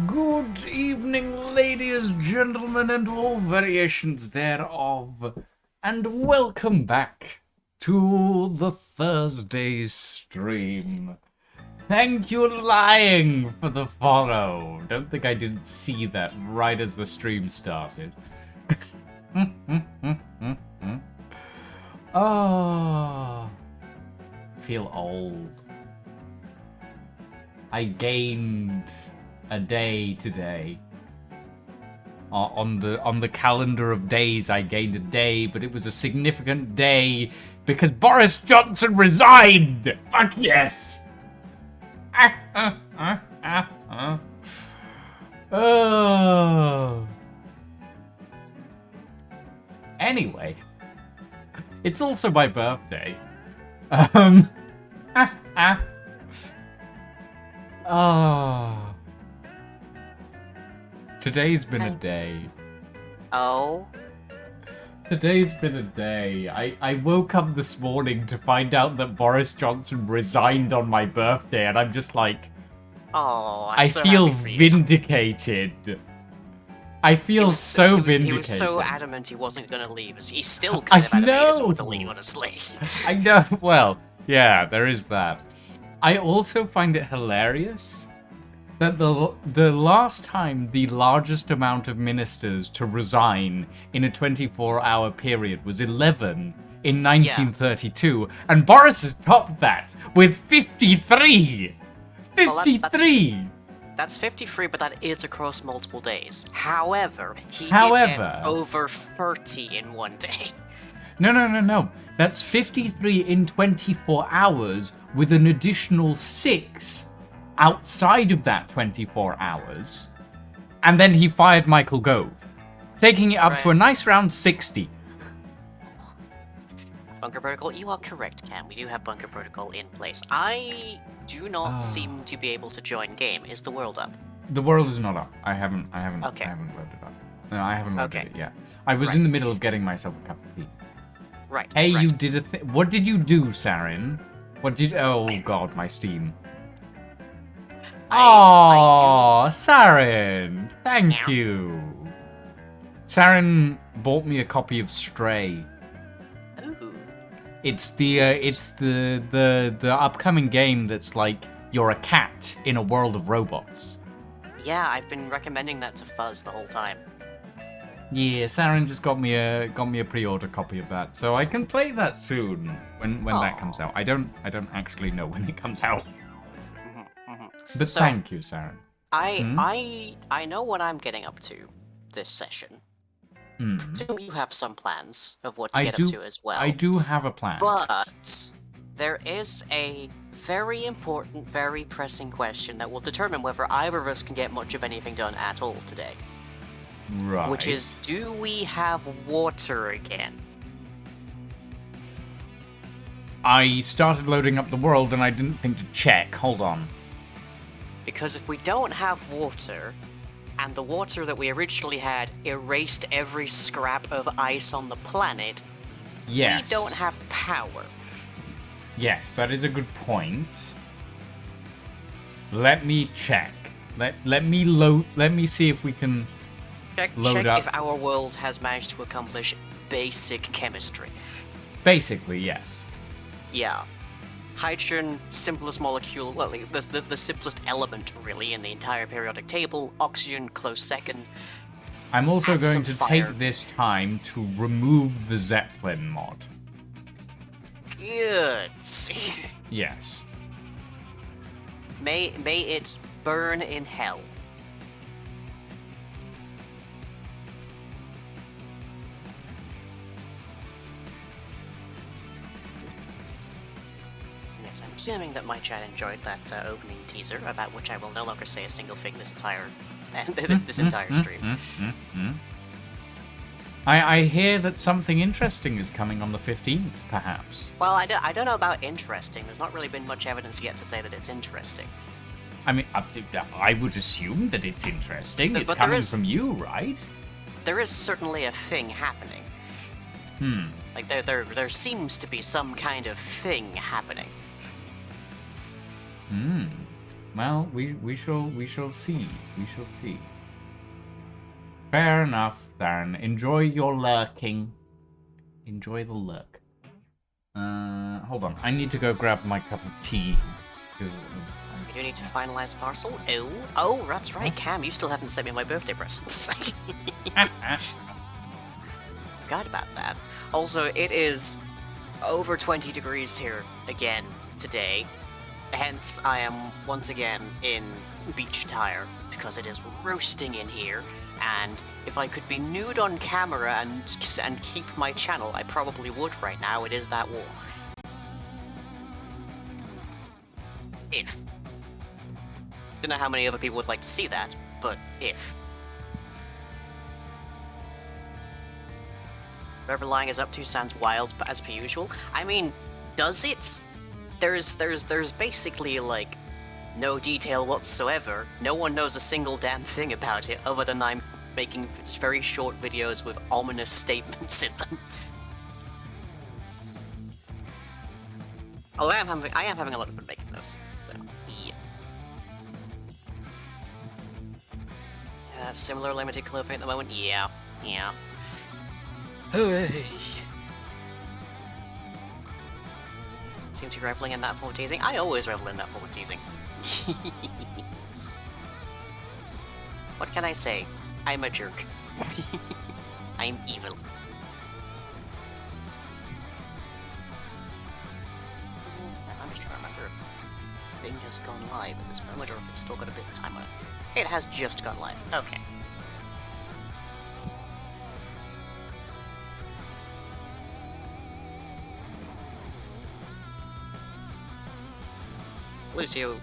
Good evening, ladies, gentlemen, and all variations thereof, and welcome back to the Thursday stream. Thank you, Lying, for the follow. Don't think I didn't see that right as the stream started. Oh, feel old. I gained a day today. On the calendar of days, I gained a day, but it was a significant day because Boris Johnson resigned. Fuck yes. Oh. Anyway, it's also my birthday. Oh. Today's been a day. Oh? Today's been a day. I woke up this morning to find out that Boris Johnson resigned on my birthday, and I'm just like... Oh, I so feel happy for you. vindicated. I feel so vindicated. He was so adamant he wasn't going to leave. He's still kind of adamant he doesn't want to leave, honestly. I know. Well, yeah, there is that. I also find it hilarious that the last time the largest amount of ministers to resign in a 24-hour period was 11 in 1932, and Boris has topped that with 53! 53! Well, that's 53, but that is across multiple days. However, he did get over 30 in one day. No. That's 53 in 24 hours with an additional 6 outside of that 24 hours. And then he fired Michael Gove, taking it up to a nice round 60. Bunker Protocol, you are correct, Cam. We do have Bunker Protocol in place. I do not seem to be able to join game. Is the world up? The world is not up. I haven't Okay. I haven't loaded up. No, I haven't loaded Okay. it yet. I was in the middle of getting myself a cup of tea. Right. Hey, you did a thing. What did you do, Sarin? What did... Oh, God, my Steam. Oh, Sarin! Thank you. Sarin bought me a copy of Stray. Ooh. It's the upcoming game that's like you're a cat in a world of robots. Yeah, I've been recommending that to Fuzz the whole time. Yeah, Sarin just got me a pre-order copy of that, so I can play that soon when that comes out. I don't actually know when it comes out. But so, thank you, Sarin. I know what I'm getting up to this session. So you have some plans of what to get up to as well. I do have a plan. But there is a very important, very pressing question that will determine whether either of us can get much of anything done at all today. Right. Which is, do we have water again? I started loading up the world and I didn't think to check. Hold on. Because if we don't have water, and the water that we originally had erased every scrap of ice on the planet, yes, we don't have power. Yes, that is a good point. Let me check. Let me see if we can check up. If our world has managed to accomplish basic chemistry. Basically, yes. Yeah. Hydrogen, simplest molecule, well, the simplest element, really, in the entire periodic table. Oxygen, close second. I'm also going to take this time to remove the Zeppelin mod. Good. Yes. May it burn in hell. I'm assuming that my chat enjoyed that opening teaser, about which I will no longer say a single thing this entire stream. I hear that something interesting is coming on the 15th, perhaps. Well, I don't know about interesting. There's not really been much evidence yet to say that it's interesting. I mean, I would assume that it's interesting. It's coming from you, right? There is certainly a thing happening. Like, there seems to be some kind of thing happening. Well, we shall see. We shall see. Fair enough, Darren. Enjoy your lurking. Enjoy the lurk. Hold on. I need to go grab my cup of tea. You need to finalize the parcel? Oh, that's right, Cam. You still haven't sent me my birthday presents. Forgot about that. Also, it is over 20 degrees here again today. Hence, I am once again in beach attire because it is roasting in here. And if I could be nude on camera and keep my channel, I probably would right now. It is that warm. If. Don't know how many other people would like to see that, but if. Whatever Lying is up to sounds wild, but as per usual. I mean, does it? There's basically, like, no detail whatsoever. No one knows a single damn thing about it, other than I'm making very short videos with ominous statements in them. Oh, I am having a lot of fun making those. So, yeah. Similar limited clothing at the moment? Yeah. Hey. Seem to be reveling in that form of teasing. I always revel in that form of teasing. What can I say? I'm a jerk. I'm evil. I'm just trying to remember if the thing has gone live at this moment, or if it's still got a bit of time on it. It has just gone live. Okay. Lucio?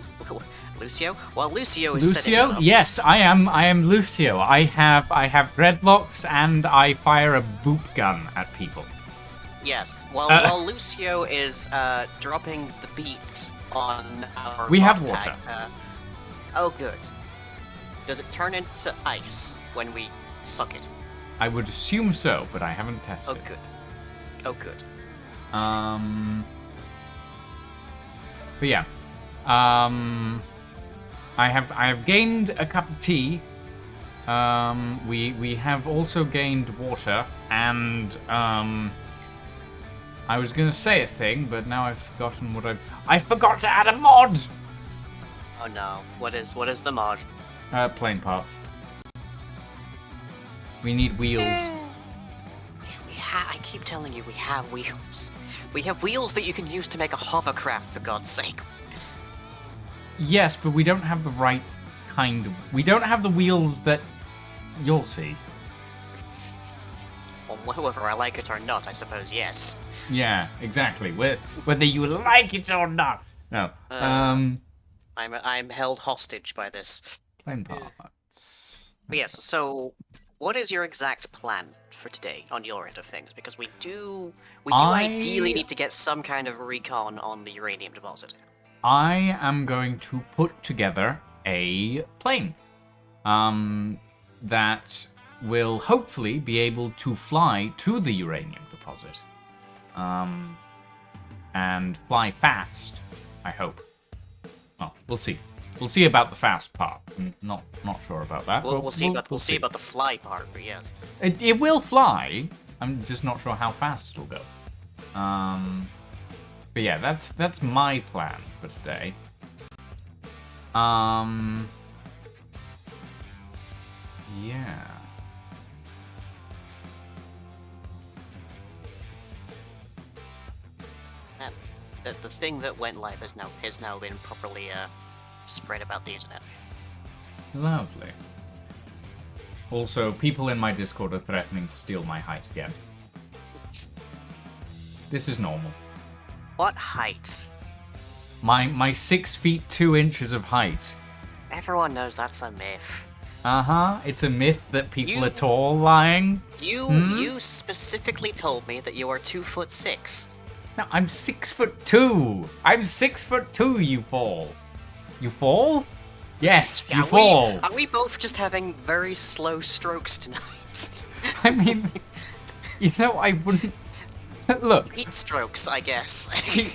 Well, Lucio is Lucio? Yes, I am Lucio. I have dreadlocks and I fire a boop gun at people. Yes. While Lucio is dropping the beats on our We have mod water. pack, oh, good. Does it turn into ice when we suck it? I would assume so, but I haven't tested. Oh, good. Oh, good. But yeah. I have gained a cup of tea. We have also gained water, and I was gonna say a thing, but now I've forgotten what I forgot to add a mod. Oh no! What is the mod? Plane parts. We need wheels. I keep telling you, we have wheels. We have wheels that you can use to make a hovercraft, for God's sake. Yes, but we don't have the right kind of... We don't have the wheels that... You'll see. Well, whether I like it or not, I suppose, yes. Yeah, exactly. Whether you like it or not. No. I'm held hostage by this. Plane parts. But yes, so what is your exact plan for today on your end of things? Because we do ideally need to get some kind of recon on the uranium deposit. I am going to put together a plane that will hopefully be able to fly to the uranium deposit and fly fast, I hope. Well, we'll see. We'll see about the fast part. I'm not sure about that. We'll see about the fly part, but yes. It will fly. I'm just not sure how fast it'll go. But yeah, that's my plan for today. Yeah. The thing that went live has now been properly spread about the internet. Lovely. Also, people in my Discord are threatening to steal my height again. This is normal. What height? My 6 feet 2 inches of height. Everyone knows that's a myth. It's a myth that people are tall lying. You specifically told me that you are 2'6". No, I'm 6'2". I'm 6'2", you fall. You fall? Yes, you fall. Are we both just having very slow strokes tonight? I mean, I wouldn't... Look. Heat strokes, I guess.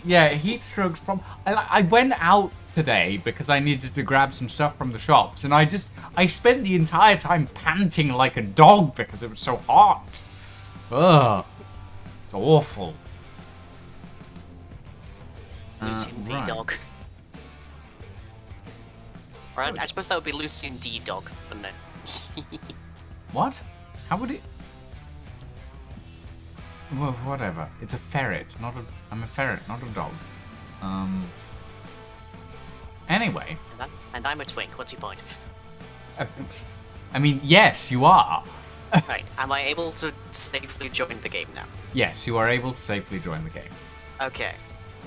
Yeah, heat strokes from... I went out today because I needed to grab some stuff from the shops, and I spent the entire time panting like a dog because it was so hot. Ugh. It's awful. Lucian the right. dog. Or I suppose that would be Lucian D dog, wouldn't it? What? How would it... Well, whatever. It's a ferret, not a... I'm a ferret, not a dog. Anyway. And I'm a twink. What's your point? I mean, yes, you are. Right. Am I able to safely join the game now? Yes, you are able to safely join the game. Okay.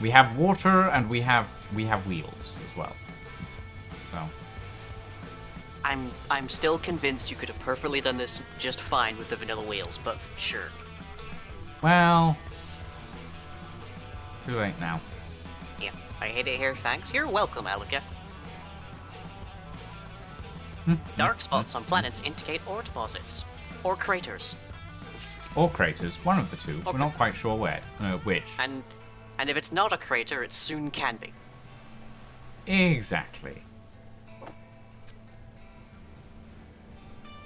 We have water and we have wheels as well. So... I'm still convinced you could have perfectly done this just fine with the vanilla wheels, but sure. Well... Too late now. Yeah, I hate it here, thanks. You're welcome, Alika. Dark spots on planets indicate ore deposits. Or craters. Or craters, one of the two. We're not quite sure which. And if it's not a crater, it soon can be. Exactly.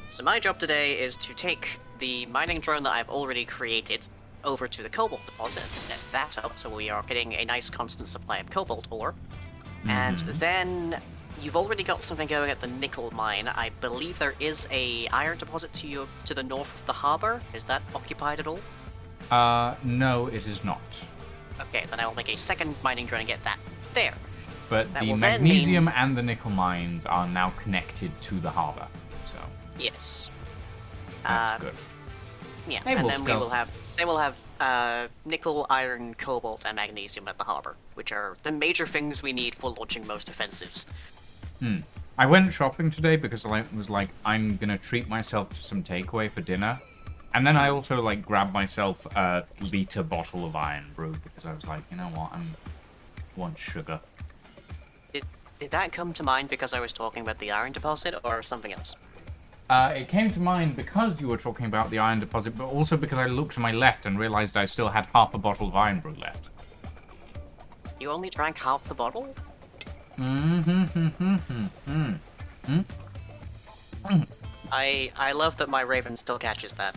So my job today is to take the mining drone that I've already created over to the cobalt deposit, set that up so we are getting a nice constant supply of cobalt ore. And then you've already got something going at the nickel mine. I believe there is a iron deposit to the north of the harbor. Is that occupied at all? No, it is not. Okay, then I will make a second mining drone and get that there. But That the will then magnesium and the nickel mines are now connected to the harbor, so Yes. that's good. Yeah, Hey, and then Wolfskull. they will have nickel, iron, cobalt, and magnesium at the harbor, which are the major things we need for launching most offensives. I went shopping today because I was like, I'm gonna treat myself to some takeaway for dinner. And then I also like grabbed myself a liter bottle of iron brew because I was like, you know what, I want sugar. Did that come to mind because I was talking about the iron deposit, or something else? It came to mind because you were talking about the iron deposit, but also because I looked to my left and realized I still had half a bottle of iron brew left. You only drank half the bottle? I love that my raven still catches that.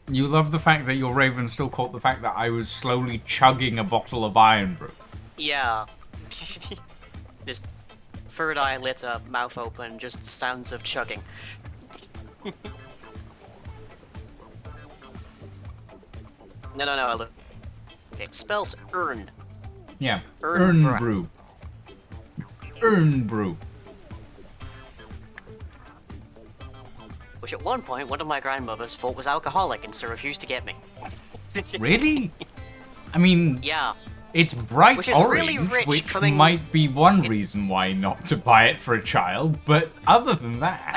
You love the fact that your raven still caught the fact that I was slowly chugging a bottle of iron brew. Yeah. Just third eye lit up, mouth open, just sounds of chugging. No, look. It spells earn. Yeah, Earn earn brew. Earn brew. Which at one point, one of my grandmothers thought was alcoholic and so refused to get me. Really? I mean, Yeah. it's bright Which is orange, really rich which coming- might be one reason why not to buy it for a child, but other than that...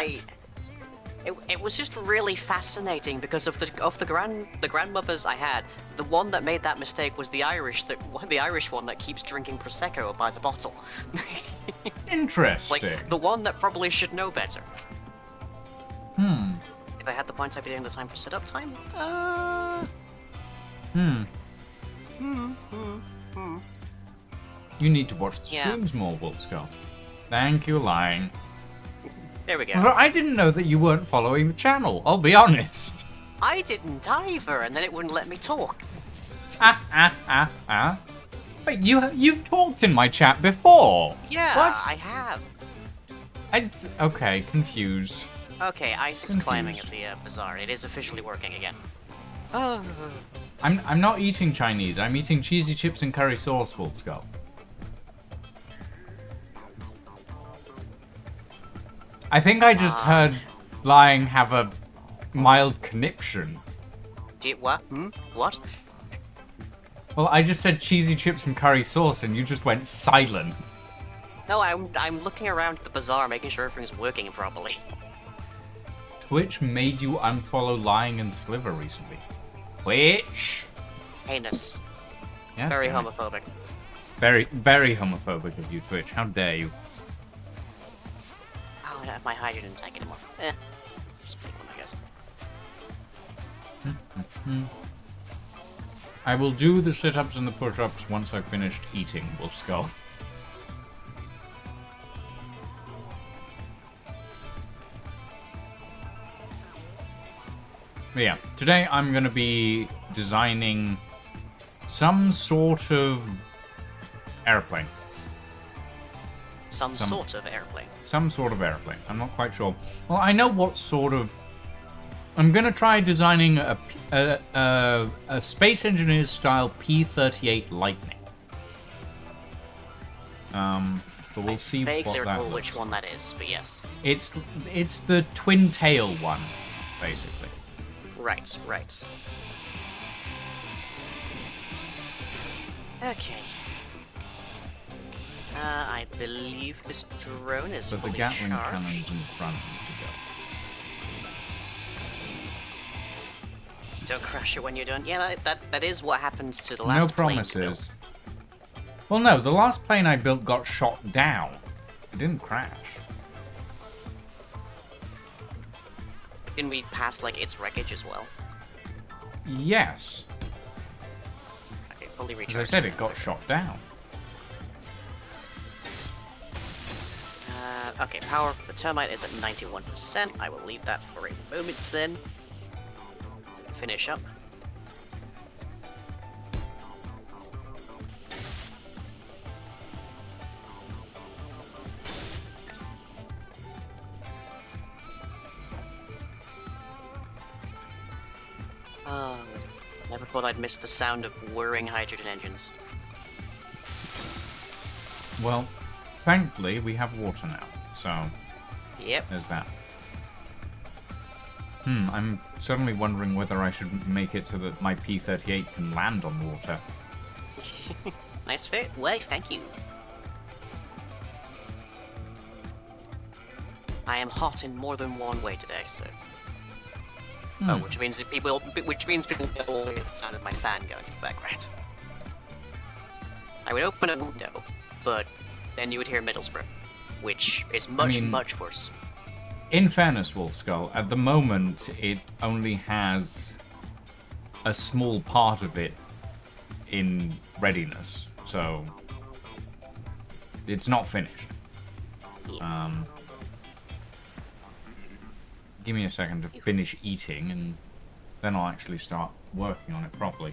It was just really fascinating because of the grandmothers I had. The one that made that mistake was the Irish one that keeps drinking prosecco by the bottle. Interesting. Like the one that probably should know better. If I had the points, I'd be doing the time for setup time. You need to watch the Yeah. streams more, Wolfskull. Thank you, lying. There we go. Well, I didn't know that you weren't following the channel, I'll be honest. I didn't either, and then it wouldn't let me talk. But you've talked in my chat before. Yeah, What? I have. Okay, confused. Okay, ice is climbing at the bazaar. It is officially working again. Oh. I'm not eating Chinese. I'm eating cheesy chips and curry sauce, Wolfskull. I think I just heard Lying have a mild conniption. What? What? Well, I just said cheesy chips and curry sauce, and you just went silent. No, I'm looking around the bazaar, making sure everything's working properly. Twitch made you unfollow Lying and Sliver recently. Twitch! Heinous. Yeah, Very damn it. homophobic. Very, very homophobic of you, Twitch. How dare you? Oh, I don't have my hydrogen tank anymore. Just make one, I guess. I will do the sit-ups and the push-ups once I've finished eating, Wolfskull. But yeah, today I'm going to be designing some sort of airplane. Some sort of airplane. Some sort of airplane. I'm not quite sure. Well, I know what sort of... I'm going to try designing a Space Engineers style P-38 Lightning. But we'll see what that looks like. Which one that is, but yes. It's the twin tail one, basically. Right. Okay. I believe this drone is But the fully Gatling charged. cannons in front need to go. Don't crash it when you're done. Yeah, that is what happens to the last No plane promises. Well, no, the last plane I built got shot down. It didn't crash. Didn't we pass, like, its wreckage as well? Yes. Okay, fully As recharged. I said, it got shot down. Okay, power for the termite is at 91%. I will leave that for a moment then. Finish up. Never thought I'd miss the sound of whirring hydrogen engines. Well, thankfully, we have water now, so Yep. there's that. I'm suddenly wondering whether I should make it so that my P-38 can land on water. Nice fit. Well, thank you. I am hot in more than one way today, so. Oh, which means people will hear the sound of my fan going in the background. I would open a window, but then you would hear Middlesbrough, which is much worse. In fairness, Wolfskull, at the moment it only has a small part of it in readiness, so it's not finished. Yeah. Give me a second to finish eating, and then I'll actually start working on it properly.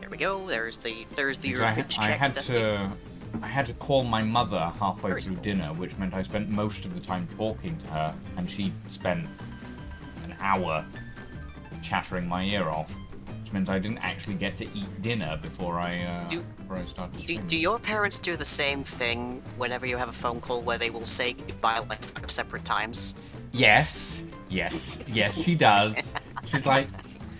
There we go. There's the Because refridge check. I had to call my mother halfway Very through small. dinner, which meant I spent most of the time talking to her, and she spent an hour chattering my ear off, which meant I didn't actually get to eat dinner before I started streaming. Do your parents do the same thing whenever you have a phone call where they will say goodbye like 5 separate times? Yes, she does. She's like,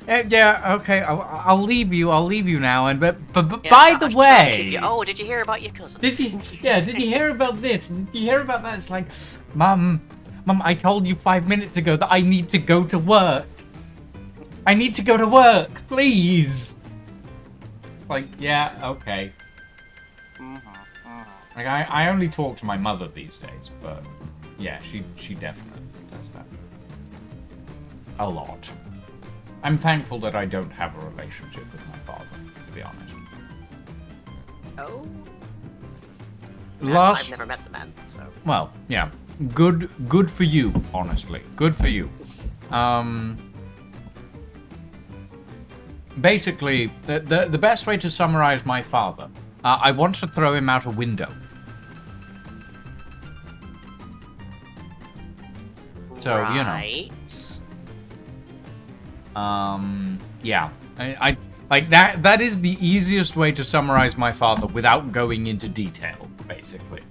yeah, okay, I'll leave you now. And but Yeah, by the gosh, way, oh, did you hear about your cousin? did you hear about this? Did you hear about that? It's like, Mum, I told you 5 minutes ago that I need to go to work. I need to go to work, please. Like, yeah, okay. Like, I only talk to my mother these days, but yeah, she definitely does that. A lot. I'm thankful that I don't have a relationship with my father, to be honest. Oh? Last... I've never met the man, so... Well, yeah. Good for you, honestly. Good for you. Basically, the best way to summarize my father, I want to throw him out a window. So, you know. Right. Yeah. I like that is the easiest way to summarize my father without going into detail, basically.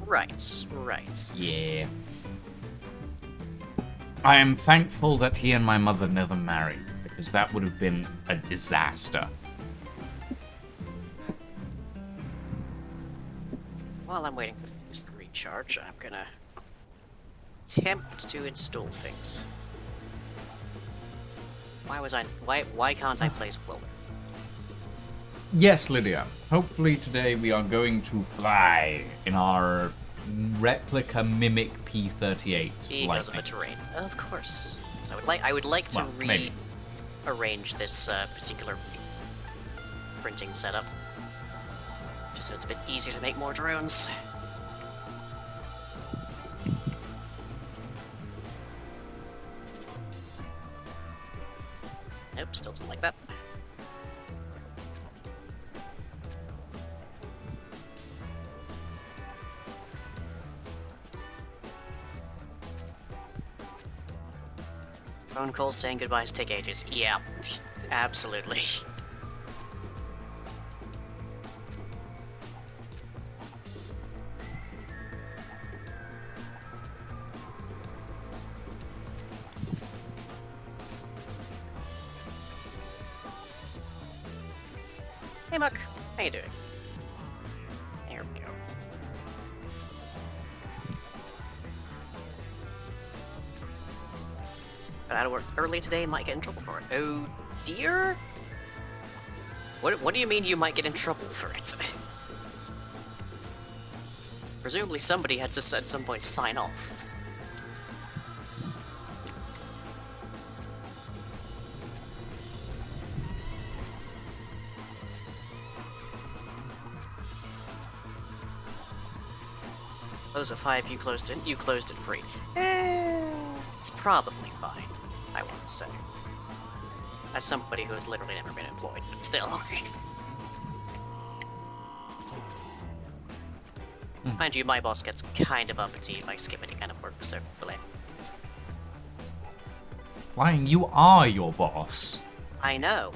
Right. Yeah. I am thankful that he and my mother never married, because that would have been a disaster. While I'm waiting for things to recharge, I'm gonna attempt to install things. Why can't I place welder? Yes, Lydia. Hopefully today we are going to fly in our replica mimic P-38. Because of the terrain, of course. So I would like to maybe. rearrange this particular printing setup, just so it's a bit easier to make more drones. Still doesn't like that. Phone calls saying goodbyes take ages. Yeah, absolutely. Hey, Muck. How you doing? There we go. Got out of work early today, might get in trouble for it. Oh dear? What do you mean you might get in trouble for it? Presumably somebody had to at some point sign off. Close at 5, you closed at 3. It's probably fine, I want to say. As somebody who has literally never been employed, but still. Mind you, my boss gets kind of uppity if I skip any kind of work, so blame. Lion, you are your boss. I know.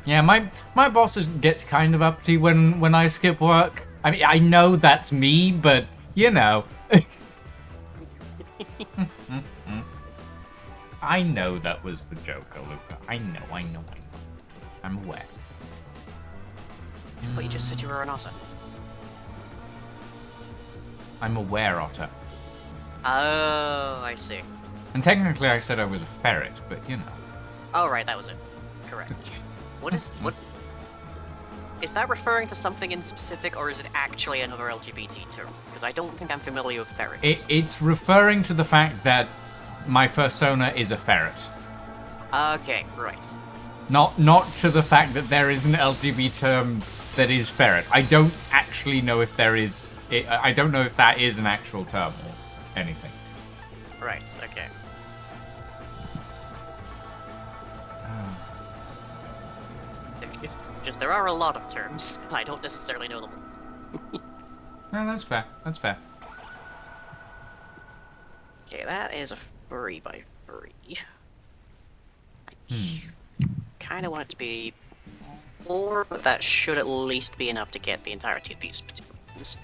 Yeah, my boss gets kind of uppity when I skip work. I mean, I know that's me, but, you know. I know that was the Joker, Luca. I know. I'm aware. But you just said you were an otter. I'm aware, Otter. Oh, I see. And technically I said I was a ferret, but, you know. Oh, right, that was it. Correct. What is that referring to something in specific, or is it actually another LGBT term? Because I don't think I'm familiar with ferrets. It's referring to the fact that my fursona is a ferret. Okay, right. Not to the fact that there is an LGBT term that is ferret. I don't actually know if there is. I don't know if that is an actual term or anything. Right. Okay. Just there are a lot of terms. I don't necessarily know them. No, that's fair. That's fair. Okay, that is a 3 by 3. I kind of want it to be 4, but that should at least be enough to get the entirety of these particular ones.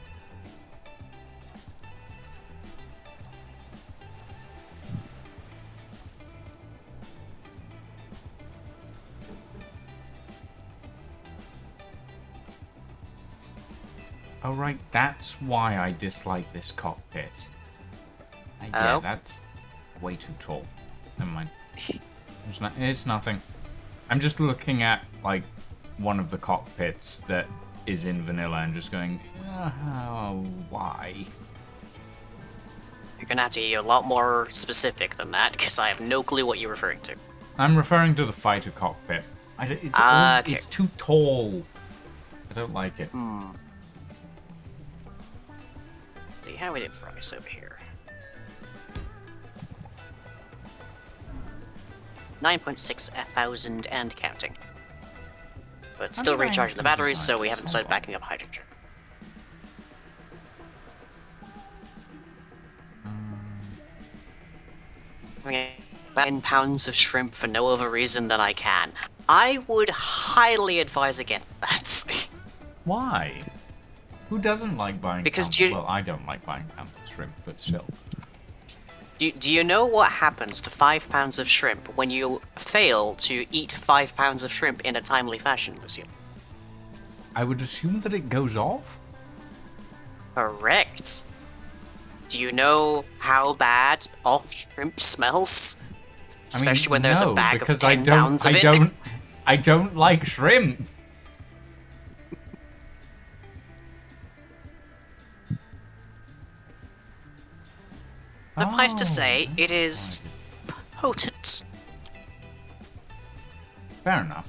Oh, right, that's why I dislike this cockpit. Yeah, that's way too tall. Never mind. It's nothing. I'm just looking at, like, one of the cockpits that is in vanilla and just going, oh, why? You're gonna have to be a lot more specific than that, because I have no clue what you're referring to. I'm referring to the fighter cockpit. Okay. It's too tall. I don't like it. Let's see how we did price over here. 9.6 thousand and counting. But still recharging the batteries, so we haven't started backing up hydrogen. £9 of shrimp for no other reason than I can. I would highly advise against that. Why? Who doesn't like buying because well, I don't like buying pounds of shrimp, but still. Do you know what happens to £5 of shrimp when you fail to eat £5 of shrimp in a timely fashion, Lucian? I would assume that it goes off? Correct. Do you know how bad off shrimp smells? Especially when there's a bag of 10 pounds of it. I don't like shrimp. Suffice to say, it is potent. Fair enough.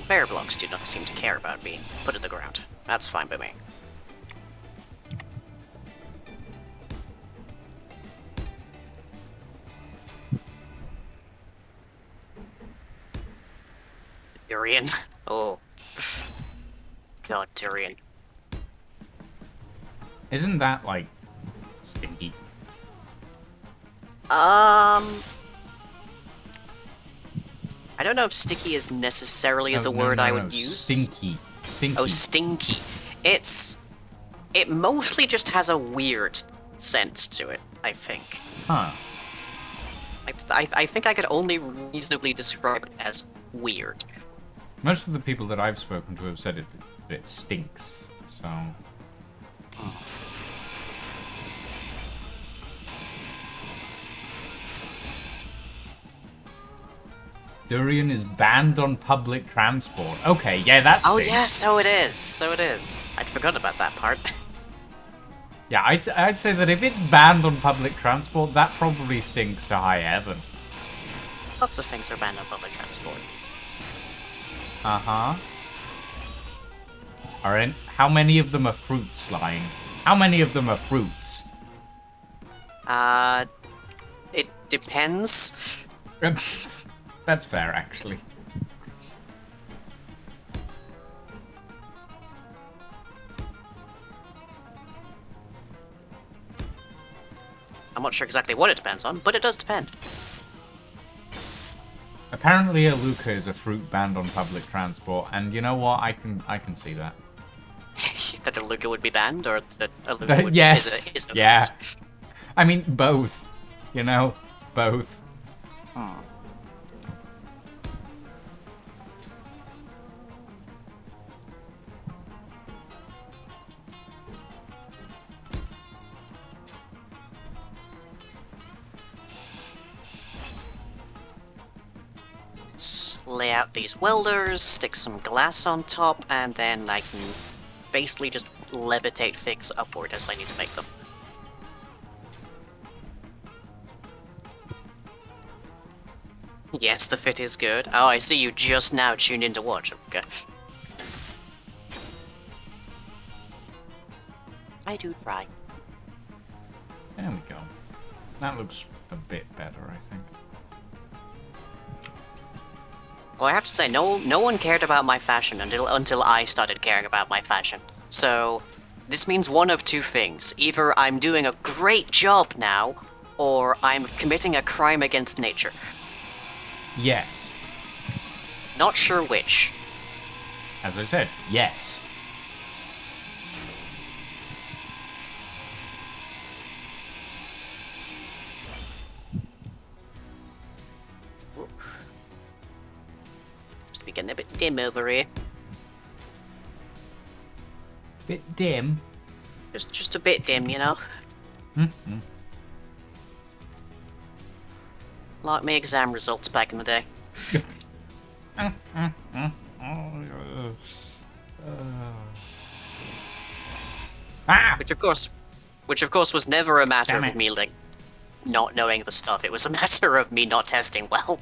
Bear blocks do not seem to care about being put in the ground. That's fine by me. Durian. Oh. God, durian. Isn't that, like, stinky? I don't know if sticky is necessarily the word I would use. Stinky. Stinky. Oh, stinky. It mostly just has a weird scent to it, I think. Huh. I think I could only reasonably describe it as weird. Most of the people that I've spoken to have said it stinks, so... Durian is banned on public transport. Okay, yeah, that's. Oh yeah, so it is. So it is. I'd forgotten about that part. Yeah, I'd say that if it's banned on public transport, that probably stinks to high heaven. Lots of things are banned on public transport. Uh-huh. Alright, how many of them are fruits, lying? How many of them are fruits? It depends. That's fair, actually. I'm not sure exactly what it depends on, but it does depend. Apparently, a Luca is a fruit banned on public transport, and you know what? I can see that. That a Luca would be banned, or that a Luca would yes. is a yeah. fruit? I mean, both. You know, both. Hmm. Let's lay out these welders, stick some glass on top, and then I can basically just levitate things upward as I need to make them. Yes, the fit is good. Oh, I see you just now tuned in to watch. Okay. I do try. There we go. That looks a bit better, I think. Well, I have to say, no one cared about my fashion until I started caring about my fashion. So, this means one of two things. Either I'm doing a great job now, or I'm committing a crime against nature. Yes. Not sure which. As I said, yes. Just be getting a bit dim over here. Bit dim. Just a bit dim, you know? Mm-hmm. Like my exam results back in the day. Which of course was never a matter of me, like, not knowing the stuff. It was a matter of me not testing well.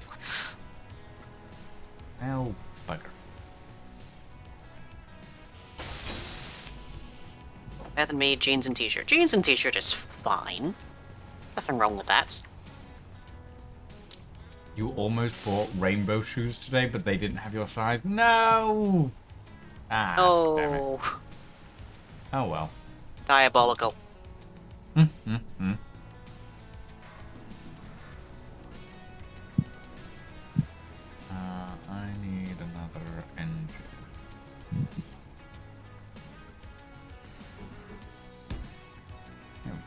Oh, bugger. Better than me, jeans and t-shirt. Jeans and t-shirt is fine. Nothing wrong with that. You almost bought rainbow shoes today, but they didn't have your size? No! Ah, damn it. Oh, Oh well. diabolical. Mm-hmm. I need another engine. There we go.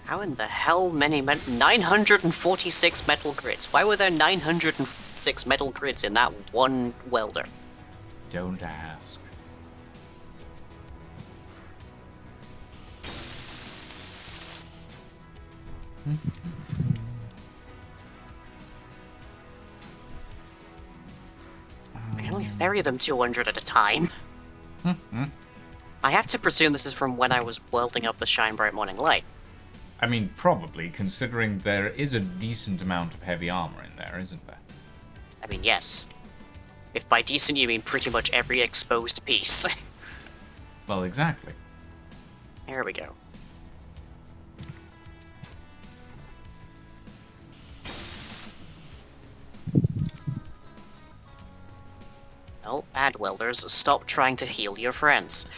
How in the hell many 946 metal grids? Why were there 946 metal grids in that one welder? Don't ask. I can only ferry them 200 at a time. I have to presume this is from when I was welding up the Shine Bright Morning Light. I mean, probably, considering there is a decent amount of heavy armor in there, isn't there? I mean, yes. If by decent you mean pretty much every exposed piece. Well, exactly. There we go. Well, bad welders, stop trying to heal your friends.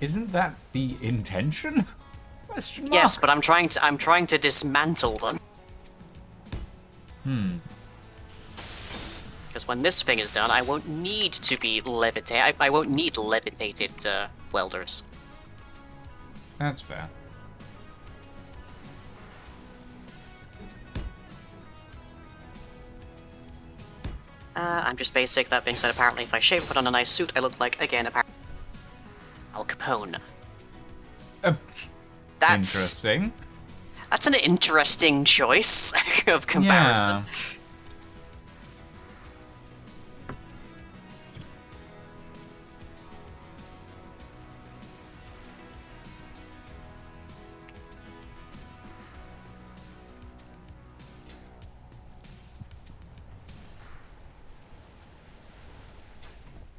Isn't that the intention? Question mark? Yes, but I'm trying to dismantle them. Because when this thing is done, I won't need to be I won't need levitated welders. That's fair. I'm just basic. That being said, apparently if I shave and put on a nice suit, I look like, again, Al Capone. That's Interesting. That's an interesting choice of comparison. Yeah.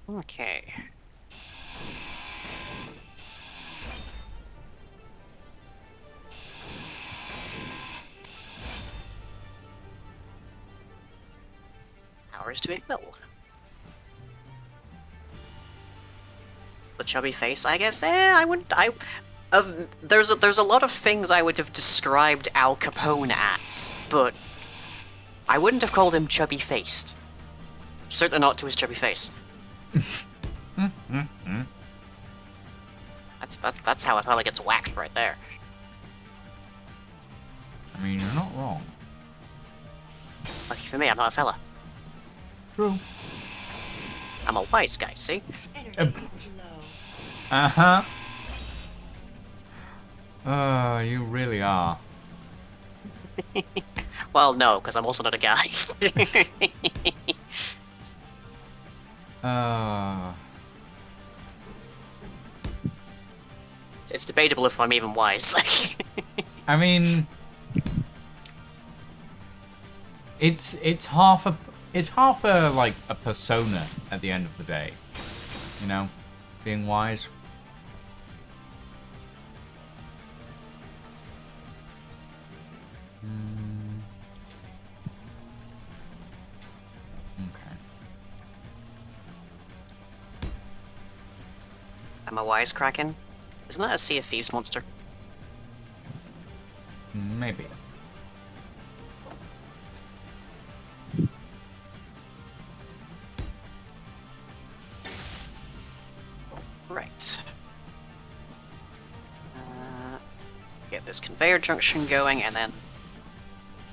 Okay. Hours to make milk. The chubby face, I guess. I wouldn't. There's a lot of things I would have described Al Capone as, but I wouldn't have called him chubby faced. Certainly not to his chubby face. That's how a fella gets whacked right there. I mean, you're not wrong. Lucky for me, I'm not a fella. True. I'm a wise guy, see? Uh-huh. You really are. Well, no, because I'm also not a guy. It's debatable if I'm even wise. I mean, it's half a like a persona at the end of the day, you know, being wise. Okay. I'm a wisecracking. Isn't that a Sea of Thieves monster? Maybe. Right. Get this conveyor junction going, and then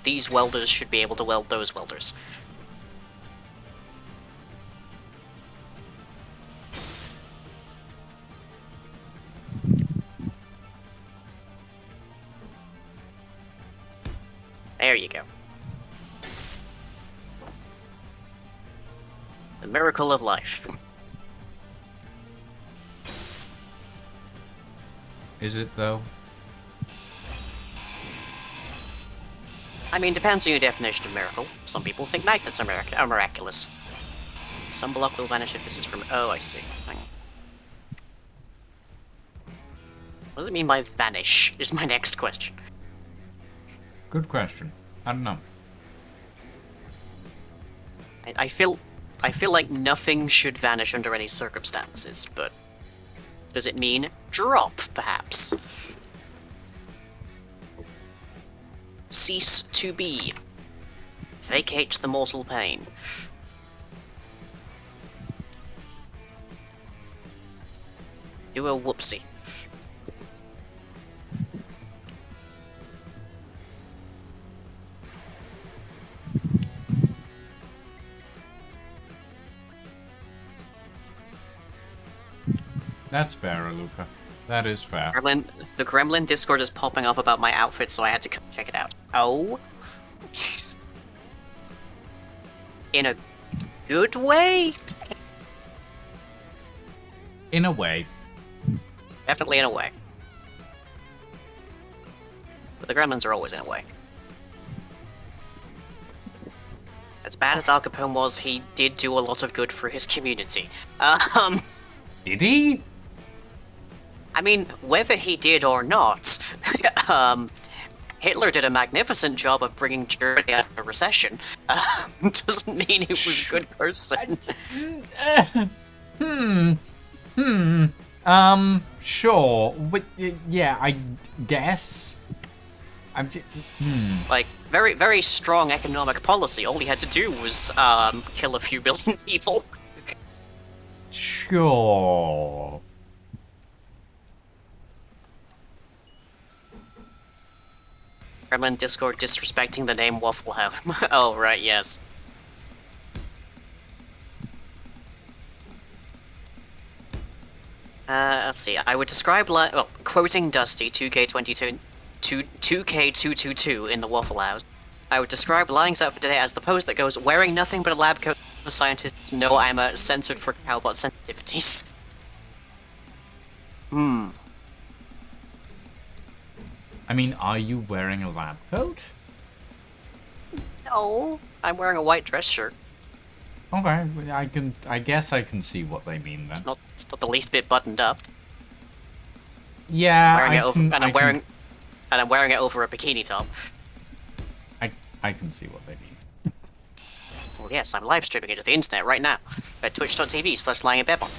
these welders should be able to weld those welders. There you go. The miracle of life. Is it though? I mean, depends on your definition of miracle. Some people think magnets are miraculous. Some block will vanish if this is from... Oh, I see. Hang on. What does it mean by vanish, is my next question. Good question. I don't know. I feel like nothing should vanish under any circumstances, but does it mean drop, perhaps? Cease to be. Vacate the mortal pain. Do a whoopsie. That's fair, Aluka. That is fair. The Gremlin Discord is popping up about my outfit, so I had to come check it out. Oh? In a good way? In a way. Definitely in a way. But the Gremlins are always in a way. As bad as Al Capone was, he did do a lot of good for his community. Did he? I mean, whether he did or not, Hitler did a magnificent job of bringing Germany out of a recession. Doesn't mean he was a good person. Sure. But, yeah, I guess. Like, very, very strong economic policy. All he had to do was, kill a few billion people. Sure. Kremlin Discord disrespecting the name Waffle House. Oh, right, yes. Let's see. I would describe, well, quoting Dusty, 2K222 in the Waffle House. I would describe Lying's outfit today as the pose that goes, wearing nothing but a lab coat. The scientists know I'm censored for cowbot sensitivities. I mean, are you wearing a lab coat? No, I'm wearing a white dress shirt. Okay, I guess I can see what they mean then. It's not the least bit buttoned up. Yeah, I'm wearing it over a bikini top. I can see what they mean. Well, yes, I'm live streaming it to the internet right now at twitch.tv/lyinginbebon.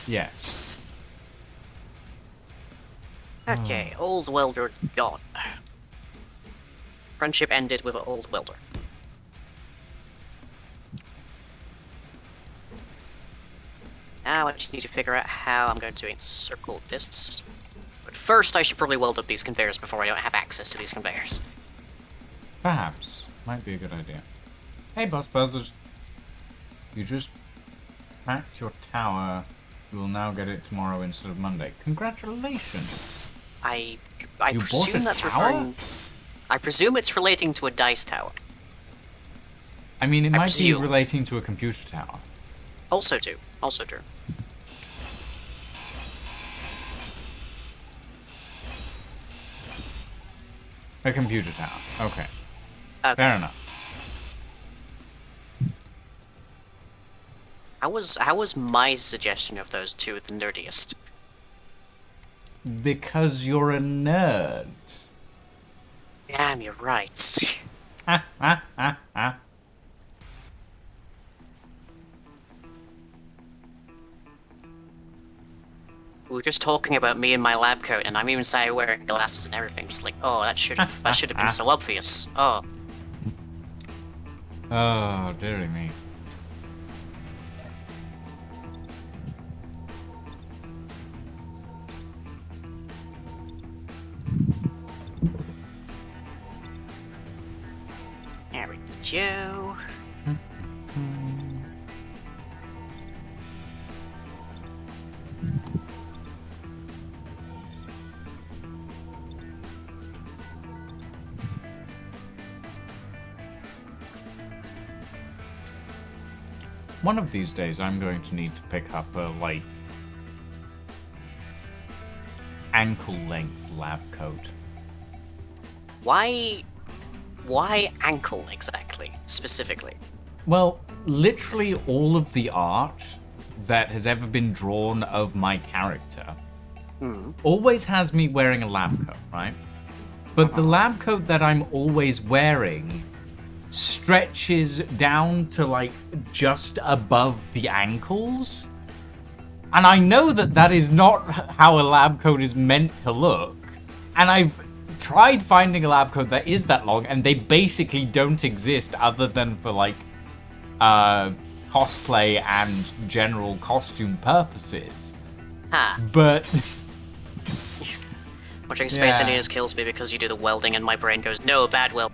Yes. Okay, old welder gone. Friendship ended with an old welder. Now I just need to figure out how I'm going to encircle this. But first, I should probably weld up these conveyors before I don't have access to these conveyors. Perhaps. Might be a good idea. Hey, Boss Buzzard. You just cracked your tower. You will now get it tomorrow instead of Monday. Congratulations. I You presume bought a that's tower? referring... I presume it's relating to a dice tower. I mean, it I might be presume. relating to a computer tower. Also true. Also true. A computer tower. Okay. Okay. Fair enough. How was my suggestion of those two the nerdiest? Because you're a nerd. Damn, you're right. Ha ha ha ha. We were just talking about me and my lab coat, and I'm even saying wearing glasses and everything. Just like, oh, that should have been so obvious. Oh, Oh, dearie me. there we go. One of these days, I'm going to need to pick up a, like, ankle-length lab coat. Why ankle exactly, specifically? Well, literally all of the art that has ever been drawn of my character always has me wearing a lab coat, right? But the lab coat that I'm always wearing stretches down to, like, just above the ankles. And I know that that is not how a lab coat is meant to look. And I've tried finding a lab coat that is that long, and they basically don't exist other than for, like, cosplay and general costume purposes. Ha. But Watching Space Yeah. Engineers kills me because you do the welding and my brain goes, no, bad weld.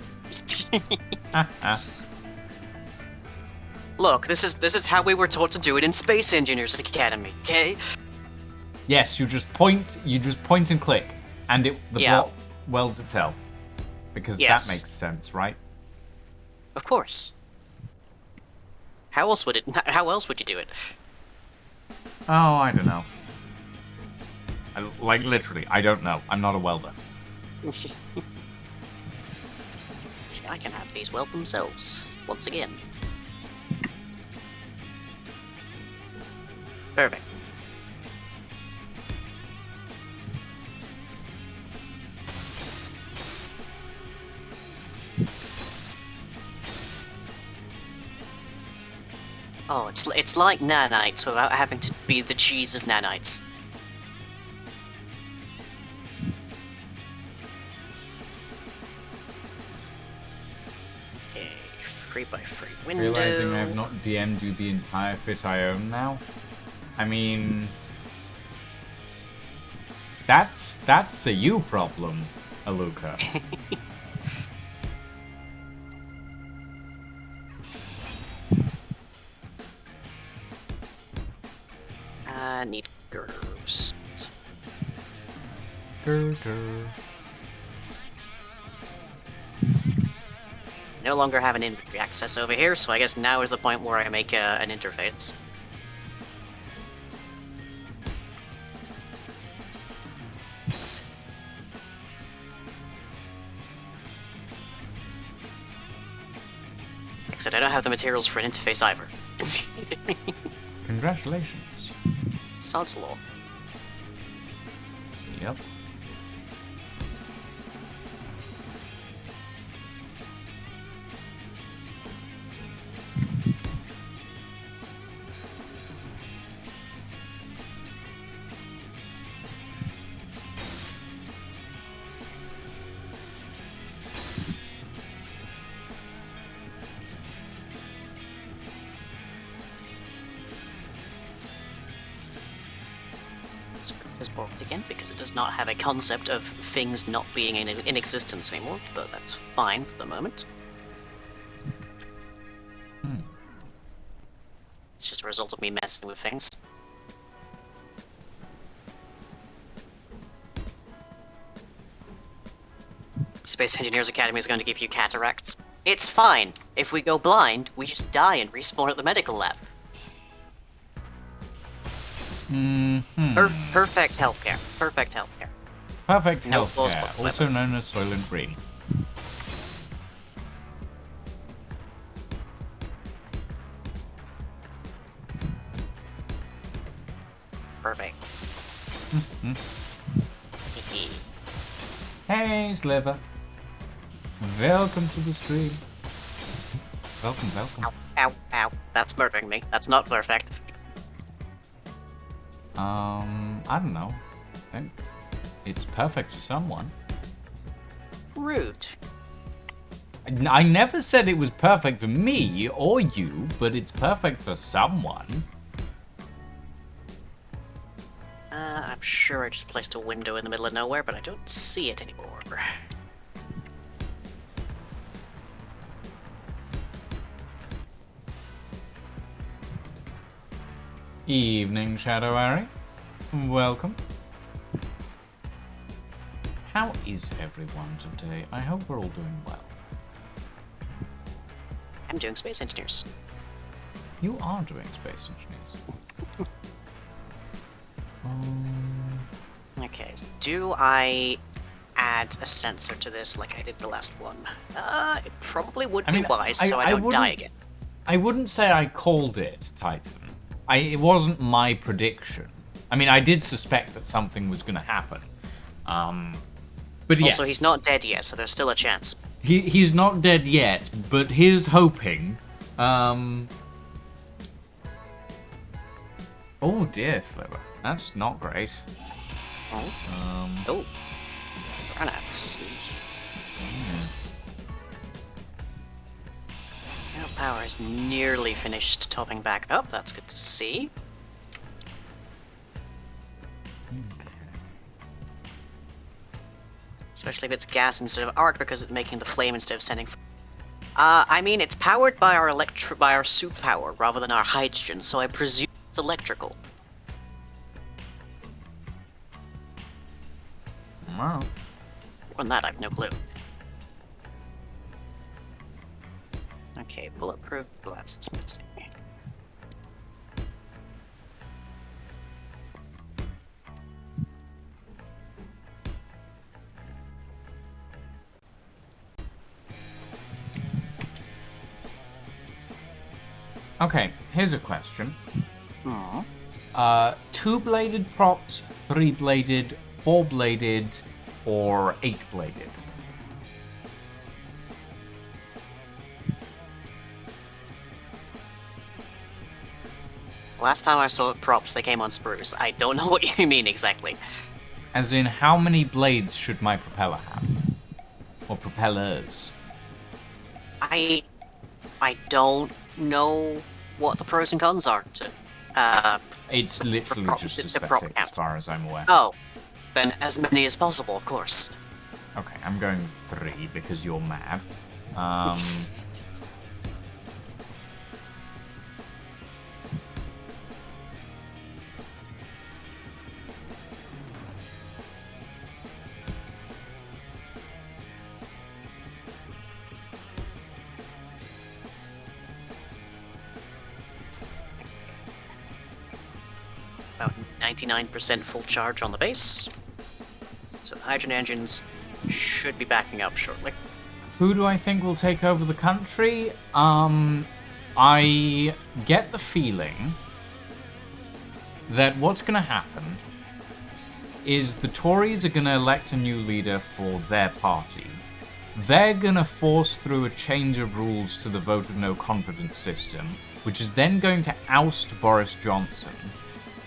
Look, this is how we were taught to do it in Space Engineers Academy, okay? yes, you just point and click, and the Yeah. block welds itself. Because Yes. that makes sense, right? Of course. How else would you do it? Oh, I don't know. Like, literally, I don't know. I'm not a welder. I can have these weld themselves once again. Perfect. Oh, it's like nanites without having to be the cheese of nanites. Okay, 3x3 window. Realizing I've not DM'd you the entire fit I own now. I mean, that's a you problem, Aluka. Need girders. Girder. No longer have an inventory access over here, so I guess now is the point where I make an interface. Except I don't have the materials for an interface either. Congratulations. Sod's law. Yep. Script is broken again because it does not have a concept of things not being in existence anymore, but that's fine for the moment. It's just a result of me messing with things. Space Engineers Academy is going to give you cataracts. It's fine. If we go blind, we just die and respawn at the medical lab. Perfect healthcare. Perfect healthcare. Perfect No healthcare, flaws whatsoever. also known as Soylent Green. Perfect. Hey, Sliver. Welcome to the stream. Welcome, welcome. Ow, ow, ow. That's murdering me. That's not perfect. I don't know. It's perfect for someone. Rude. I never said it was perfect for me or you, but it's perfect for someone. I'm sure I just placed a window in the middle of nowhere, but I don't see it anymore. Evening, Shadow Harry. Welcome. How is everyone today? I hope we're all doing well. I'm doing Space Engineers. You are doing Space Engineers. Okay, do I add a sensor to this like I did the last one? It probably would be wise, so I don't die again. I wouldn't say I called it, Titan. It wasn't my prediction. I mean, I did suspect that something was going to happen. But yes. Also, he's not dead yet, so there's still a chance. He's not dead yet, but here's hoping. Oh dear, Sliver. That's not great. Oh. Granats. Now power is nearly finished topping back up. That's good to see. Especially if it's gas instead of arc, because it's making the flame instead of sending. I mean, it's powered by our suit power rather than our hydrogen, so I presume it's electrical. Wow. On that, I have no clue. Okay, bulletproof glasses. Let's see. Okay, here's a question. Hmm. Two-bladed props, three-bladed, four-bladed, or eight-bladed? Last time I saw props, they came on sprues. I don't know what you mean exactly. As in, how many blades should my propeller have? Or propellers? I don't know what the pros and cons are to It's literally just the prop aesthetic, as counts. far as I'm aware. Oh, then as many as possible, of course. Okay, I'm going 3 because you're mad. About 99% full charge on the base. So the hydrogen engines should be backing up shortly. Who do I think will take over the country? I get the feeling that what's going to happen is the Tories are going to elect a new leader for their party. They're going to force through a change of rules to the vote of no confidence system, which is then going to oust Boris Johnson.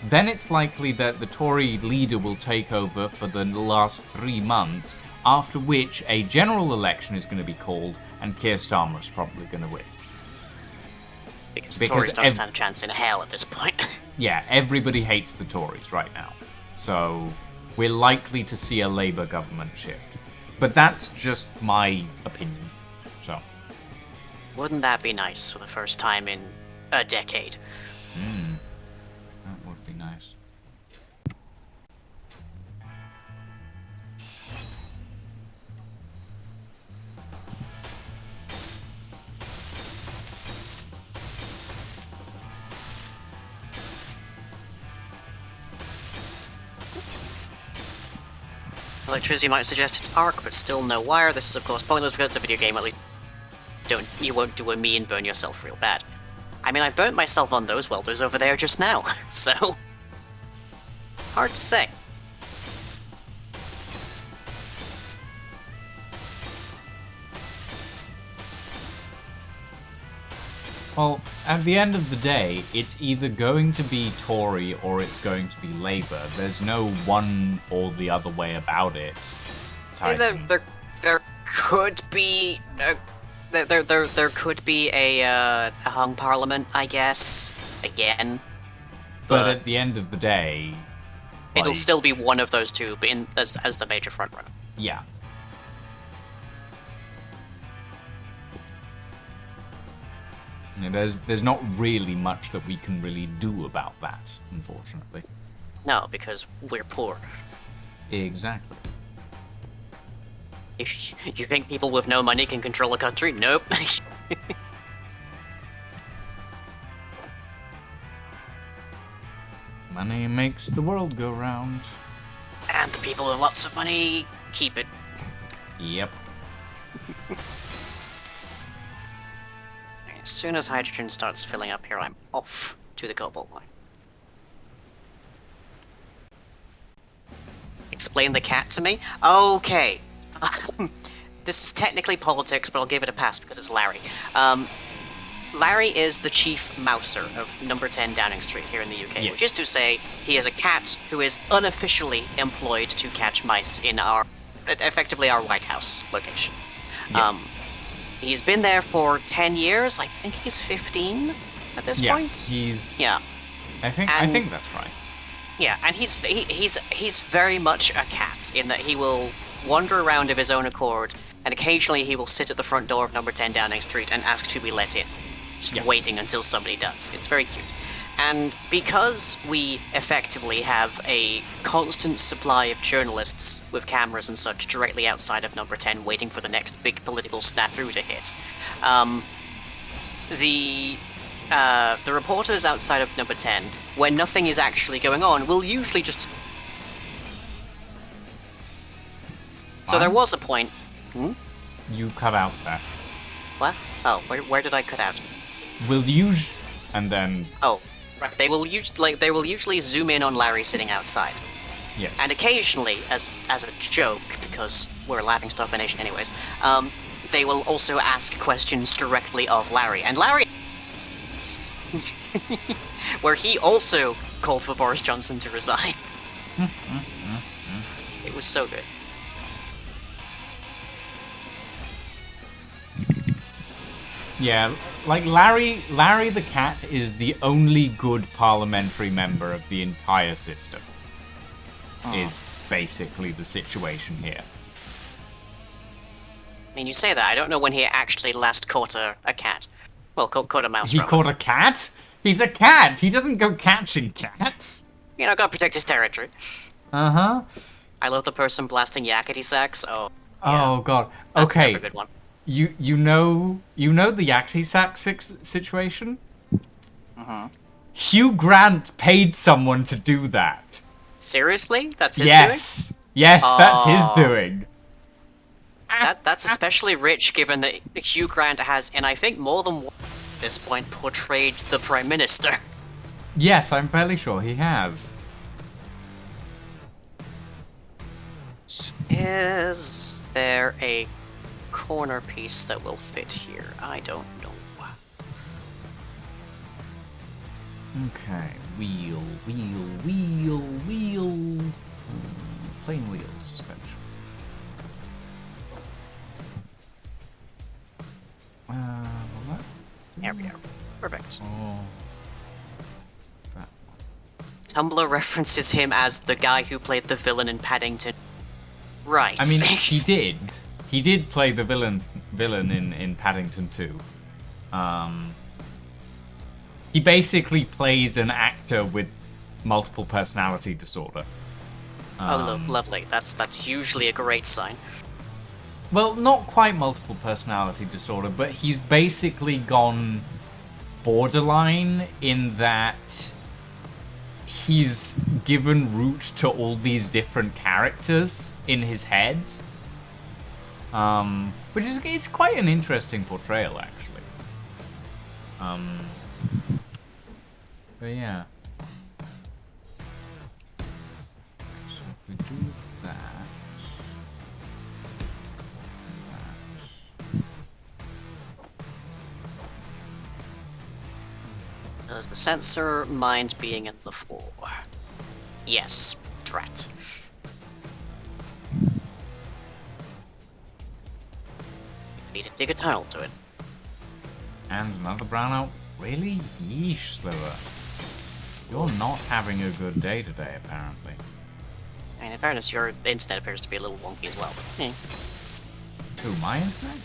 Then it's likely that the Tory leader will take over for the last 3 months, after which a general election is going to be called, and Keir Starmer is probably going to win. Because the Tories don't stand a chance in hell at this point. Yeah, everybody hates the Tories right now. So we're likely to see a Labour government shift. But that's just my opinion. So. Wouldn't that be nice for the first time in a decade? That would be nice. Electricity might suggest it's arc, but still no wire. This is of course pointless because it's a video game. At least you won't do a me and burn yourself real bad. I mean, I burnt myself on those welders over there just now, so hard to say. Well, at the end of the day, it's either going to be Tory or it's going to be Labour. There's no one or the other way about it. There could be there could be a hung parliament, I guess. Again, But at the end of the day, it'll still be one of those two, but as the major frontrunner. Yeah. There's not really much that we can really do about that, unfortunately. No, because we're poor. Exactly. If you think people with no money can control a country, nope. Money makes the world go round. And the people with lots of money keep it. Yep. As soon as hydrogen starts filling up here, I'm off to the cobalt mine. Explain the cat to me? Okay. This is technically politics, but I'll give it a pass because it's Larry. Larry is the chief mouser of number 10 Downing Street here in the UK, Yes. which is to say, he is a cat who is unofficially employed to catch mice in effectively our White House location. Yeah. He's been there for 10 years. I think he's 15 at this point. Yeah. I think that's right. Yeah, and he's very much a cat in that he will wander around of his own accord, and occasionally he will sit at the front door of number 10 Downing Street and ask to be let in, just waiting until somebody does. It's very cute. And because we effectively have a constant supply of journalists with cameras and such directly outside of number 10 waiting for the next big political snafu to hit, the reporters outside of number 10, when nothing is actually going on, will usually just... So there was a point... Hmm? You cut out there. What? Oh, where did I cut out? Will and then Oh, right. They will usually zoom in on Larry sitting outside. yes. And occasionally, as a joke, because we're a laughing stock nation anyways, they will also ask questions directly of Larry. And Larry, where he also called for Boris Johnson to resign. It was so good. Yeah, like Larry the cat is the only good parliamentary member of the entire system. Is basically the situation here. I mean, you say that. I don't know when he actually last caught a cat. Well, caught a mouse. He caught a cat? He's a cat! He doesn't go catching cats! You know, gotta protect his territory. Uh-huh. I love the person blasting yakety sax. Oh. Yeah. Oh god. That's Okay. another good one. You know the yakety sax situation? Hugh Grant paid someone to do that. Seriously? That's his Yes. Yes, that's his doing. doing? That's especially rich given that Hugh Grant has, and I think more than one at this point, portrayed the Prime Minister. Yes, I'm fairly sure he has. Is there a corner piece that will fit here? I don't know. Okay, wheel. Plain wheel suspension. What? There we go. Perfect. Oh. That Tumblr references him as the guy who played the villain in Paddington. Right. I mean, he did. He did play the villain in Paddington 2. He basically plays an actor with multiple personality disorder. Lovely. That's usually a great sign. Well, not quite multiple personality disorder, but he's basically gone borderline in that he's given root to all these different characters in his head. Which is, it's quite an interesting portrayal, actually. But yeah. So if we do that. Does the sensor mind being in the floor? Yes, drat. Need to dig a tunnel to it. And another brownout. Really? Yeesh, Sliver. You're not having a good day today, apparently. And in fairness, your internet appears to be a little wonky as well. But, Who, my internet?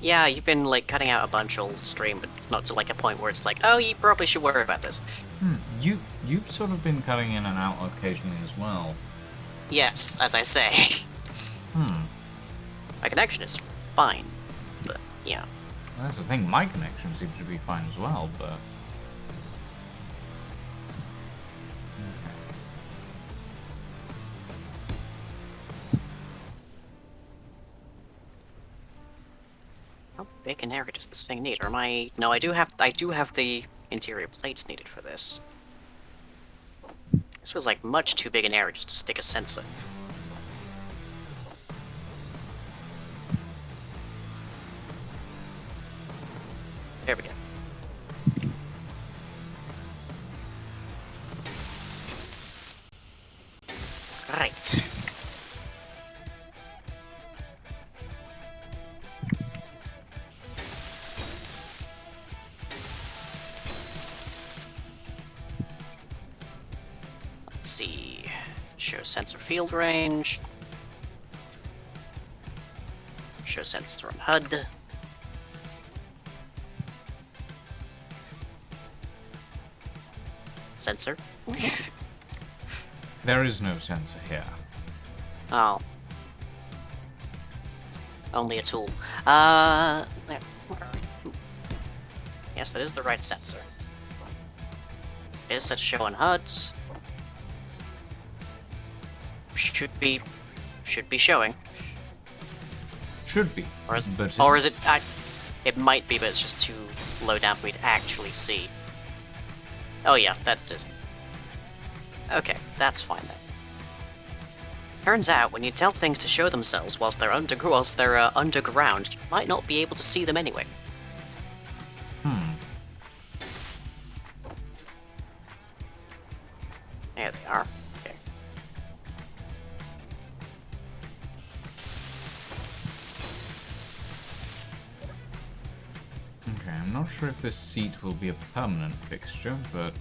yeah, you've been like cutting out a bunch all stream, but it's not to like a point where it's like, oh, you probably should worry about this. You've sort of been cutting in and out occasionally as well. Yes, as I say. My connection is fine, but yeah. Well, that's the thing, my connection seems to be fine as well, but... How big an area does this thing need? Or am I... No, I do have the interior plates needed for this. This was like much too big an area just to stick a sensor. There we go. Right. Let's see. Show sensor field range. Show sensor on HUD. Sensor. There is no sensor here. Oh. Only a tool. There. Yes, that is the right sensor. It is set to show on HUDs. Should be showing. Should be. Or is, but or is it? It might be, but it's just too low down for me to actually see. Oh yeah, that's it. Okay, that's fine then. Turns out, when you tell things to show themselves whilst they're underground, you might not be able to see them anyway. There they are. Okay. Okay, I'm not sure if this seat will be a permanent fixture, but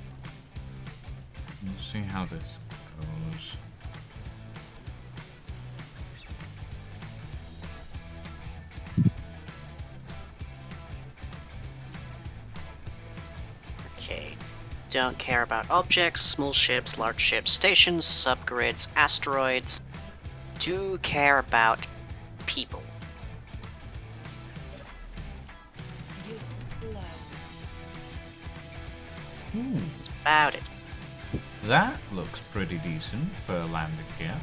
we'll see how this goes. Okay. Don't care about objects, small ships, large ships, stations, subgrids, asteroids. Do care about people. Ooh, That's about it. that looks pretty decent for landing gear.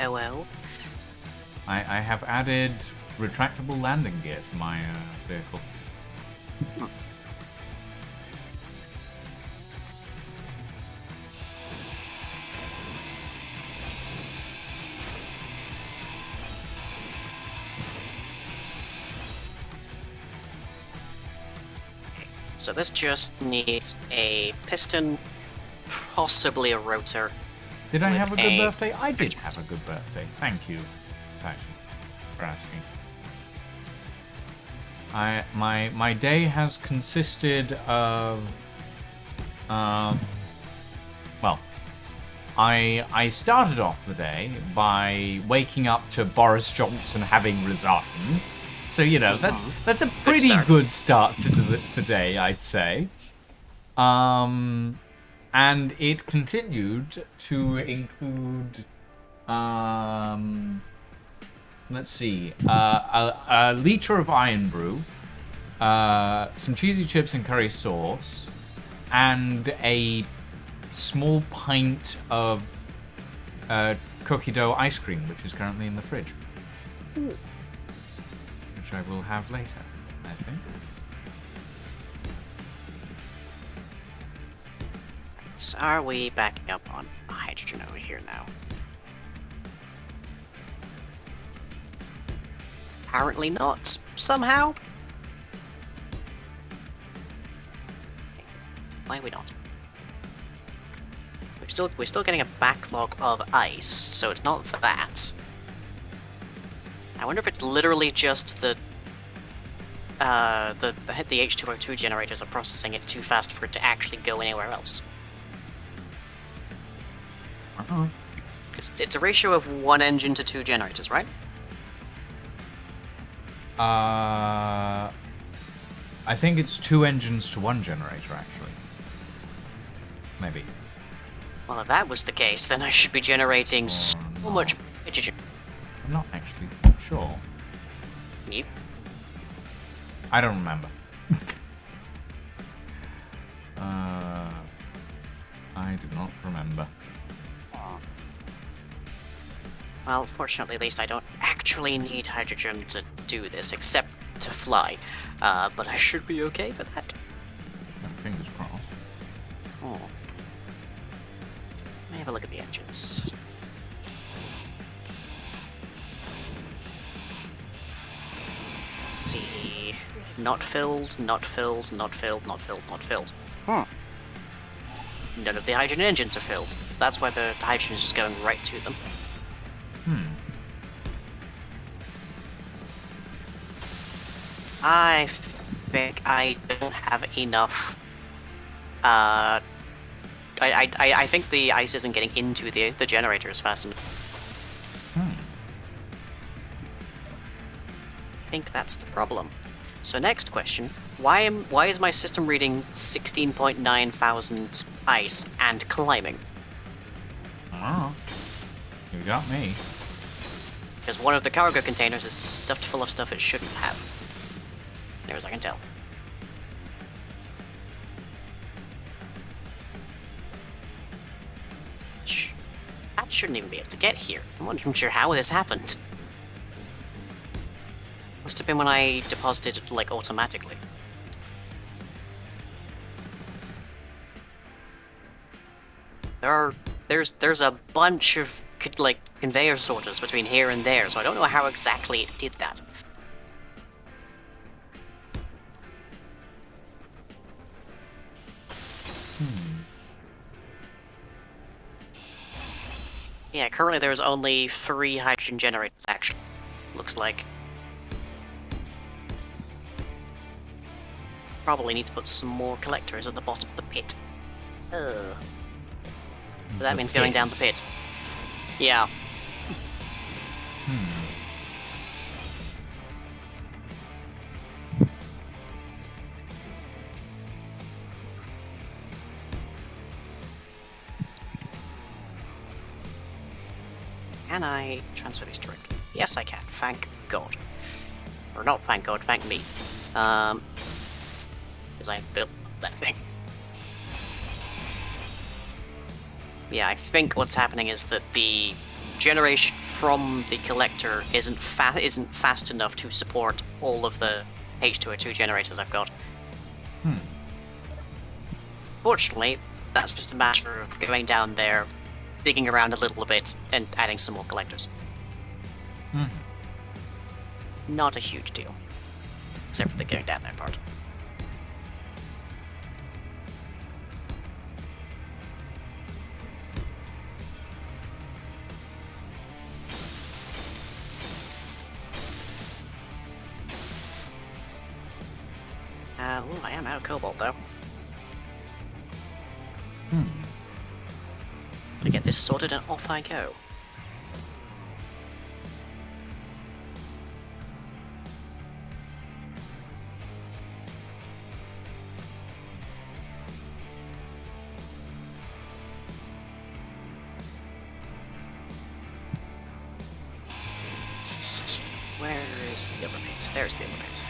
Oh well. I have added retractable landing gear to my vehicle. So this just needs a piston, possibly a rotor. Did I With have a good a- birthday? I did have a good birthday. Thank you, Tyson, for asking. My day has consisted of well, I started off the day by waking up to Boris Johnson having resigned. So, you know, that's a pretty good start to the day, I'd say. And it continued to include, let's see, a liter of iron brew, some cheesy chips and curry sauce, and a small pint of cookie dough ice cream, which is currently in the fridge. Ooh. Which I will have later, I think. So are we backing up on hydrogen over here now? Apparently not, somehow. Why are we not? We're still getting a backlog of ice, so it's not that. I wonder if it's literally just the H2O2 generators are processing it too fast for it to actually go anywhere else. Because it's a ratio of 1 engine to 2 generators, right? I think it's 2 engines to 1 generator, actually. Maybe. Well, if that was the case, then I should be generating so much hydrogen. I'm not actually sure. Yep. I don't remember. I do not remember. Well, fortunately, at least I don't actually need hydrogen to do this, except to fly. But I should be okay for that. Fingers crossed. Oh. Let me have a look at the engines. Let's see. Not filled, not filled, not filled, not filled, not filled. None of the hydrogen engines are filled, so that's why the hydrogen is just going right to them. I think I don't have enough. I think the ice isn't getting into the generators fast enough. I think that's the problem. So next question: why is my system reading 16.9 thousand ice and climbing? Oh, you got me. Because one of the cargo containers is stuffed full of stuff it shouldn't have. Near as I can tell. That shouldn't even be able to get here. I'm not even sure how this happened. Must have been when I deposited it, like, automatically. There's a bunch of like conveyor sorters between here and there, so I don't know how exactly it did that. Yeah, currently there's only 3 hydrogen generators, actually. Looks like. Probably need to put some more collectors at the bottom of the pit. Ugh. So that means going down the pit. Yeah. Can I transfer these directly? Yes, I can. Thank God. Or not thank God, thank me. Because I built that thing. Yeah, I think what's happening is that the generation from the collector isn't fast enough to support all of the H2O2 generators I've got. Fortunately, that's just a matter of going down there, digging around a little bit, and adding some more collectors. Not a huge deal. Except for the getting down there part. Ooh, I am out of cobalt, though. Gotta get this sorted and off I go. Where is the other pit? There's the other pit.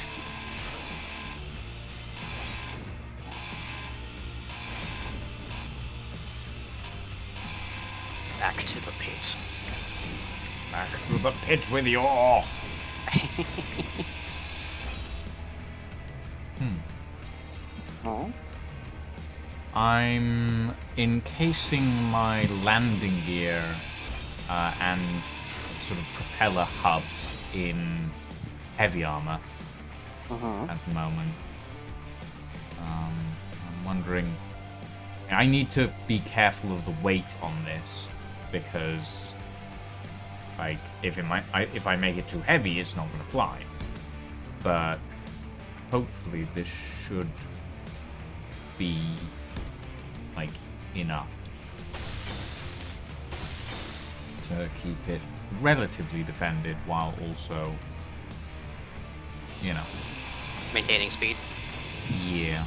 Back to the pit. Back to the pit with you all. Oh? I'm encasing my landing gear and sort of propeller hubs in heavy armor at the moment. I'm wondering. I need to be careful of the weight on this because, like, if I make it too heavy, it's not going to fly. But hopefully, this should be like enough to keep it relatively defended while also, you know, Maintaining speed. Yeah.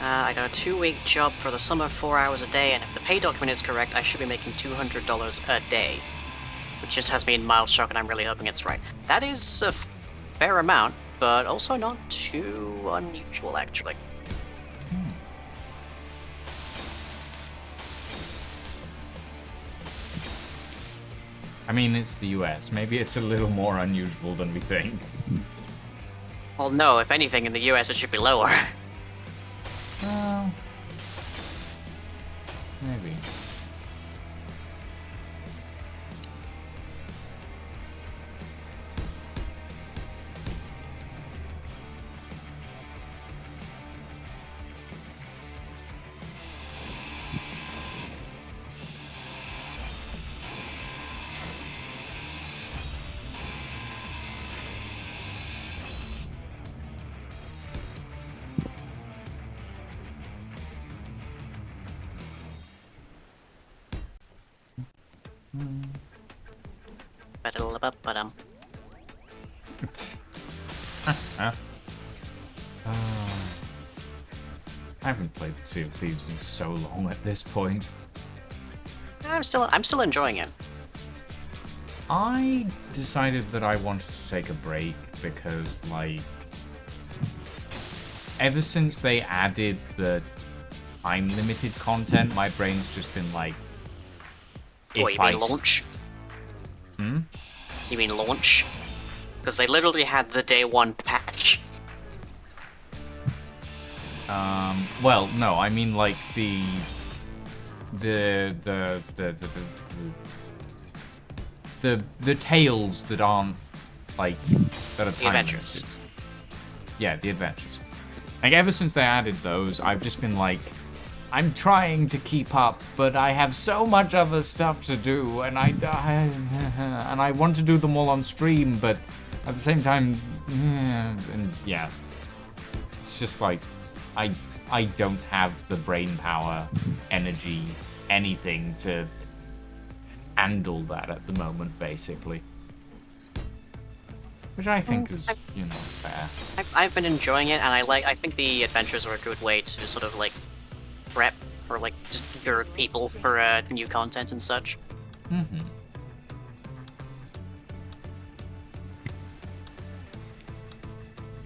I got a 2-week job for the sum of 4 hours a day, and if the pay document is correct, I should be making $200 a day. Which just has me in mild shock, and I'm really hoping it's right. That is a fair amount, but also not too unusual, actually. I mean, it's the US. Maybe it's a little more unusual than we think. Well, no, if anything, in the US it should be lower. Maybe. Ba-da-da-ba-ba-dum. I haven't played Sea of Thieves in so long at this point. I'm still enjoying it. I decided that I wanted to take a break because, like, ever since they added the time-limited content, my brain's just been like, What, you mean launch? You mean launch? Because they literally had the day one patch. Well, no, I mean like the the tales that aren't like that are The time adventures. limited. Yeah, the adventures. Like ever since they added those, I've just been like, I'm trying to keep up, but I have so much other stuff to do, and I want to do them all on stream, but at the same time, and yeah, it's just like I don't have the brain power, energy, anything to handle that at the moment, basically. Which I think is, fair. I've been enjoying it, and I think the adventures are a good way to sort of like prep or like just gird people for new content and such. Mm-hmm.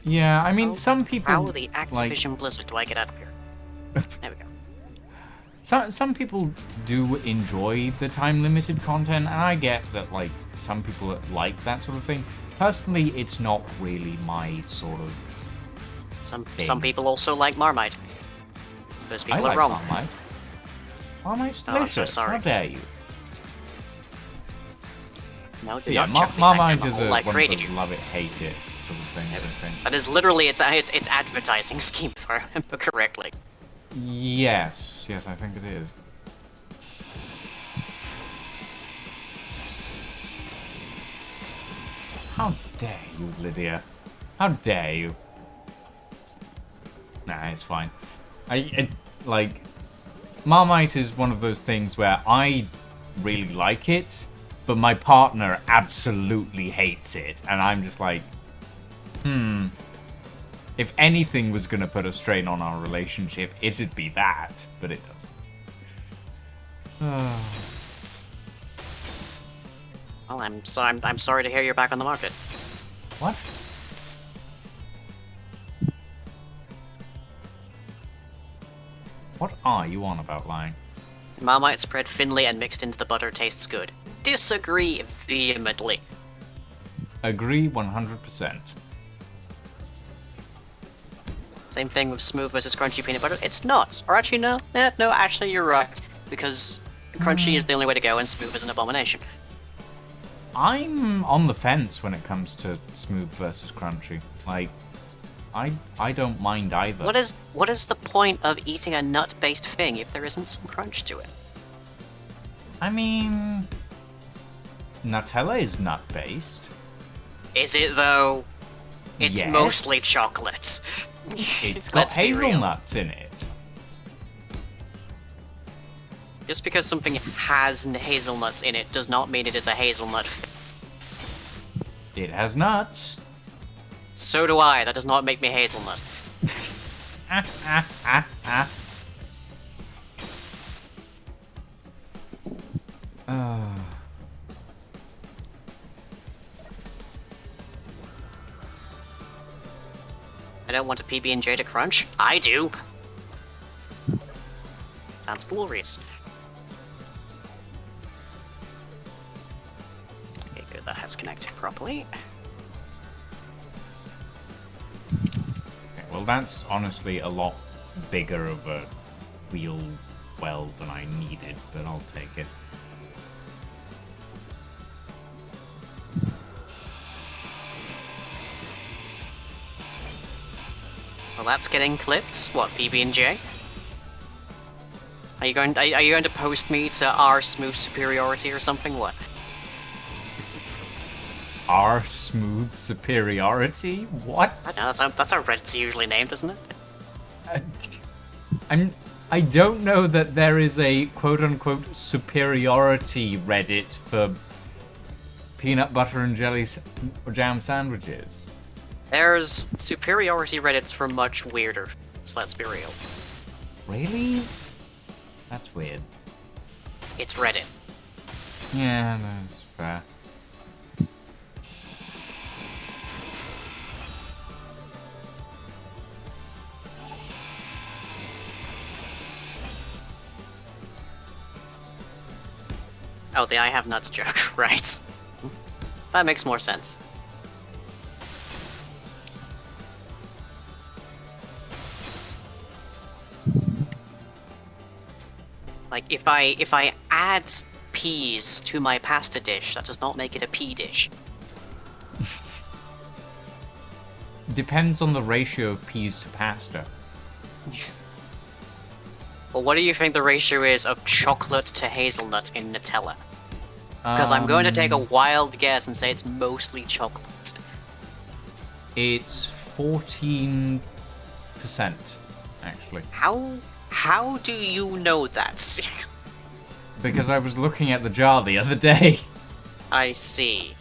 Yeah, I mean, some people. How the Activision Blizzard do I get out of here? There we go. Some people do enjoy the time-limited content, and I get that, like, some people like that sort of thing. Personally, it's not really my sort of Some people also like Marmite. Those people I are like wrong. Marmite. Marmite's Oh, I'm delicious. so sorry. How dare you? No, do Yeah, not chuck me back Marmite down is the hole I one created of you. those love it, hate it sort of thing. I think. That is literally its advertising scheme, if I remember correctly. Yes, I think it is. How dare you, Lydia? How dare you? Nah, it's fine. Like, Marmite is one of those things where I really like it, but my partner absolutely hates it, and I'm just like, if anything was gonna put a strain on our relationship, it'd be that, but it doesn't. Well, I'm sorry to hear you're back on the market. What? What are you on about, lying? Marmite spread thinly and mixed into the butter tastes good. Disagree vehemently. Agree 100%. Same thing with smooth versus crunchy peanut butter. It's not. Or actually, no. No, actually, you're right. Because crunchy is the only way to go and smooth is an abomination. I'm on the fence when it comes to smooth versus crunchy. Like, I don't mind either. What is the point of eating a nut-based thing if there isn't some crunch to it? I mean, Nutella is nut-based. Is it though? It's Yes. mostly chocolate. It's got Let's be real. hazelnuts in it. Just because something has hazelnuts in it does not mean it is a hazelnut. It has nuts. So do I. That does not make me hazelnut. I don't want a PB&J to crunch. I do. Sounds glorious. Okay, good. That has connected properly. Okay, well, that's honestly a lot bigger of a wheel well than I needed, but I'll take it. Well, that's getting clipped. What, PB&J? Are you going to post me to our smooth superiority or something? What? Our smooth superiority? What? I don't know. That's how Reddit's usually named, isn't it? I don't know that there is a quote-unquote superiority Reddit for peanut butter and jelly or jam sandwiches. There's superiority Reddits for much weirder. So let's be real. Really? That's weird. It's Reddit. Yeah, that's fair. Oh, the I have nuts joke, right. That makes more sense. Like, if I add peas to my pasta dish, that does not make it a pea dish. Depends on the ratio of peas to pasta. Well, what do you think the ratio is of chocolate to hazelnut in Nutella? Because I'm going to take a wild guess and say it's mostly chocolate. It's 14%, actually. How do you know that? Because I was looking at the jar the other day. I see.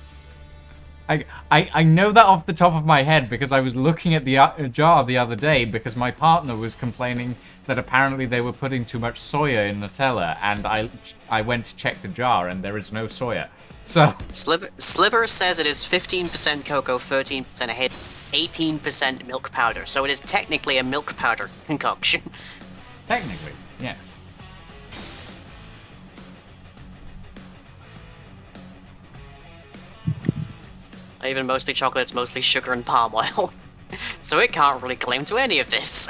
I know that off the top of my head because I was looking at the jar the other day because my partner was complaining that apparently they were putting too much soya in Nutella, and I went to check the jar and there is no soya. So Sliver says it is 15% cocoa, 13% ahead, 18% milk powder. So it is technically a milk powder concoction. technically, yes. Not even mostly chocolate, it's mostly sugar and palm oil. So it can't really claim to any of this.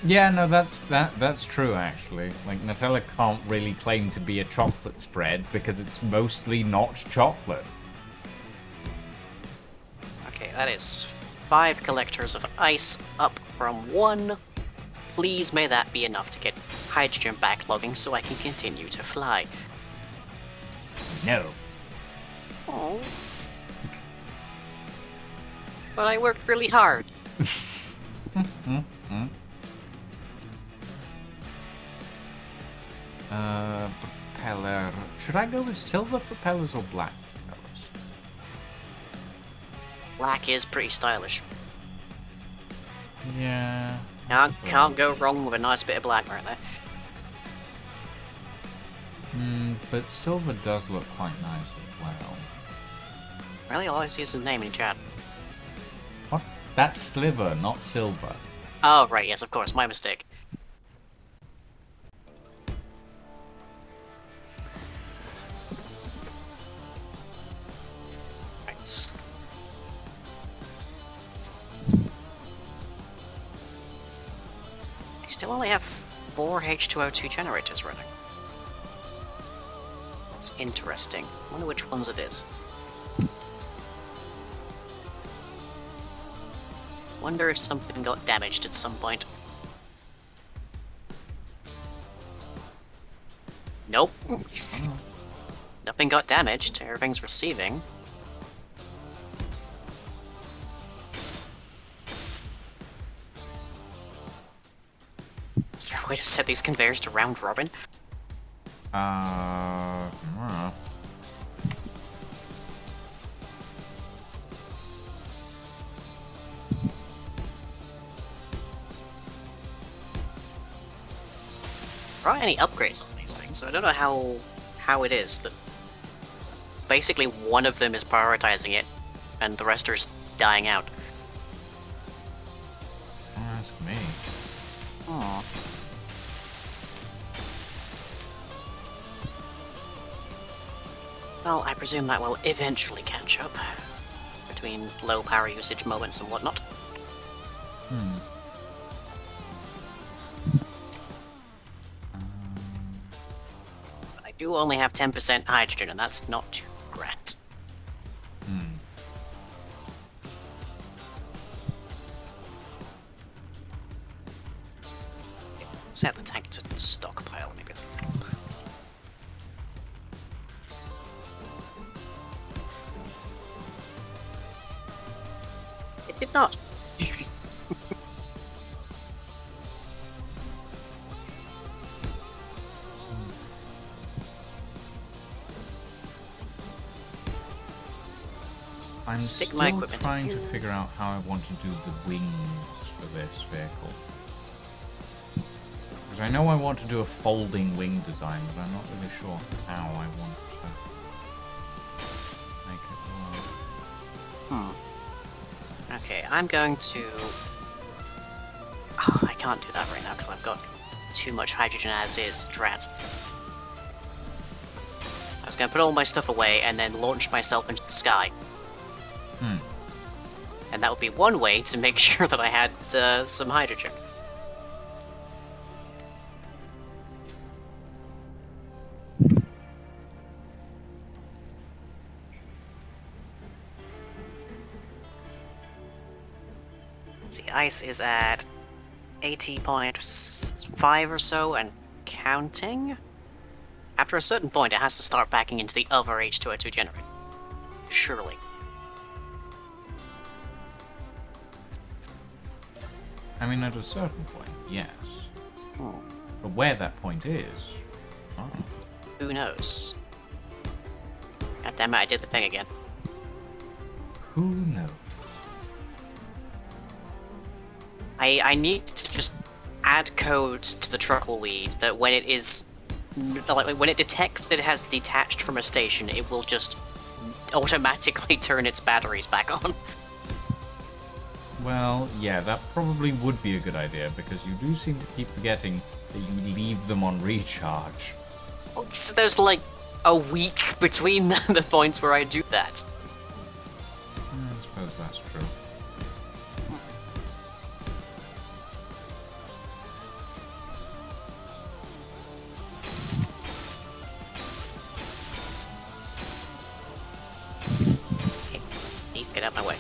Yeah, no, that's true actually. Like Nutella can't really claim to be a chocolate spread because it's mostly not chocolate. Okay, that is 5 collectors of ice up from 1. Please may that be enough to get hydrogen backlogging so I can continue to fly. No. Oh. But I worked really hard. Propeller. Should I go with silver propellers or black propellers? Black is pretty stylish. Yeah. Can't go wrong with a nice bit of black right there. But silver does look quite nice as well. Really, all I see is his name in chat. What? That's sliver, not silver. Oh, right, yes, of course, my mistake. Right. I still only have 4 H2O2 generators running. That's interesting. I wonder which ones it is. Wonder if something got damaged at some point. Nope. Nothing got damaged. Everything's receiving. Is there a way to set these conveyors to round robin? I don't know. There aren't any upgrades on these things, so I don't know how it is that basically one of them is prioritizing it, and the rest are dying out. Don't ask me. Aww. Well, I presume that will eventually catch up between low power usage moments and whatnot. I do only have 10% hydrogen, and that's not too great. Set the tank to stockpile, maybe. It did not. I'm Stick still my equipment. trying to figure out how I want to do the wings for this vehicle. Because I know I want to do a folding wing design, but I'm not really sure how I want to make it work. Okay, I'm going to... Oh, I can't do that right now because I've got too much hydrogen as is, drat. I was going to put all my stuff away and then launch myself into the sky. And that would be one way to make sure that I had some hydrogen. see, ice is at 80.5 or so and counting. After a certain point, it has to start backing into the other H2O2 generator. Surely. I mean, at a certain point, yes. Hmm. But where that point is... Oh. Who knows? God damn it, I did the thing again. Who knows? I need to just add code to the truckleweed that when it is... like, when it detects that it has detached from a station, it will just automatically turn its batteries back on. Well, yeah, that probably would be a good idea, because you do seem to keep forgetting that you leave them on recharge. So there's like a week between the points where I do that. I suppose that's true. Okay, need to get out of my way.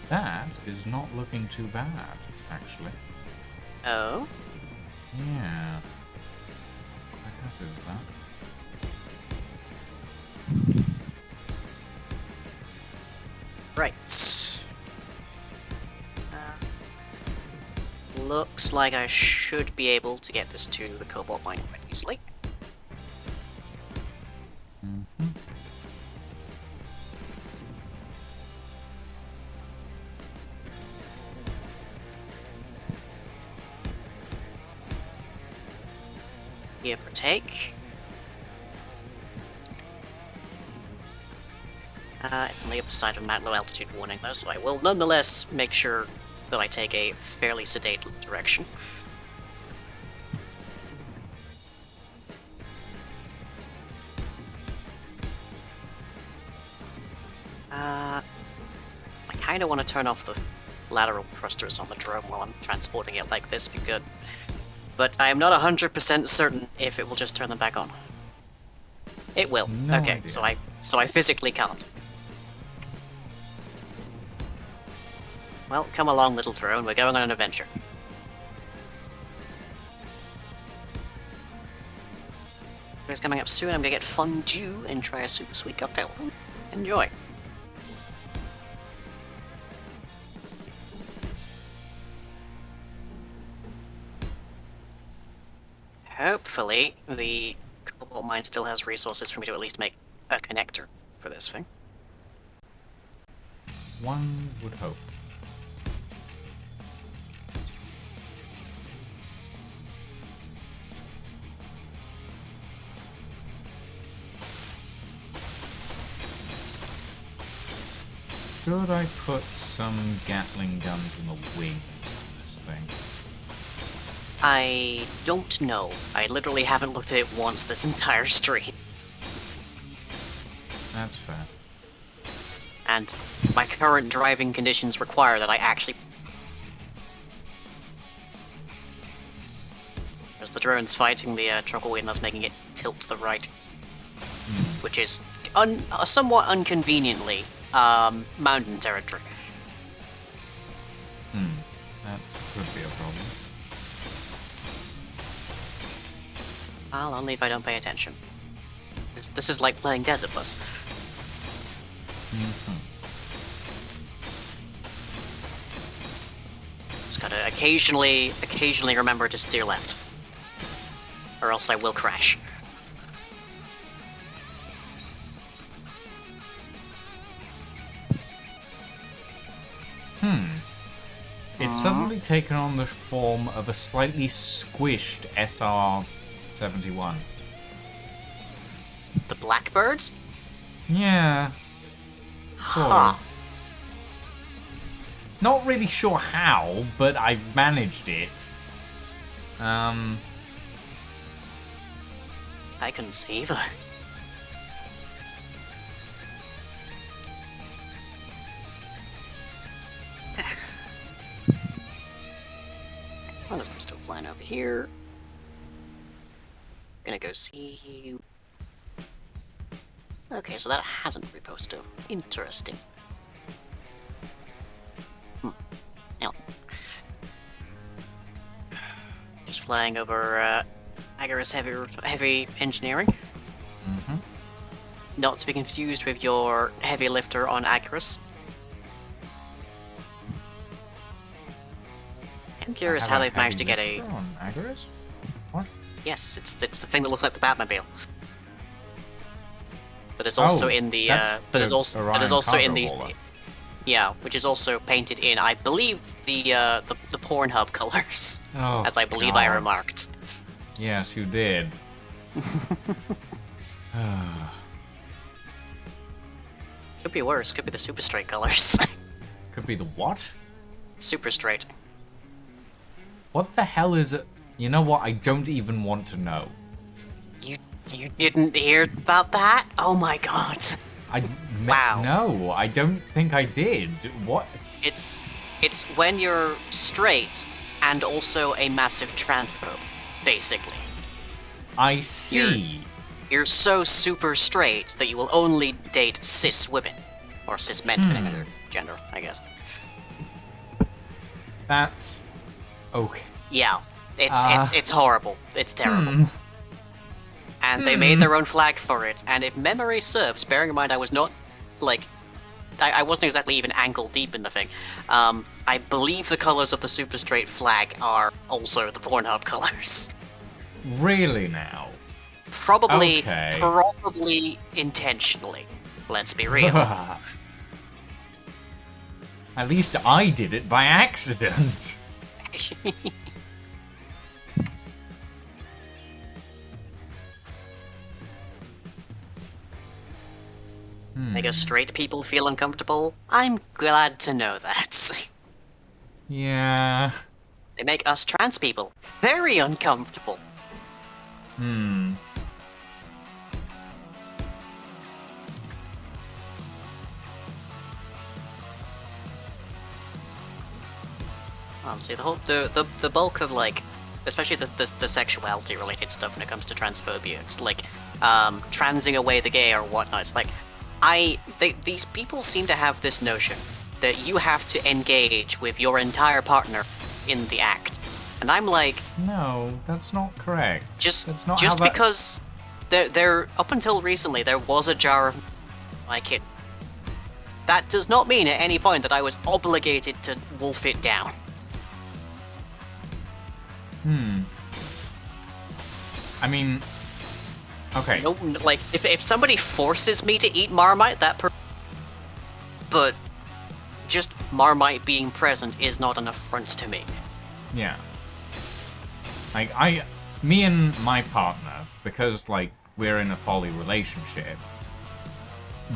That is not looking too bad, actually. Oh? Yeah. I'm happy with that. Right. Looks like I should be able to get this to the cobalt mine quite easily. Mm-hmm. Give or take. It's on the upper side of Mount Low Altitude warning though, so I will nonetheless make sure that I take a fairly sedate direction. I kinda want to turn off the lateral thrusters on the drone while I'm transporting it like this, be good. But I am not 100% certain if it will just turn them back on. It will. No okay, idea. so I physically can't. Well, come along, little drone. We're going on an adventure. It's coming up soon. I'm gonna get fondue and try a super sweet cocktail. Enjoy. Hopefully, the cobalt mine still has resources for me to at least make a connector for this thing. One would hope. Should I put some Gatling guns in the wings on this thing? I don't know. I literally haven't looked at it once this entire stream. That's fair. And my current driving conditions require that I actually... As the drone's fighting the truckleweed, and that's making it tilt to the right. Which is somewhat inconveniently mountain territory. That could be a problem. Well, only if I don't pay attention. This is like playing Desert Bus. Just gotta occasionally remember to steer left. Or else I will crash. It's suddenly taken on the form of a slightly squished SR-71. The Blackbirds? Yeah. Sort Huh. of. Not really sure how, but I managed it. I couldn't see either. here. Gonna go see you. Okay, so that hasn't reposted. Interesting. Yeah. Just flying over Agaris heavy engineering. Mm-hmm. Not to be confused with your heavy lifter on Agaris. I'm curious how they've managed to get a. On Agaris? What? Yes, it's the thing that looks like the Batmobile. But it's also in the. But is also in the. Yeah, which is also painted in, I believe, the Pornhub colors, as I believe I remarked. Yes, you did. Could be worse. Could be the Super Straight colors. Could be the what? Super Straight. What the hell is it? You know what? I don't even want to know. You didn't hear about that? Oh my god. Wow. No, I don't think I did. What? It's when you're straight and also a massive transphobe, basically. I see. You're so super straight that you will only date cis women. Or cis men, depending on their gender, I guess. That's... okay. Yeah. It's horrible. It's terrible. And they made their own flag for it, and if memory serves, bearing in mind I was not, like... I wasn't exactly even ankle deep in the thing. I believe the colors of the super straight flag are also the Pornhub colors. Really now? Probably intentionally. Let's be real. At least I did it by accident. Make us straight people feel uncomfortable? I'm glad to know that. Yeah. They make us trans people very uncomfortable. Well, see, the bulk of, like, especially the sexuality related stuff when it comes to transphobia, it's like transing away the gay or whatnot. It's like these people seem to have this notion that you have to engage with your entire partner in the act, and I'm like, no, that's not correct. That's not just because there up until recently there was a jar of my kid. That does not mean at any point that I was obligated to wolf it down. I mean, okay. No, like, if somebody forces me to eat Marmite, but just Marmite being present is not an affront to me. Yeah. Like, me and my partner, because, like, we're in a poly relationship,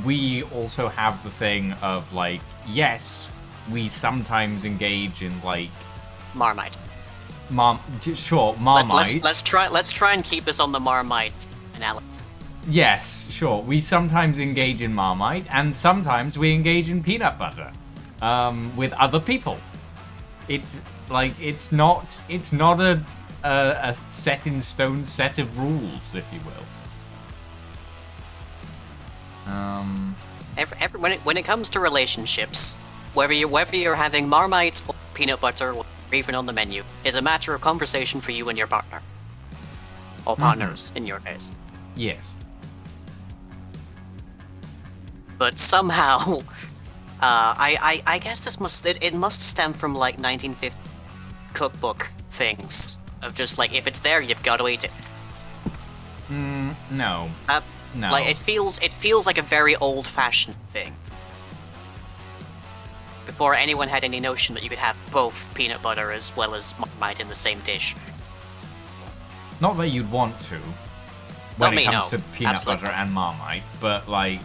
we also have the thing of, like, yes, we sometimes engage in, like... Marmite. Sure, Marmite. Let's try and keep this on the Marmite analogy. Yes, sure. We sometimes engage in Marmite, and sometimes we engage in peanut butter, with other people. It's like it's not a set in stone set of rules, if you will. When it comes to relationships, whether you're having Marmite or peanut butter or even on the menu, is a matter of conversation for you and your partner. Or partners, in your case. Yes. But somehow, I guess this must stem from, like, 1950 cookbook things. Of just, like, if it's there, you've got to eat it. No. No. Like, it feels like a very old-fashioned thing. Before anyone had any notion that you could have both peanut butter as well as Marmite in the same dish. Not that you'd want to, when it comes to peanut Absolutely. butter and Marmite, but, like...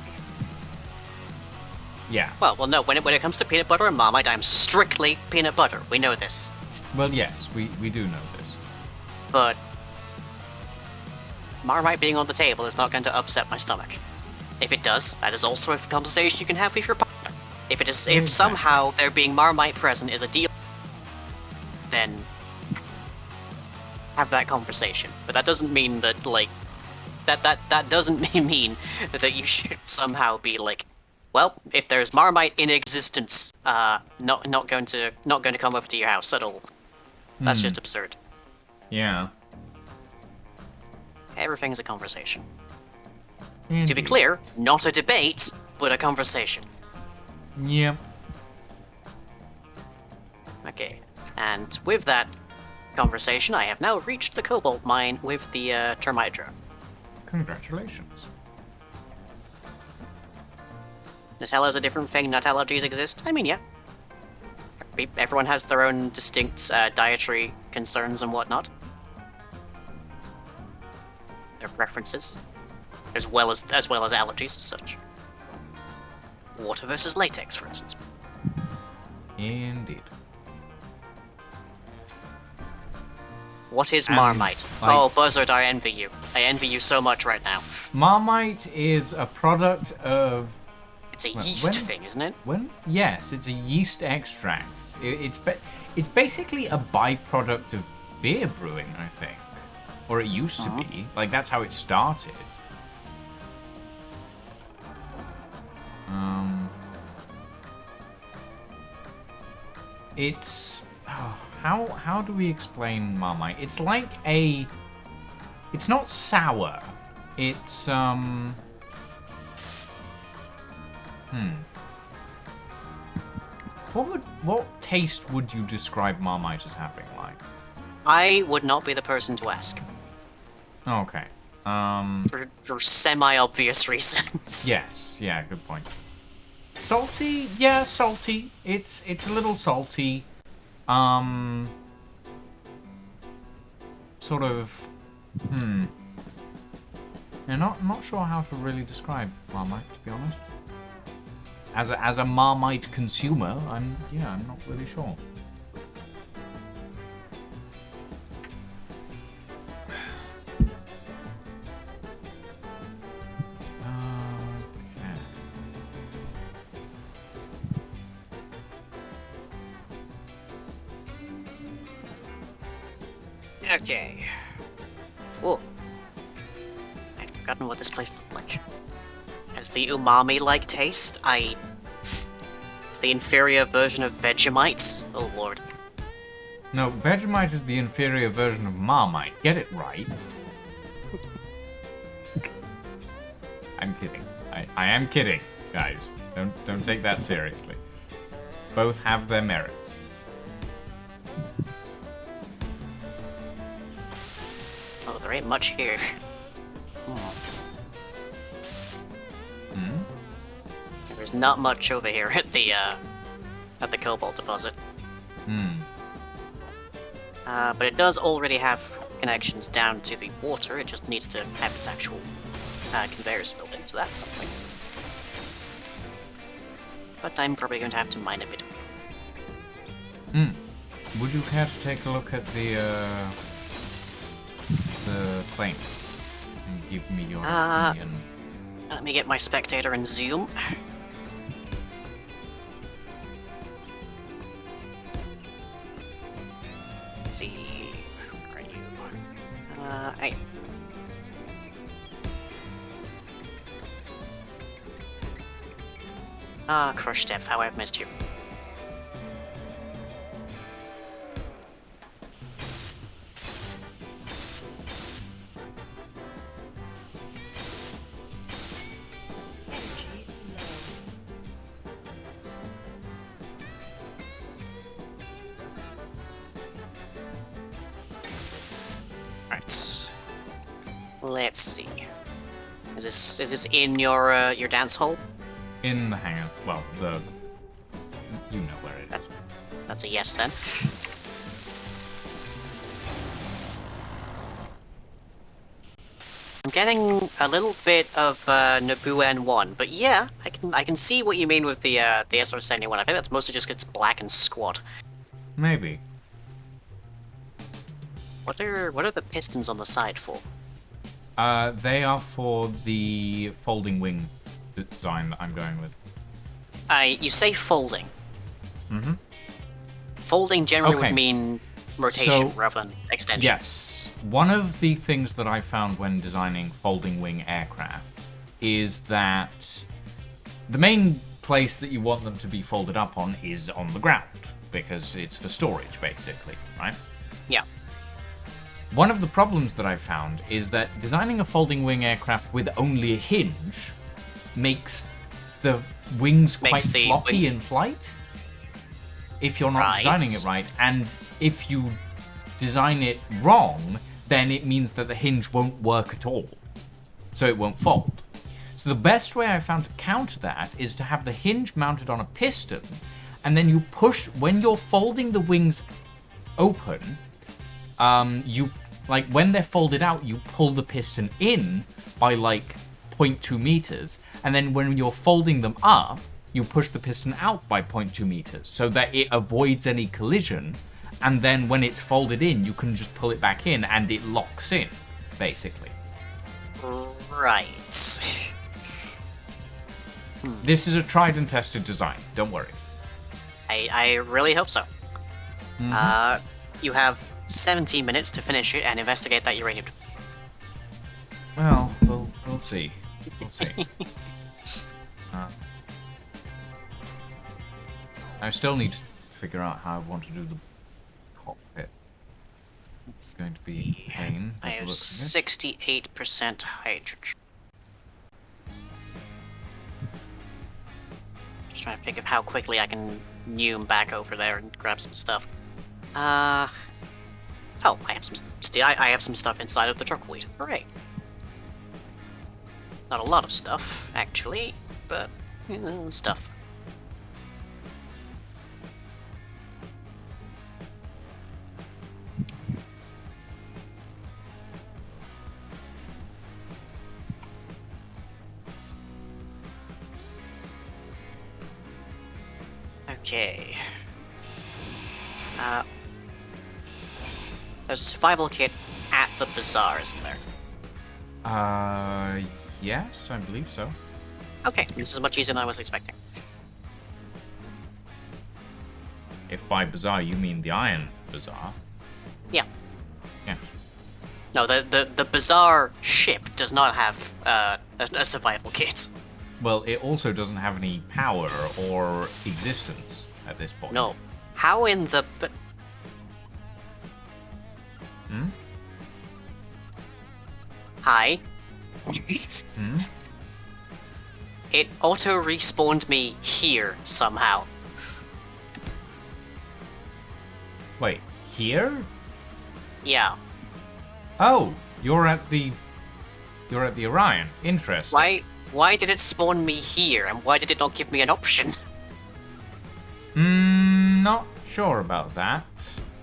Yeah. Well, no, when it comes to peanut butter and Marmite, I'm strictly peanut butter. We know this. Well, yes, we do know this. But Marmite being on the table is not going to upset my stomach. If it does, that is also a conversation you can have with your partner. If somehow there being Marmite present is a deal, then have that conversation. But that doesn't mean that, like, that doesn't mean that you should somehow be like, well, if there's Marmite in existence, not going to come over to your house at all. That's just absurd. Yeah. Everything's a conversation. Indeed. To be clear, not a debate, but a conversation. Yep. Okay, and with that conversation, I have now reached the cobalt mine with the termite drone. Congratulations. Nutella's a different thing. Nut allergies exist. I mean, yeah. Everyone has their own distinct dietary concerns and whatnot. Their preferences, as well as allergies as such. Water versus latex, for instance. Indeed. What is Marmite? Oh, Buzzard, I envy you. I envy you so much right now. Marmite is a product of... It's a yeast thing, isn't it? Yes, it's a yeast extract. It's basically a byproduct of beer brewing, I think. Or it used to be. Like, that's how it started. It's... how do we explain Marmite? It's like a... It's not sour. It's, What taste would you describe Marmite as having, like? I would not be the person to ask. Okay. For semi-obvious reasons. Yes. Yeah, good point. Salty? Yeah, salty. It's a little salty. Sort of... Yeah, not sure how to really describe Marmite, to be honest. As a Marmite consumer, I'm not really sure. Okay. Whoa. I'd forgotten what this place looked like. Has the umami-like taste? It's the inferior version of Vegemite? Oh lord. No, Vegemite is the inferior version of Marmite. Get it right. I'm kidding. I am kidding, guys. Don't take that seriously. Both have their merits. Oh, there ain't much here. There's not much over here at the cobalt deposit. But it does already have connections down to the water. It just needs to have its actual conveyors filled in, so that's something. But I'm probably going to have to mine a bit of it. Would you care to take a look at the plane and give me your opinion? Let me get my spectator and zoom. Let's see. Where are you? Hey. Crush Dev, how I've missed you. Let's see. Is this in your dance hall? In the hangar. Well, you know where it is. That's a yes then. I'm getting a little bit of Naboo N1, but yeah, I can see what you mean with the SR-71. I think that's mostly just 'cause it's black and squat. Maybe. What are the pistons on the side for? They are for the folding wing design that I'm going with. You say folding. Folding generally would mean rotation So, rather than extension. Yes. One of the things that I found when designing folding wing aircraft is that the main place that you want them to be folded up on is on the ground, because it's for storage, basically, right? Yeah. One of the problems that I found is that designing a folding wing aircraft with only a hinge makes the wings quite floppy in flight if you're not designing it right, and if you design it wrong, then it means that the hinge won't work at all, so it won't fold. So the best way I found to counter that is to have the hinge mounted on a piston, and then you push, when you're folding the wings open, when they're folded out, you pull the piston in by like 0.2 meters, and then when you're folding them up, you push the piston out by 0.2 meters so that it avoids any collision, and then when it's folded in, you can just pull it back in and it locks in, basically. Right. This is a tried and tested design, don't worry. I really hope so. Mm-hmm. You have 17 minutes to finish it and investigate that uranium. Well, we'll see. We'll see. I still need to figure out how I want to do the cockpit. It's going to be a pain. I have 68% hydrogen. Just trying to think of how quickly I can noom back over there and grab some stuff. Oh, I have some stuff inside of the truckweed. Hooray! Not a lot of stuff, actually, but stuff. Okay. There's a survival kit at the bazaar, isn't there? Yes, I believe so. Okay, this is much easier than I was expecting. If by bazaar you mean the Iron Bazaar. Yeah. Yeah. No, the bazaar ship does not have a survival kit. Well, it also doesn't have any power or existence at this point. No. How in the... Hi. It auto-respawned me here, somehow. Wait, here? Yeah. Oh, you're at the Orion. Interesting. Why did it spawn me here, and why did it not give me an option? Not sure about that.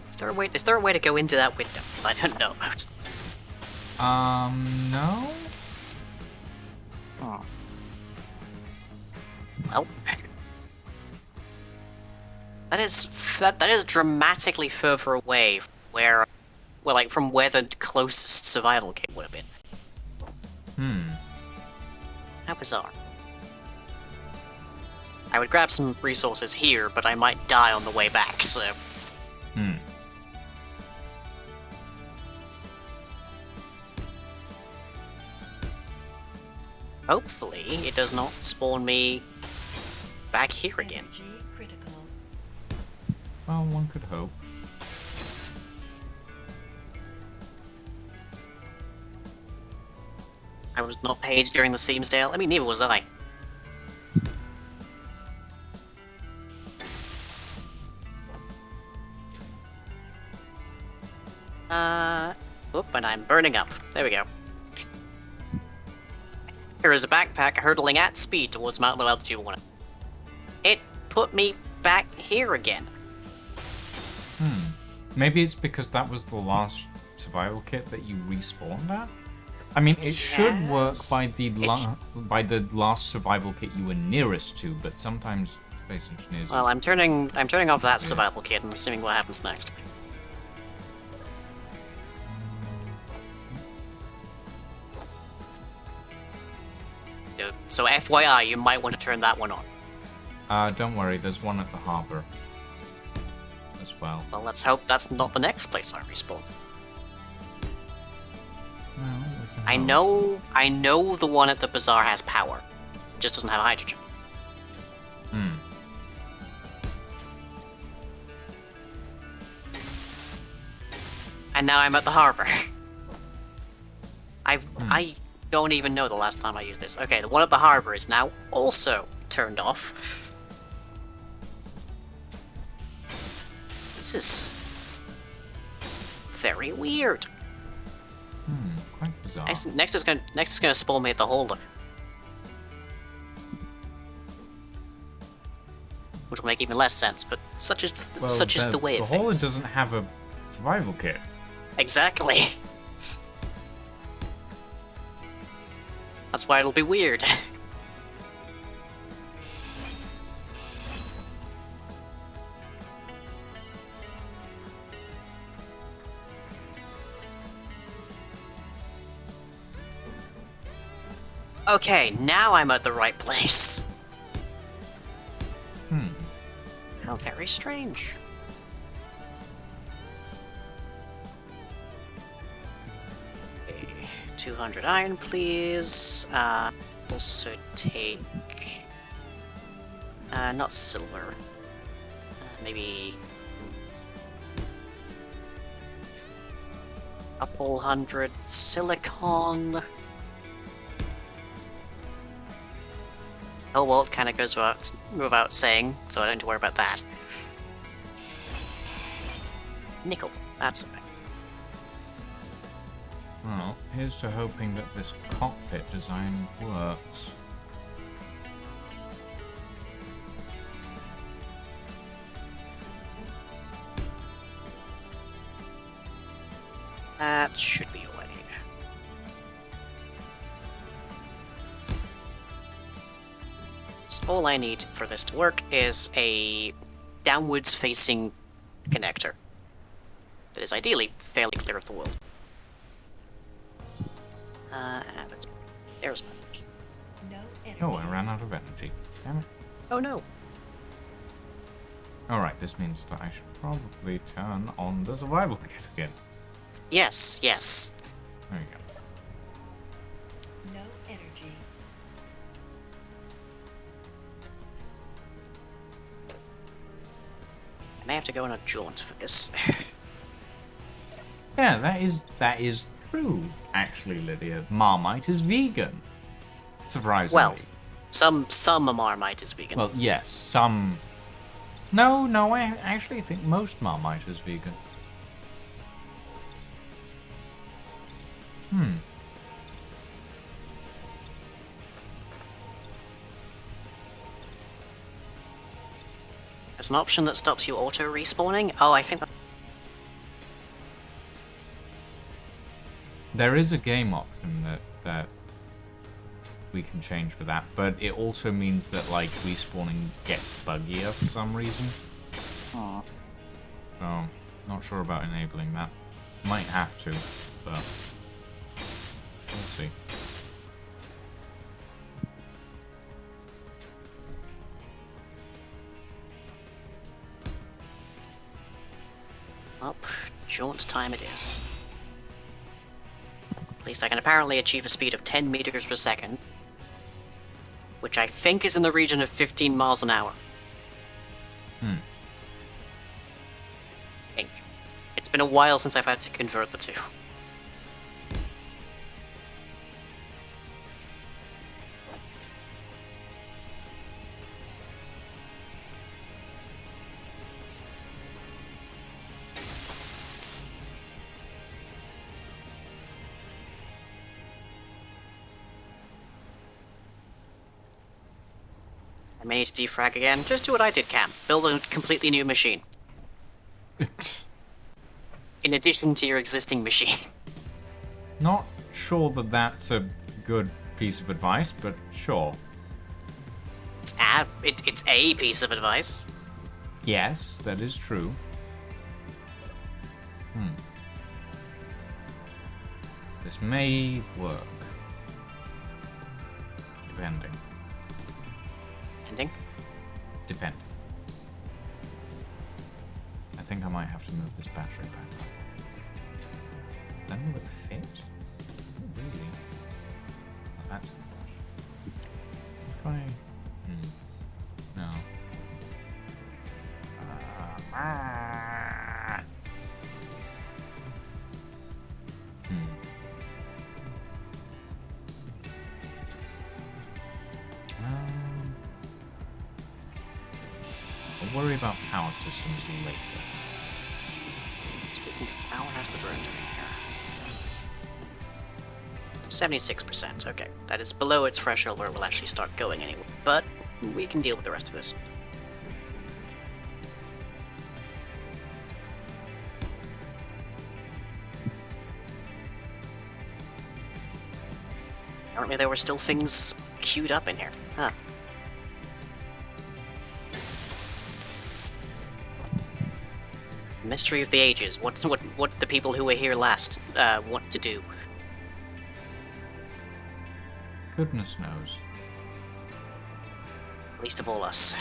Is there a way to go into that window? I don't know about. No? Oh. Well, that is dramatically further away from from where the closest survival kit would have been. How bizarre. I would grab some resources here, but I might die on the way back, so... Hopefully, it does not spawn me back here again. Well, one could hope. I was not paid during the Steam sale. I mean, neither was I. And I'm burning up. There we go. Here is a backpack hurtling at speed towards Mount Low Altitude 1. It put me back here again. Maybe it's because that was the last survival kit that you respawned at? I mean, it should work by the last survival kit you were nearest to, but sometimes Space Engineers... Well, I'm turning off that survival kit and assuming what happens next. So FYI, you might want to turn that one on. Don't worry, there's one at the harbor. as well. Well, let's hope that's not the next place I respawn. Well, we can I know the one at the bazaar has power. It just doesn't have hydrogen. Hmm. And now I'm at the harbor. I don't even know the last time I used this. Okay, the one at the harbor is now also turned off. This is very weird. Quite bizarre. Next is gonna spawn me at the holder, which will make even less sense. But such is the way of the holder things. doesn't have a survival kit. Exactly. That's why it'll be weird. Okay, now I'm at the right place. How very strange. Okay, 200 iron, please. Also take... not silver. Maybe... couple hundred silicon. Oh well, it kind of goes without saying, so I don't have to worry about that. Nickel, that's the thing. Well, here's to hoping that this cockpit design works. That should be all I need. So all I need for this to work is a downwards facing connector that is ideally fairly clear of the world. There's my... No energy. Oh, I ran out of energy. Damn it. Oh no. Alright, this means that I should probably turn on the survival kit again. Yes, yes. There you go. No energy. I may have to go on a jaunt for this. Yeah, that is true, actually, Lydia. Marmite is vegan. Surprisingly. Well, some Marmite is vegan. Well, yes, some... No, I actually think most Marmite is vegan. There's an option that stops you auto-respawning? Oh, I think... There is a game option that we can change for that, but it also means that, like, respawning gets buggier for some reason. Aw. So, not sure about enabling that. Might have to, but we'll see. Well, jaunt time it is. At least I can apparently achieve a speed of 10 meters per second, which I think is in the region of 15 miles an hour. I think. It's been a while since I've had to convert the two. I may need to defrag again. Just do what I did, Cam. Build a completely new machine. In addition to your existing machine. Not sure that that's a good piece of advice, but sure. It's a piece of advice. Yes, that is true. This may work. Depending. Ending. Depending. I think I might have to move this battery back up. Then will it fit? Not really. Oh, that's... Try... No. I'll worry about power systems later. Speaking of power, how's the drone doing here? 76%, okay. That is below its threshold where it will actually start going anyway. But we can deal with the rest of this. Apparently there were still things queued up in here. Huh. Mystery of the ages. What the people who were here last want to do? Goodness knows. Least of all us.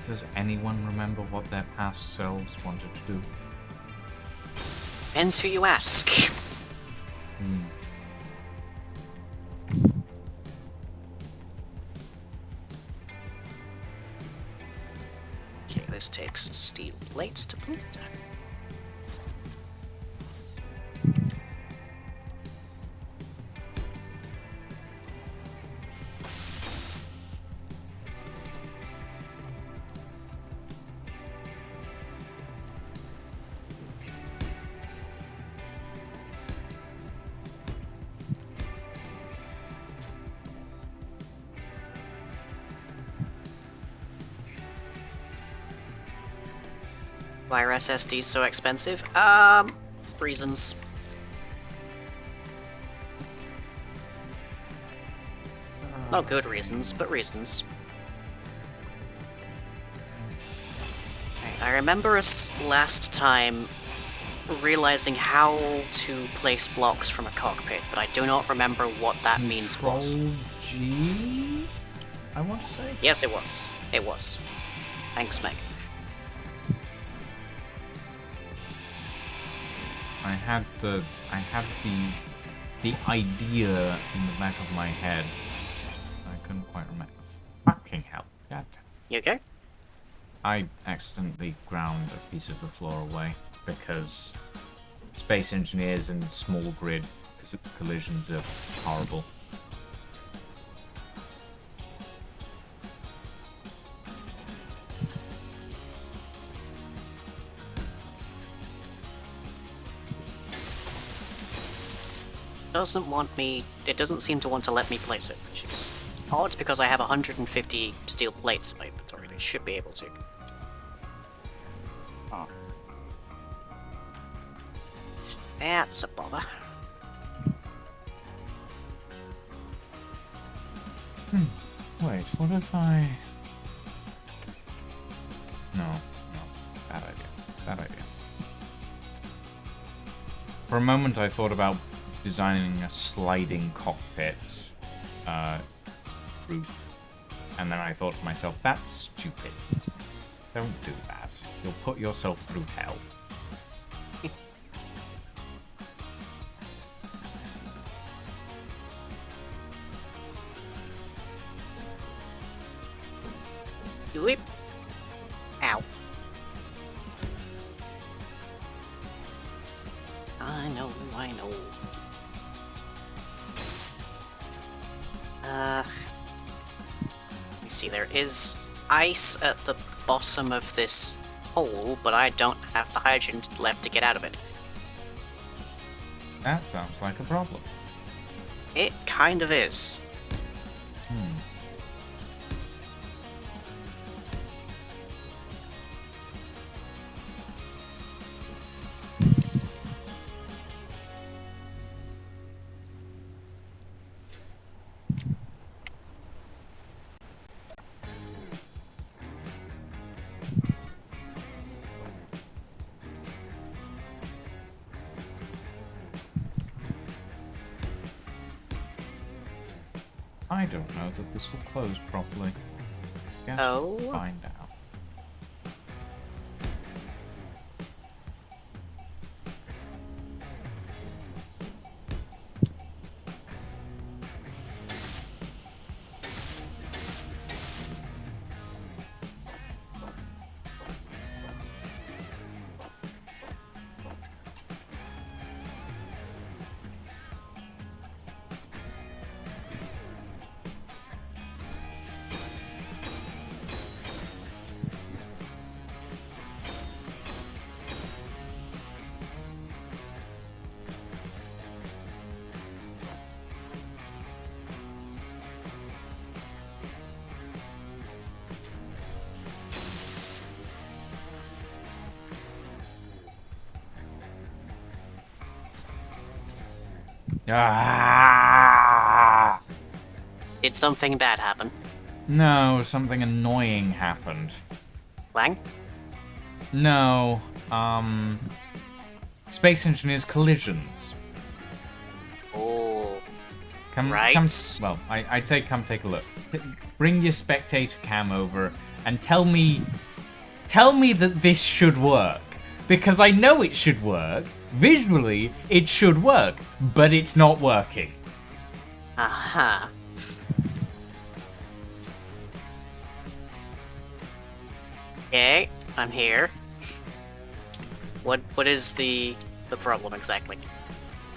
Does anyone remember what their past selves wanted to do? Depends who you ask. Okay, this takes steel plates to put. Why are SSDs so expensive? Reasons. Not good reasons, but reasons. I remember us last time realizing how to place blocks from a cockpit, but I do not remember what that means was. G? I want to say? Yes, it was. It was. Thanks, Meg. I had the idea in the back of my head. I couldn't quite remember. Fucking hell. God. You okay? I accidentally ground a piece of the floor away because space engineers and small grid collisions are horrible. It doesn't seem to want to let me place it, which is odd because I have 150 steel plates in my inventory. They should be able to. Oh. That's a bother. Wait, what if I... No, bad idea. Bad idea. For a moment I thought about designing a sliding cockpit roof, and then I thought to myself, that's stupid. Don't do that. You'll put yourself through hell. Whip. Ow. I know. Let me see, there is ice at the bottom of this hole, but I don't have the hydrogen left to get out of it. That sounds like a problem. It kind of is. I don't know that this will close properly. guess Oh. we'll find out. Ah! Did something bad happen? No, something annoying happened. Lang? No, Space Engineers collisions. Oh. Come, Right. well, I'd say come take a look. Bring your spectator cam over and tell me that this should work. Because I know it should work. Visually, it should work, but it's not working. Aha. Okay, I'm here. What is the problem exactly?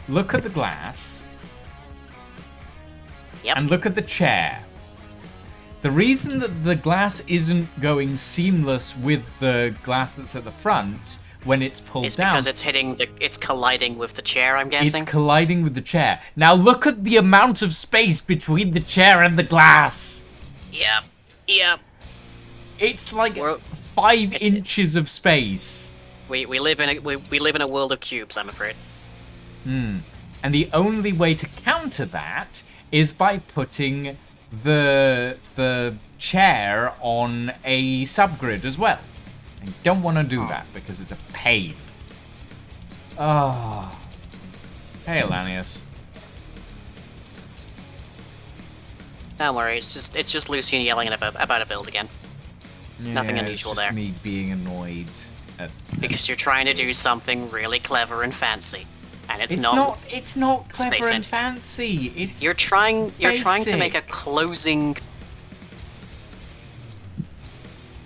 Look at the glass. Yep. And look at the chair. The reason that the glass isn't going seamless with the glass that's at the front when it's pulled It's down. because it's colliding with the chair, I'm guessing. It's colliding with the chair. Now look at the amount of space between the chair and the glass. Yep. It's like We're- 5 inches of space. We live in a world of cubes, I'm afraid. And the only way to counter that is by putting the chair on a subgrid as well. I don't want to do that because it's a pain. Oh. Hey, Alanius. Don't worry, it's just Lucian yelling about a build again. Nothing Yeah, unusual it's just there. me being annoyed at Because you're trying to do something really clever and fancy. And it's It's not. not clever Space and Engine. fancy. It's You're trying to make a basic. closing.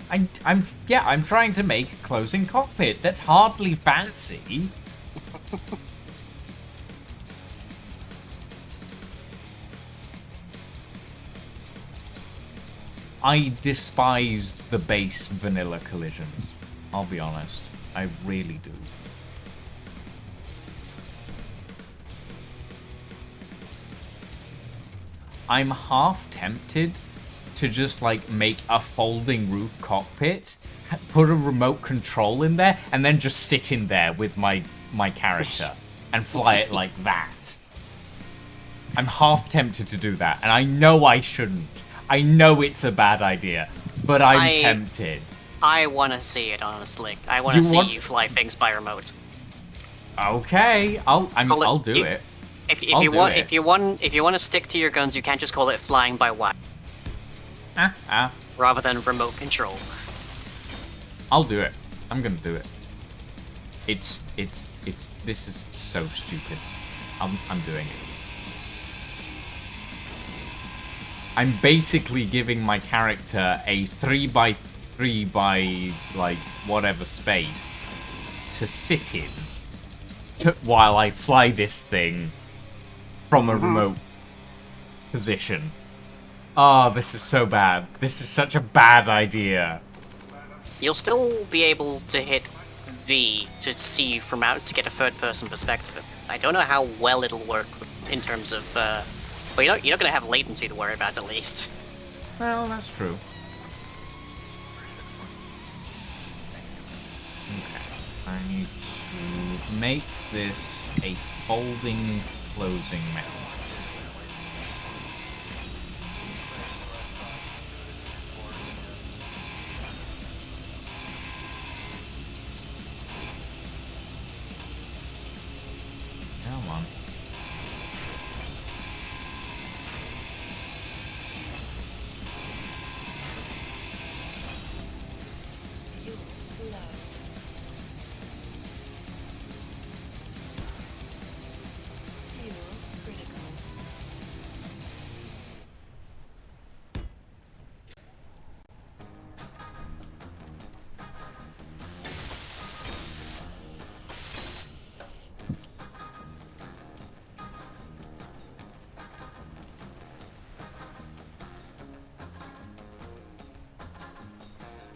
I'm trying to make a closing cockpit. That's hardly fancy. I despise the base vanilla collisions. I'll be honest. I really do. I'm half tempted to just like make a folding roof cockpit, put a remote control in there, and then just sit in there with my character and fly it like that. I'm half tempted to do that, and I know I shouldn't. I know it's a bad idea, but I'm tempted. I want to see it, honestly. I want to see you fly things by remote. Okay, I'll do it. If you want to stick to your guns, you can't just call it flying by wire rather than remote control. I'll do it. I'm gonna do it. It's this is so stupid. I'm doing it. I'm basically giving my character a 3x3 by like whatever space to sit in while I fly this thing from a remote position. Oh, this is so bad. This is such a bad idea. You'll still be able to hit V to see from out to get a third-person perspective. I don't know how well it'll work in terms of. But you're not going to have latency to worry about, at least. Well, that's true. Okay, I need to make this a folding closing mechanism. Come on.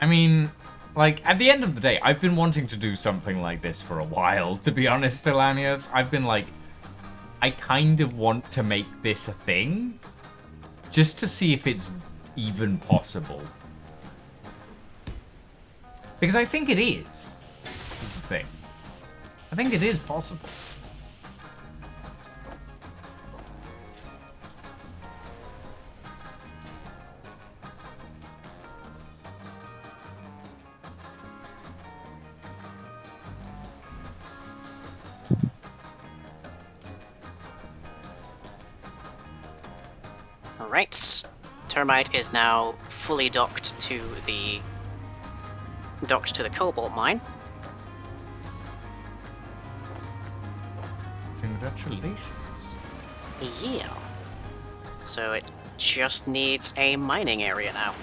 I mean, like, at the end of the day, I've been wanting to do something like this for a while, to be honest, Elanias. I've been like, I kind of want to make this a thing, just to see if it's even possible. Because I think it is the thing. I think it is possible. Alright. Termite is now fully docked to the cobalt mine. Congratulations. Yeah. So it just needs a mining area now.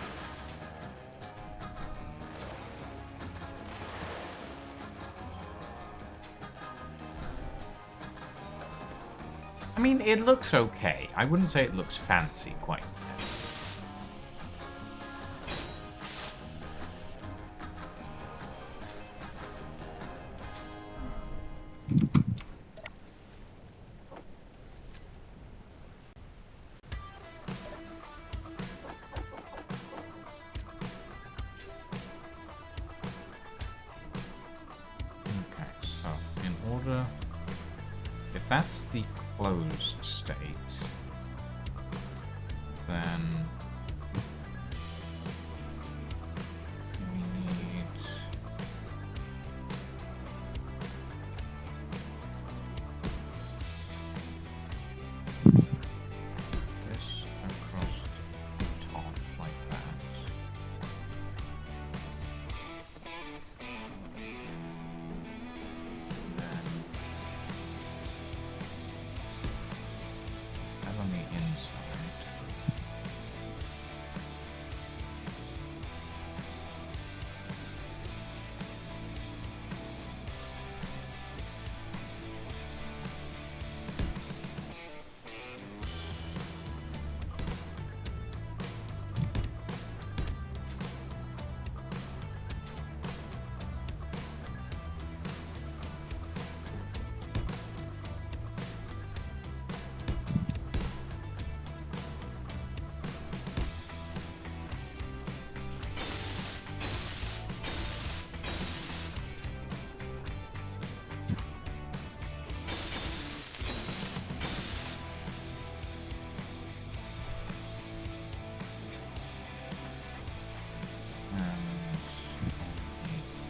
I mean, it looks okay. I wouldn't say it looks fancy quite yet. Okay, so in order... If that's the closed state, then we need this across the top like that. On the inside.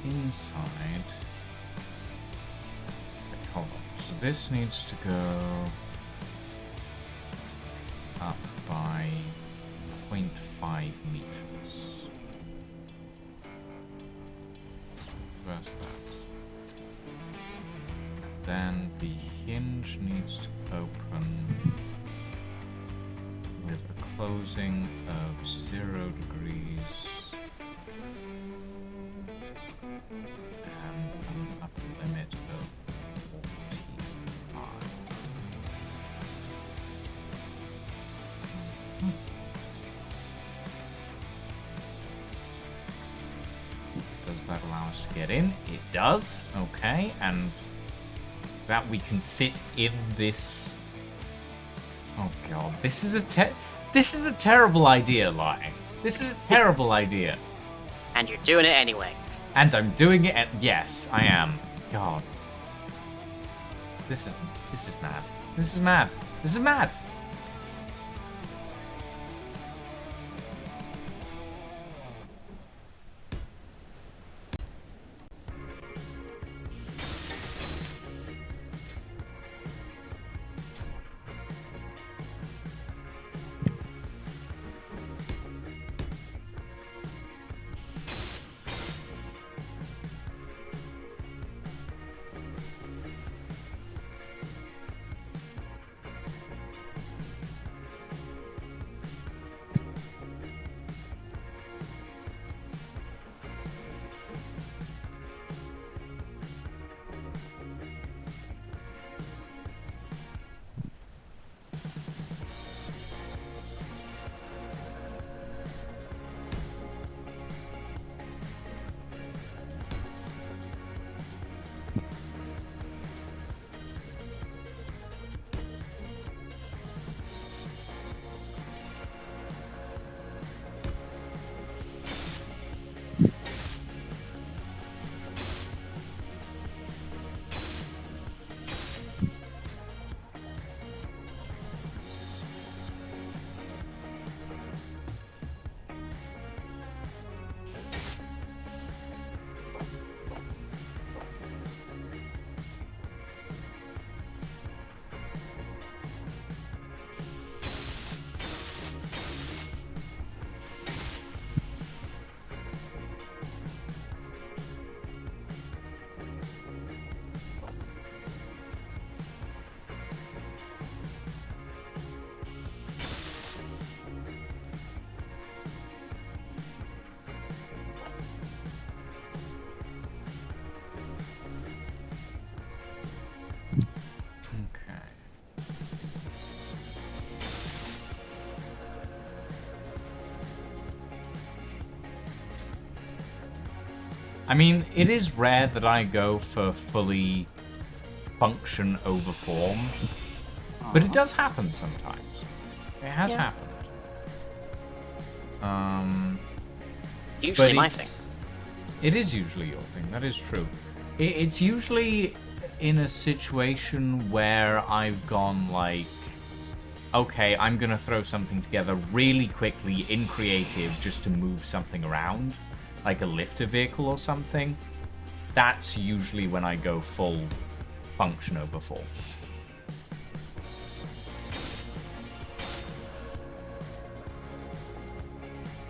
Inside. Okay, hold on. So this needs to go up by 0.5 meters. Where's that? Then the hinge needs to open with a closing of 0 degrees. And an upper limit of 45. Does that allow us to get in? It does. Okay, and that we can sit in this. Oh god, this is a terrible idea, Lying. This is a terrible idea. And you're doing it anyway. And I'm doing it, and yes, I am. God. This is mad. This is mad. This is mad. I mean, it is rare that I go for fully function over form, but it does happen sometimes. It has happened. Usually my thing. It is usually your thing, that is true. It's usually in a situation where I've gone like, okay, I'm gonna throw something together really quickly in creative just to move something around, like a lifter vehicle or something. That's usually when I go full function over form.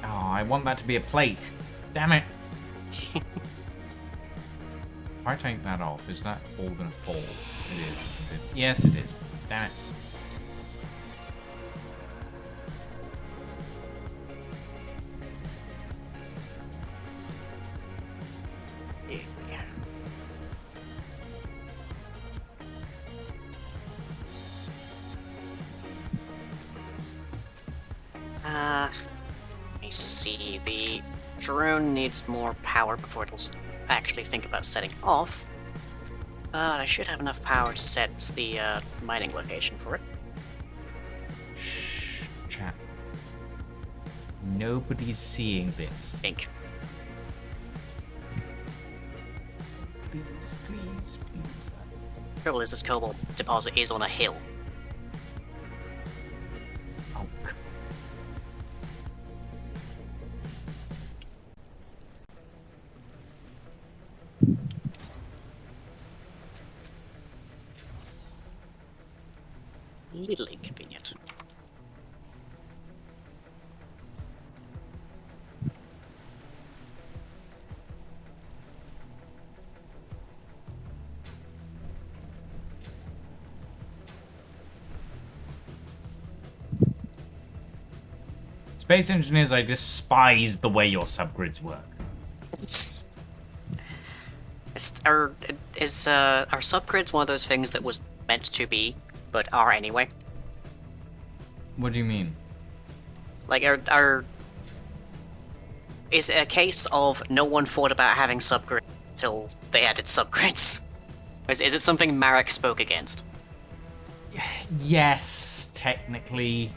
Oh, I want that to be a plate. Damn it. If I take that off, is that all gonna fall? It is. Yes, it is. Damn it. Let me see. The drone needs more power before it'll actually think about setting off. But I should have enough power to set the mining location for it. Shh, chat. Nobody's seeing this. Think. Please, please, please. Trouble is, this cobalt deposit is on a hill. Oh, Little inconvenient. Space engineers, I despise the way your subgrids work. Are subgrids one of those things that was meant to be, but are anyway? What do you mean? Like, is it a case of no one thought about having subgrids until they added subgrids? Is it something Marek spoke against? Yes, technically.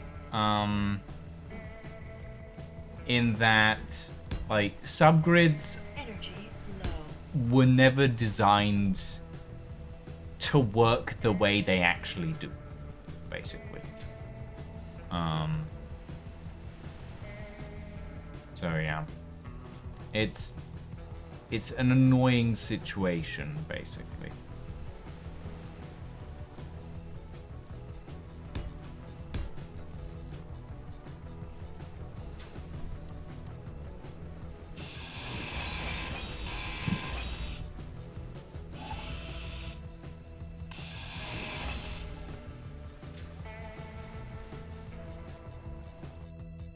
In that, like, subgrids were never designed to work the way they actually do, basically. So yeah, it's an annoying situation, basically.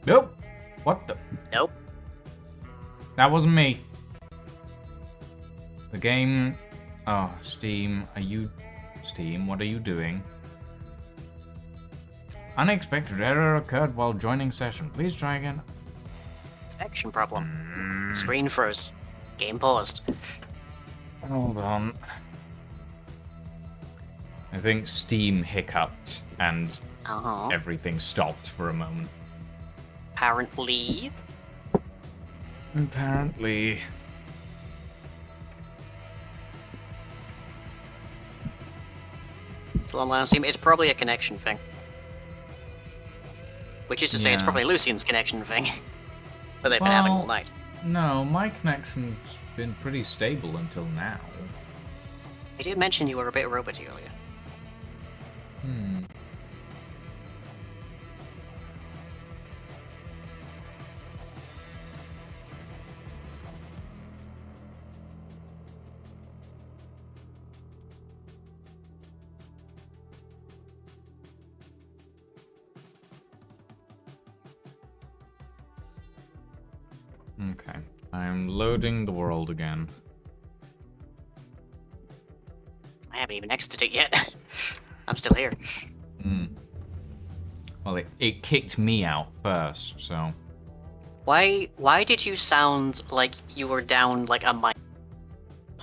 Nope. What the? Nope. That wasn't me. The game... Oh, Steam. Steam, what are you doing? Unexpected error occurred while joining session. Please try again. Connection problem. Screen froze. Game paused. Hold on. I think Steam hiccuped and everything stopped for a moment. Apparently. Apparently. Still online on Steam. It's probably a connection thing. Which is to say, it's probably Lucian's connection thing. That they've been having all night. No, my connection's been pretty stable until now. I did mention you were a bit roboty earlier. Okay, I'm loading the world again. I haven't even exited it yet. I'm still here. Well, it kicked me out first, so... Why did you sound like you were down like a mile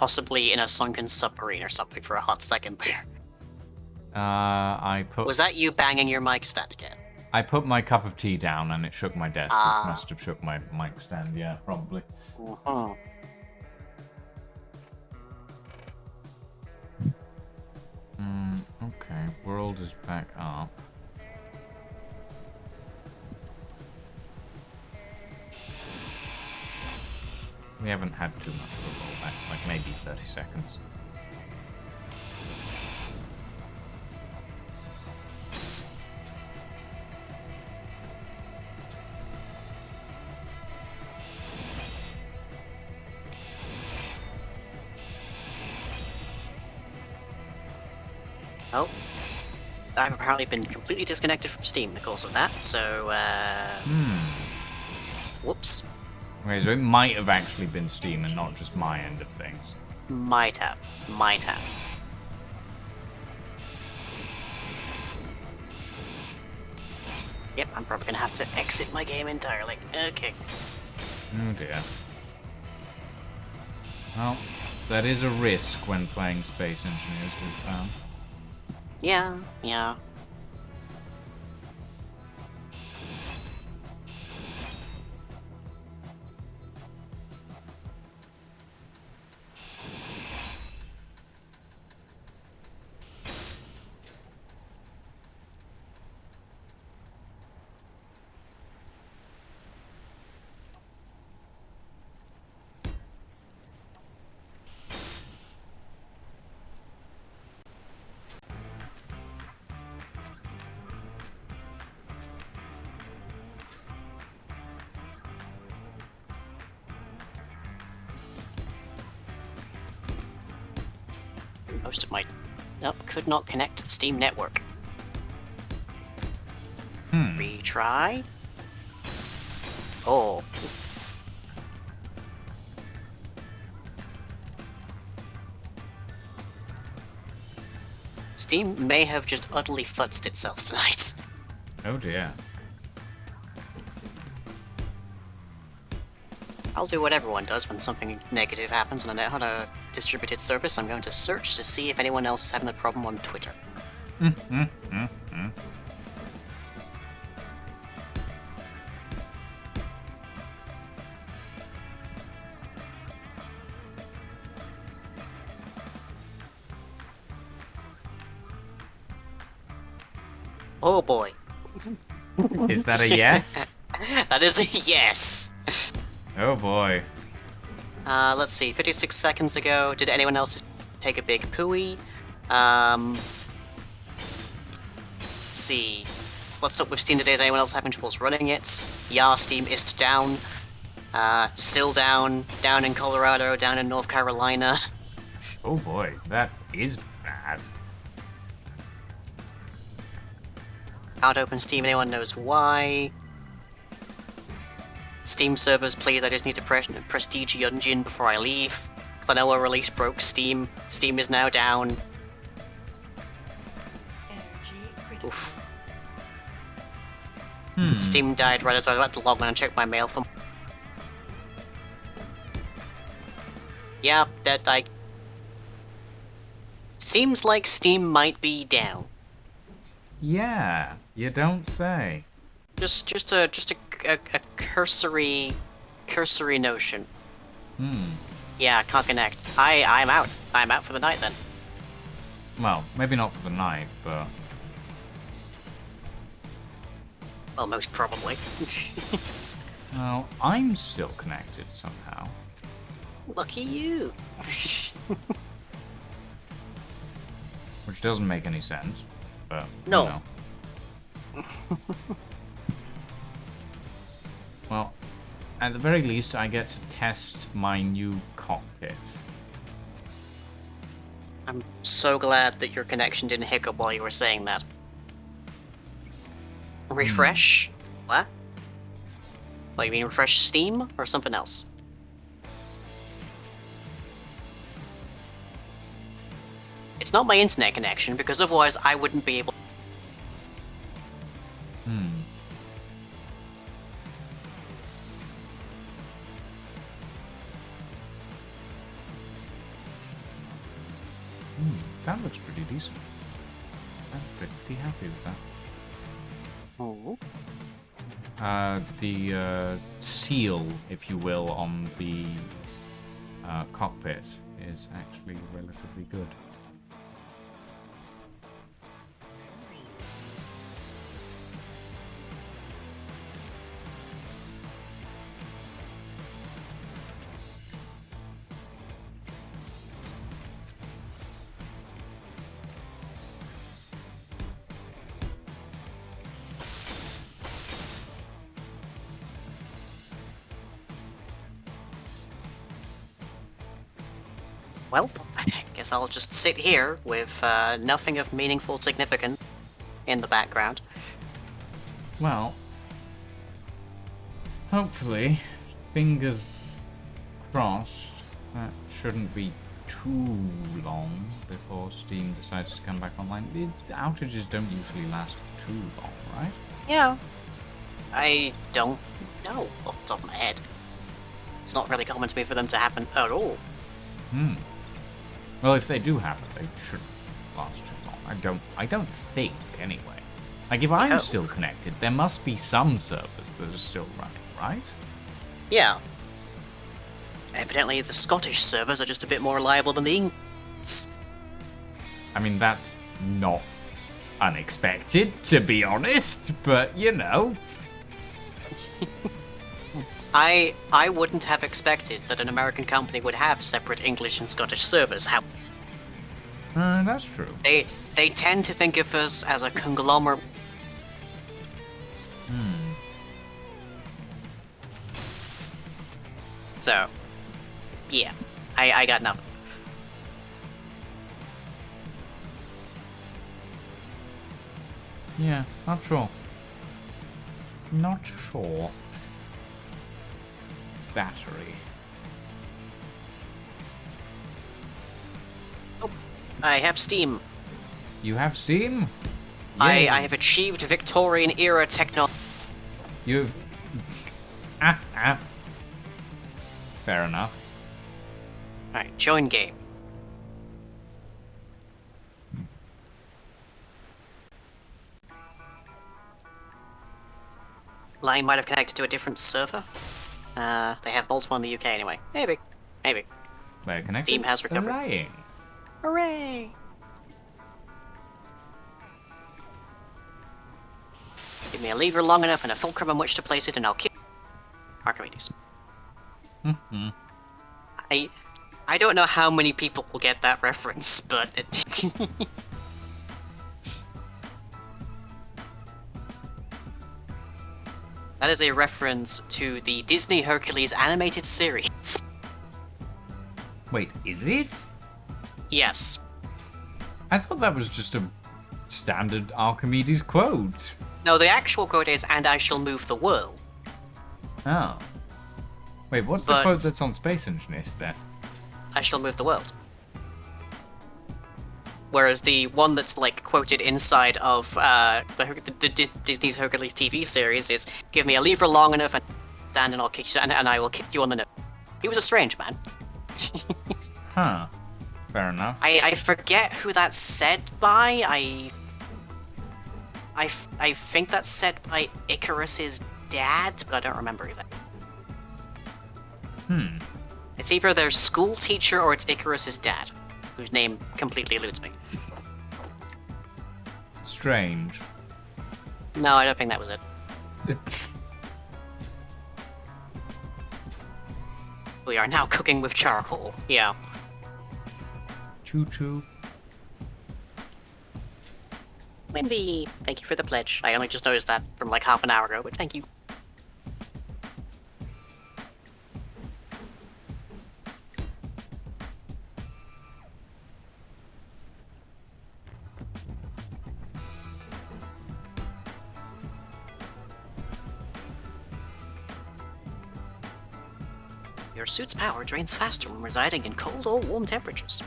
possibly in a sunken submarine or something for a hot second there. Was that you banging your mic stand again? I put my cup of tea down and it shook my desk, which must have shook my mic stand, yeah, probably. Uh-huh. Okay, world is back up. We haven't had too much of a rollback, like maybe 30 seconds. Oh. I've apparently been completely disconnected from Steam in the course of that, so, Whoops. Okay, so it might have actually been Steam and not just my end of things. Might have. Yep, I'm probably gonna have to exit my game entirely. Okay. Oh dear. Well, that is a risk when playing Space Engineers, we've found. Yeah. Most of my... Nope, could not connect to the Steam network. Retry. Oh. Steam may have just utterly futzed itself tonight. Oh dear. I'll do what everyone does when something negative happens on a distributed service. I'm going to search to see if anyone else is having a problem on Twitter. Oh boy. Is that a yes? That is a yes! Oh boy. Let's see, 56 seconds ago, did anyone else take a big pooey? Let's see. What's up with Steam today? Is anyone else having troubles running it? Yeah, Steam is down. Still down. Down in Colorado, down in North Carolina. Oh boy, that is bad. Can't open Steam, anyone knows why. Steam servers, please, I just need to prestige Yunjin before I leave. Vanilla release broke Steam. Steam is now down. Oof. Steam died right as I was about to log in and check my mail for... Yeah, seems like Steam might be down. Yeah, you don't say. Just a cursory notion. Yeah, can't connect. I'm out. I'm out for the night then. Well, maybe not for the night, but... Well, most probably. Well, I'm still connected somehow. Lucky you. Which doesn't make any sense, but... No. You know. Well, at the very least, I get to test my new cockpit. I'm so glad that your connection didn't hiccup while you were saying that. Refresh? What? What, you mean refresh Steam or something else? It's not my internet connection, because otherwise I wouldn't be able... that looks pretty decent. I'm pretty happy with that. Oh. The seal, if you will, on the cockpit is actually relatively good. Well, I guess I'll just sit here with nothing of meaningful significance in the background. Well, hopefully, fingers crossed, that shouldn't be too long before Steam decides to come back online. The outages don't usually last too long, right? Yeah. I don't know off the top of my head. It's not really common to me for them to happen at all. Well, if they do happen, they shouldn't last too long. I don't think, anyway. Like, if I'm still connected, there must be some servers that are still running, right? Yeah. Evidently, the Scottish servers are just a bit more reliable than the English. I mean, that's not unexpected, to be honest, but, you know. I wouldn't have expected that an American company would have separate English and Scottish servers. How That's true. they tend to think of us as a conglomerate. So, yeah, I got nothing. Yeah, not sure. Not sure. Battery. Oh, I have Steam. You have Steam? I Yay. have achieved Victorian era technology. You've... Fair enough. Alright, join game. Line might have connected to a different server. They have multiple in the UK anyway. Maybe. Maybe. We're connected. Steam has recovered. Lying. Hooray! Give me a lever long enough and a fulcrum on which to place it, and I'll kill Archimedes. I don't know how many people will get that reference, but that is a reference to the Disney Hercules animated series. Wait, is it? Yes. I thought that was just a standard Archimedes quote. No, the actual quote is, "And I shall move the world." Oh. Wait, what's the But- quote that's on Space Engineers then? I shall move the world. Whereas the one that's like quoted inside of the Disney's Hercules TV series is, "Give me a lever long enough and stand, and I'll kick you, and I will kick you on the nose." He was a strange man. Huh. Fair enough. I forget who that's said by. I think that's said by Icarus's dad, but I don't remember exactly. It's either their school teacher or it's Icarus's dad, whose name completely eludes me. Strange. No, I don't think that was it. We are now cooking with charcoal. Yeah. Choo-choo. Wimby, thank you for the pledge. I only just noticed that from like half an hour ago, but thank you. Your suit's power drains faster when residing in cold or warm temperatures.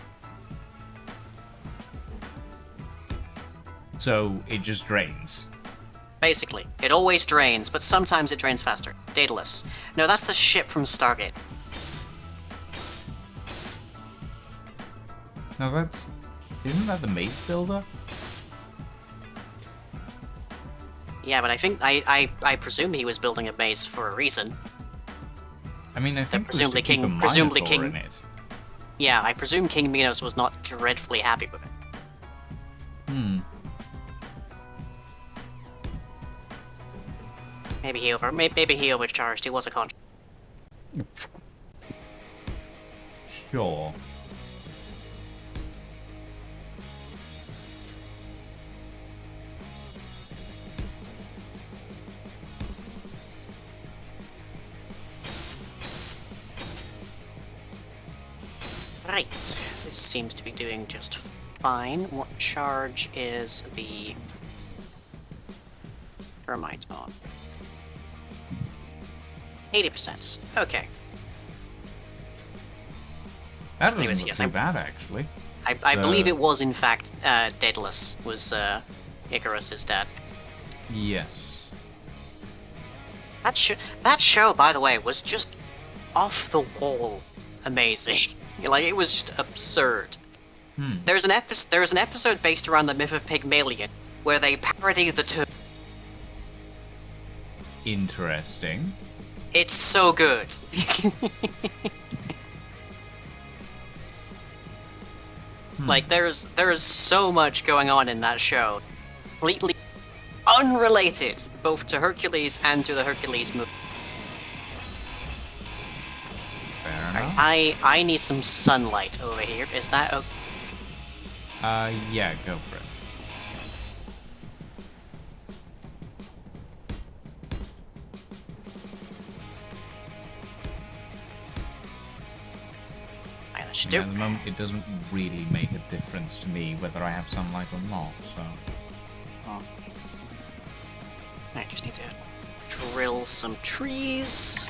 So it just drains. Basically, it always drains, but sometimes it drains faster. Daedalus. No, that's the ship from Stargate. Now that's Isn't that the maze builder? Yeah, but I think I presume he was building a maze for a reason. I mean, I think presumably it was to keep a presumably Minotaur King- in it. Yeah, I presume King Minos was not dreadfully happy with it. Hmm. Maybe he overcharged. He was a con. Sure. Right. This seems to be doing just fine. What charge is the Termite on? 80%. Okay. That doesn't Anyways, look yes, too I- bad, actually. I believe it was, in fact, Daedalus was Icarus's dad. Yes. That show, by the way, was just off the wall amazing. Like, it was just absurd. Hmm. There's an episode based around the myth of Pygmalion where they parody the term. Interesting. It's so good. Like, there's so much going on in that show, completely unrelated both to Hercules and to the Hercules movie. Fair enough. I need some sunlight over here. Is that okay? Yeah, go for it. That should I do. mean, at the moment, it doesn't really make a difference to me whether I have sunlight or not, so... I just need to drill some trees.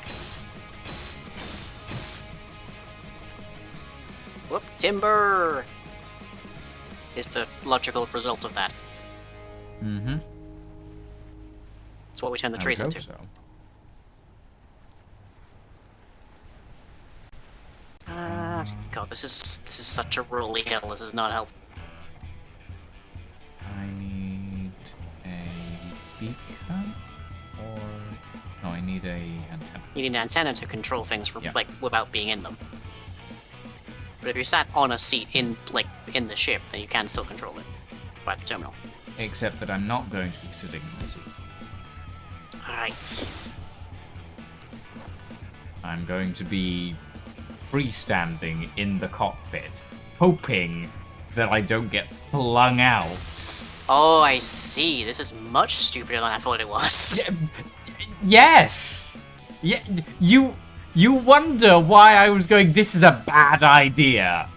Whoop, timber is the logical result of that. Mm-hmm. It's what we turn the I trees would into. hope so. God, this is such a rolly hill. This is not helpful. I need a beacon, or... No, I need a antenna. You need an antenna to control things from, Yeah. like, without being in them. But if you're sat on a seat in the ship, then you can still control it by the terminal. Except that I'm not going to be sitting in the seat. Alright. I'm going to be freestanding in the cockpit, hoping that I don't get flung out. Oh, I see. This is much stupider than I thought it was. Yes! Yeah, you wonder why I was going, this is a bad idea.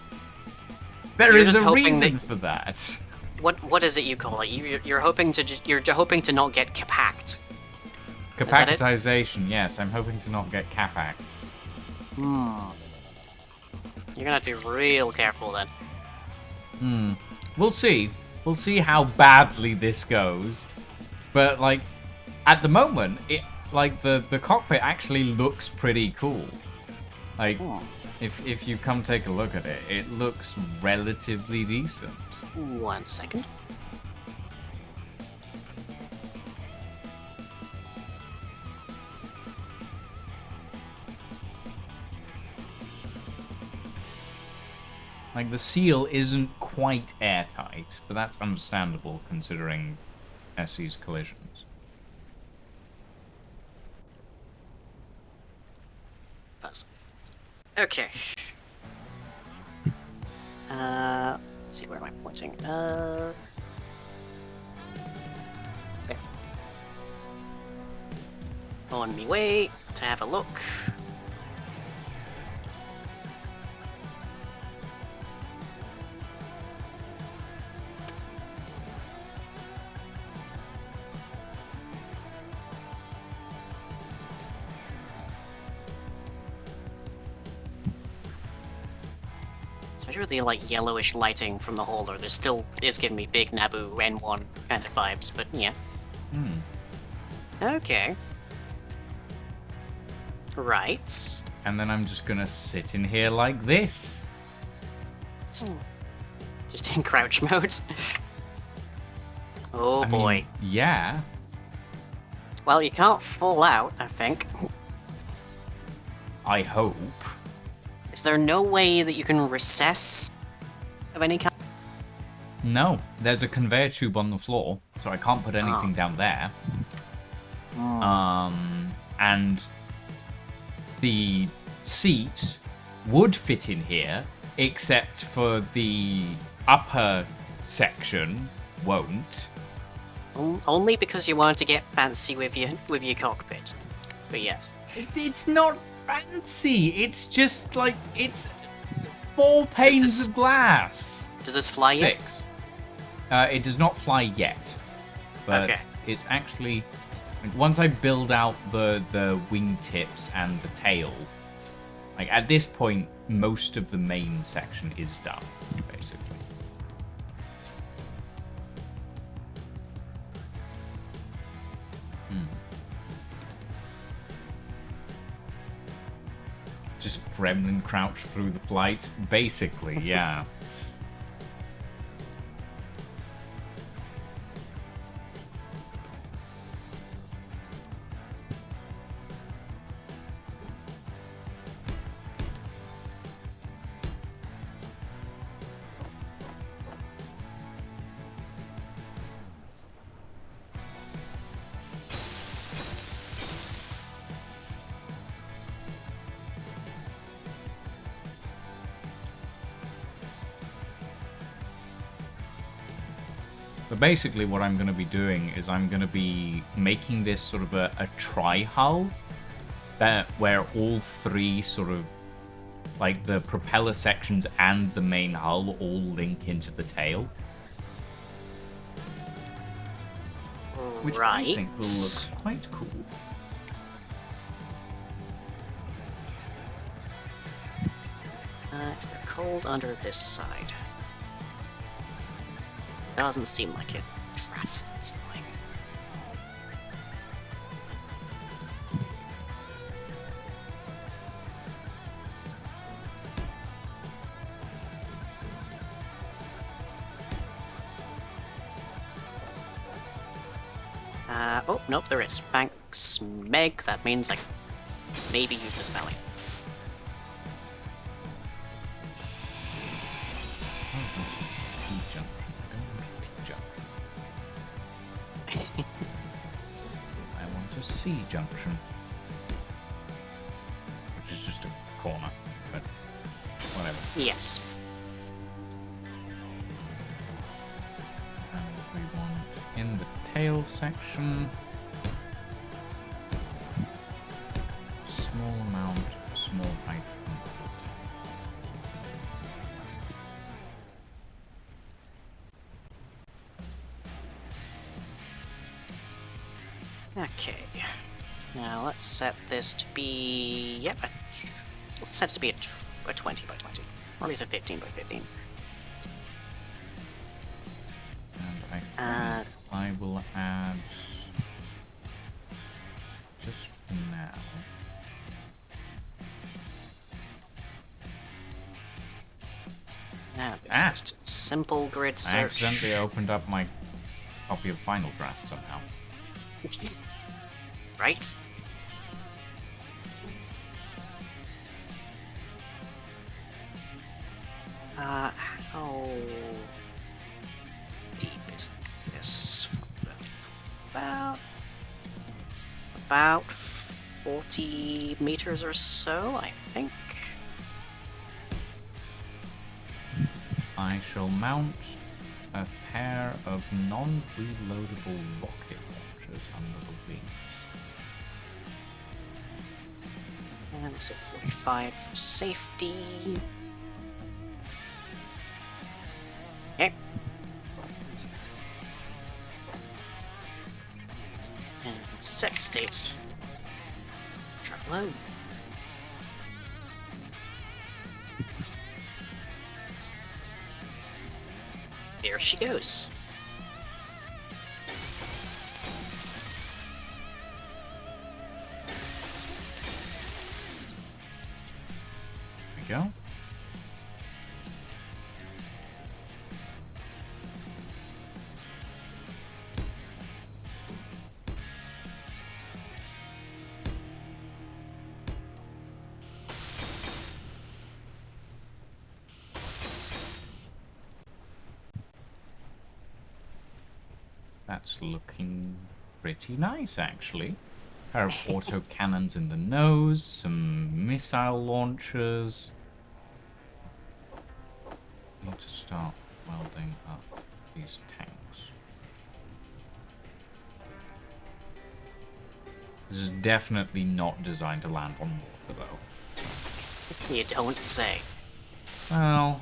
There You're is just a hoping reason that- for that. What is it you call it? You're hoping to not get capacked. Capacitization, yes, I'm hoping to not get capacked. You're gonna have to be real careful then. We'll see. We'll see how badly this goes. But, like, at the moment, the cockpit actually looks pretty cool. Like, if you come take a look at it, it looks relatively decent. 1 second. Like, the seal isn't quite airtight, but that's understandable considering SE's collisions. Buzz. Okay. Let's see, where am I pointing? There. On me way to have a look. Especially with the like yellowish lighting from the holder, this still is giving me big Naboo N1 kind of vibes, but yeah. Okay. Right. And then I'm just gonna sit in here like this. Just in crouch mode. Oh I boy. mean, yeah. Well, you can't fall out, I think. I hope. Is there no way that you can recess of any kind? No, there's a conveyor tube on the floor, so I can't put anything down there. And the seat would fit in here, except for the upper section won't. Only because you wanted to get fancy with your cockpit. But yes. It's not fancy. It's just like it's 4 panes of glass. Does this fly yet? 6. It does not fly yet, but Okay. it's actually like, once I build out the wingtips and the tail. Like at this point, most of the main section is done, basically. Just gremlin crouch through the flight, basically, yeah. But basically what I'm going to be doing is I'm going to be making this sort of a tri-hull where all 3 sort of like the propeller sections and the main hull all link into the tail. Which I think will look quite cool. Is there cold under this side? Doesn't seem like it. Drat, it's annoying. Oh, nope, there is. Thanks, Meg. That means I can maybe use this belly. I want a C junction. Which is just a corner, but whatever. Yes. And we want in the tail section small amount, small height from Okay. Now let's set this to be... Yep, let's set it to be a 20 by 20. Or at least a 15 by 15. And I think I will add just for now. Now just simple grid I search. accidentally opened up my copy of Final Draft somehow. Right? How deep is this? About 40 meters or so, I think. I shall mount a pair of non-reloadable rocket launchers under the wing. And say 45 for safety. Okay. And set state. Travel out. There she goes. There we go. that's looking pretty nice, actually. Pair of auto cannons in the nose, some missile launchers. Need to start welding up these tanks. This is definitely not designed to land on water, though. You don't say. Well...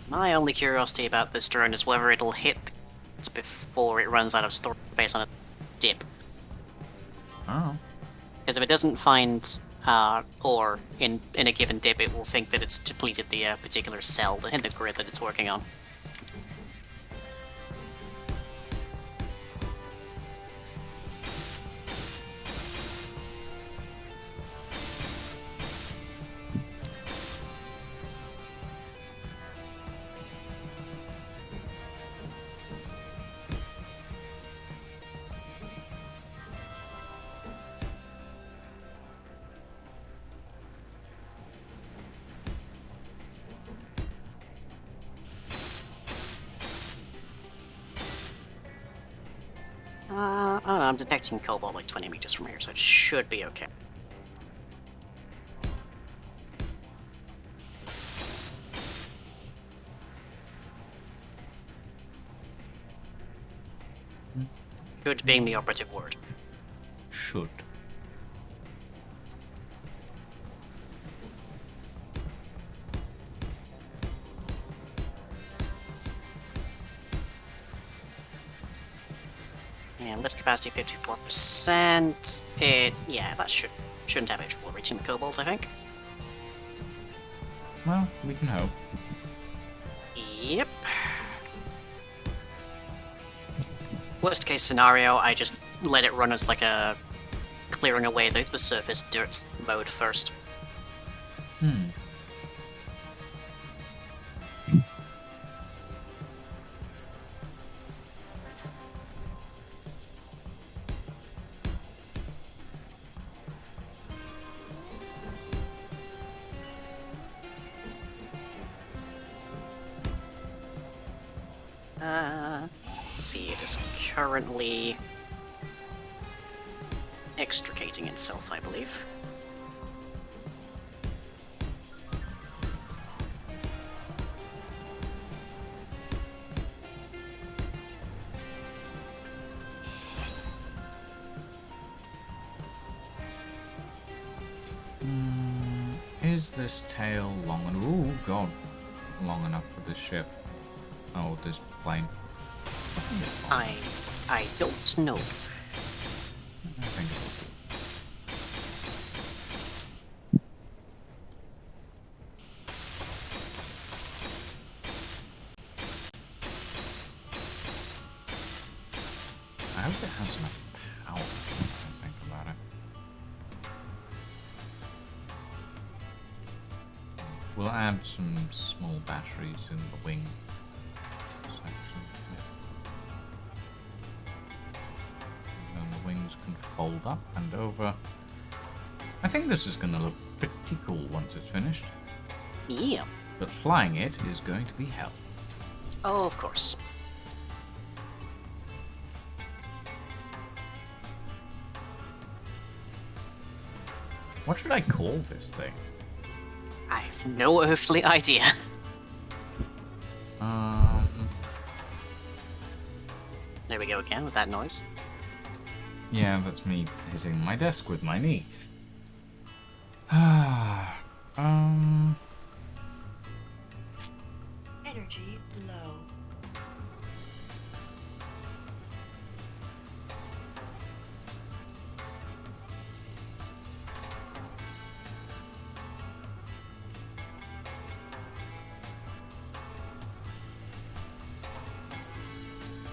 My only curiosity about this drone is whether it'll hit before it runs out of storage space on a dip. Oh. Because if it doesn't find ore in a given dip, it will think that it's depleted the particular cell in the grid that it's working on. I don't know, I'm detecting cobalt like 20 meters from here, so it should be okay. Should being the operative word. Should. And lift capacity 54%. Yeah, that shouldn't have trouble reaching the cobalt, I think. Well, we can hope. Yep. Worst case scenario, I just let it run as like a clearing away the surface dirt mode first. Let's see, it is currently extricating itself, I believe. Is this tail long enough? Oh god, long enough for this ship. Oh, this plane. I don't know. I think so. I hope it has enough power when I think about it. We'll add some small batteries in the wing section. And then the wings can fold up and over. I think this is going to look pretty cool once it's finished. Yeah. But flying it is going to be hell. Oh, of course. What should I call this thing? I have no earthly idea. There we go again with that noise. Yeah, that's me hitting my desk with my knee. Energy low.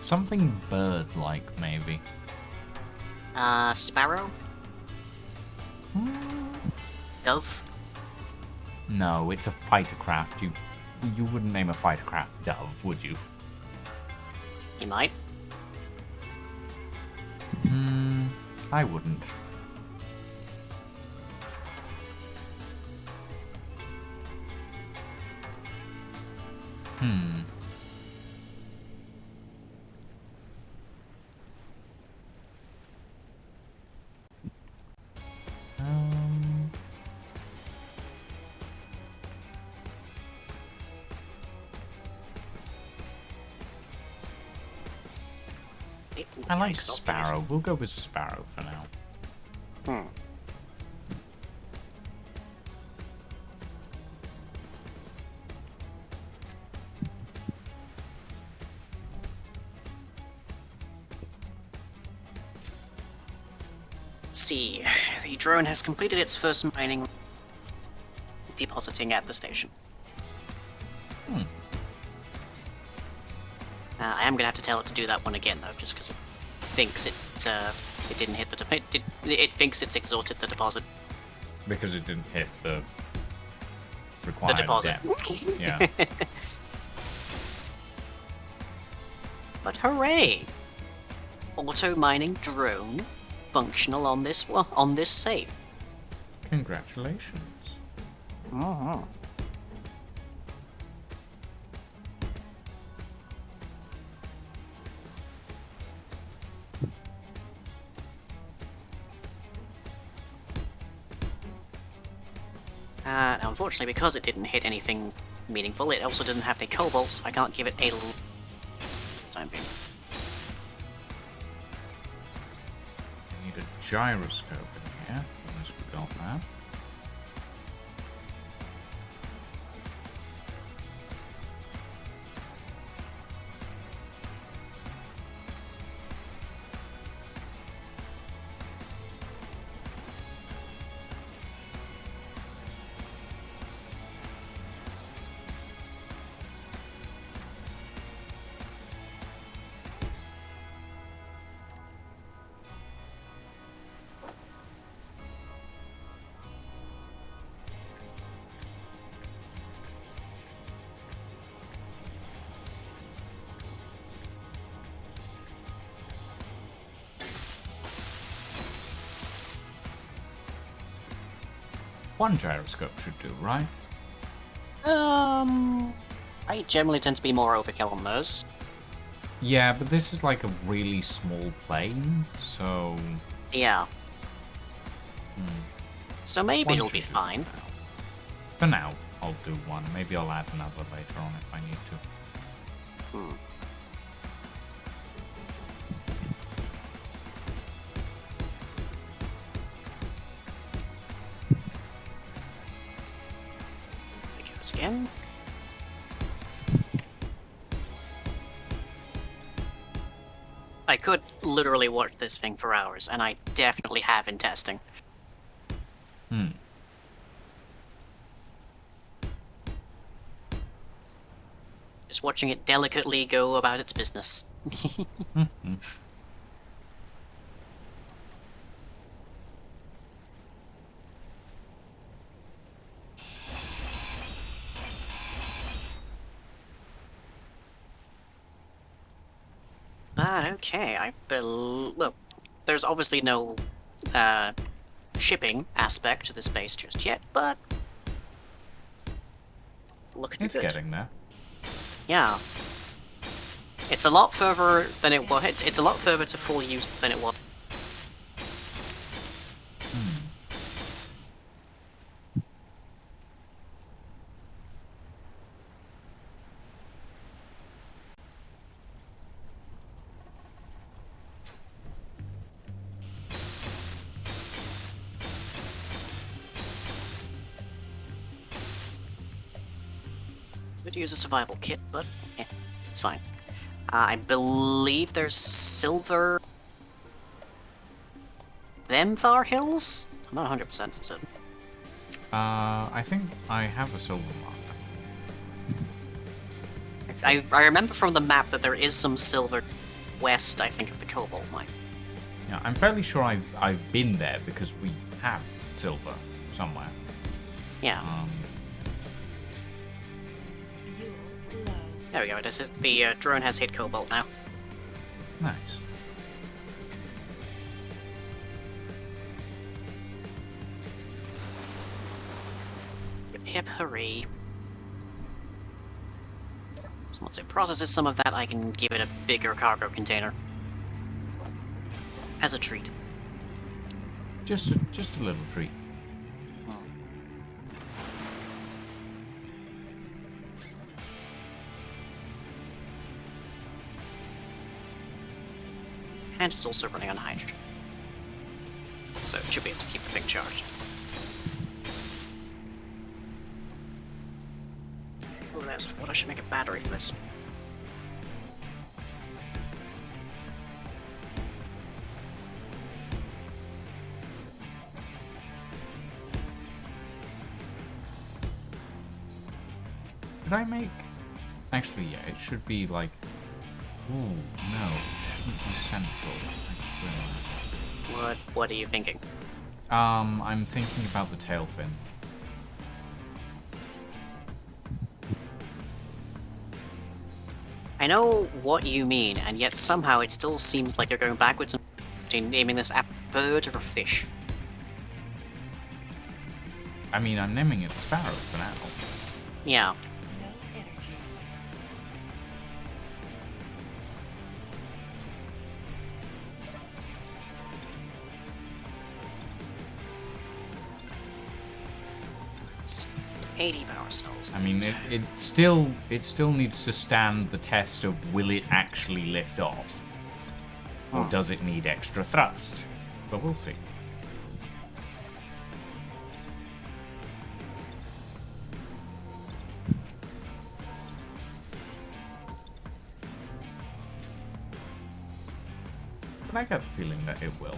Something bird-like, maybe. Sparrow? Dove? No, it's a fighter craft. You wouldn't name a fighter craft Dove, would you? He might. I wouldn't. Hmm. I like Sparrow. We'll go with Sparrow for now. Let's see. The drone has completed its first mining, depositing at the station. I am gonna have to tell it to do that one again, though, just because it thinks it didn't hit the it thinks it's exhausted the deposit. Because it didn't hit the required deposit. depth. Yeah. But hooray! Auto mining drone functional on this save. Congratulations. Unfortunately, because it didn't hit anything meaningful, it also doesn't have any cobalts. I can't give it a time being. I need a gyroscope in here, unless we got that. One gyroscope should do, right? I generally tend to be more overkill on those. Yeah, but this is like a really small plane, so... Yeah. So maybe One it'll be should do fine. For now, I'll do one. Maybe I'll add another later on if I need to. Again. I could literally watch this thing for hours, and I definitely have in testing. Just watching it delicately go about its business. Okay, well, there's obviously no shipping aspect to this base just yet, but looking It's good. getting there. Yeah, it's a lot further than it was. It's a lot further to full use than it was. Could use a survival kit, but yeah, it's fine. I believe there's silver... Themthar Hills? I'm not 100% certain. I think I have a silver mark. I remember from the map that there is some silver west, I think, of the Cobalt Mine. Yeah, I'm fairly sure I've been there because we have silver somewhere. Yeah. There we go. The drone has hit Cobalt now. Nice. Hip hip hooray. So once it processes some of that, I can give it a bigger cargo container. As a treat. Just a little treat. And it's also running on hydrogen. So it should be able to keep the thing charged. Oh, there's what I should make a battery for this. Could I make... Actually, yeah, it should be like... Ooh, no, it shouldn't be central. What are you thinking? I'm thinking about the tail fin. I know what you mean, and yet somehow it still seems like you're going backwards between naming this a bird or a fish. I mean, I'm naming it Sparrow for now. Yeah. It's 80 power cells. I mean, it still needs to stand the test of will it actually lift off? Or does it need extra thrust? But we'll see. But I get the feeling that it will.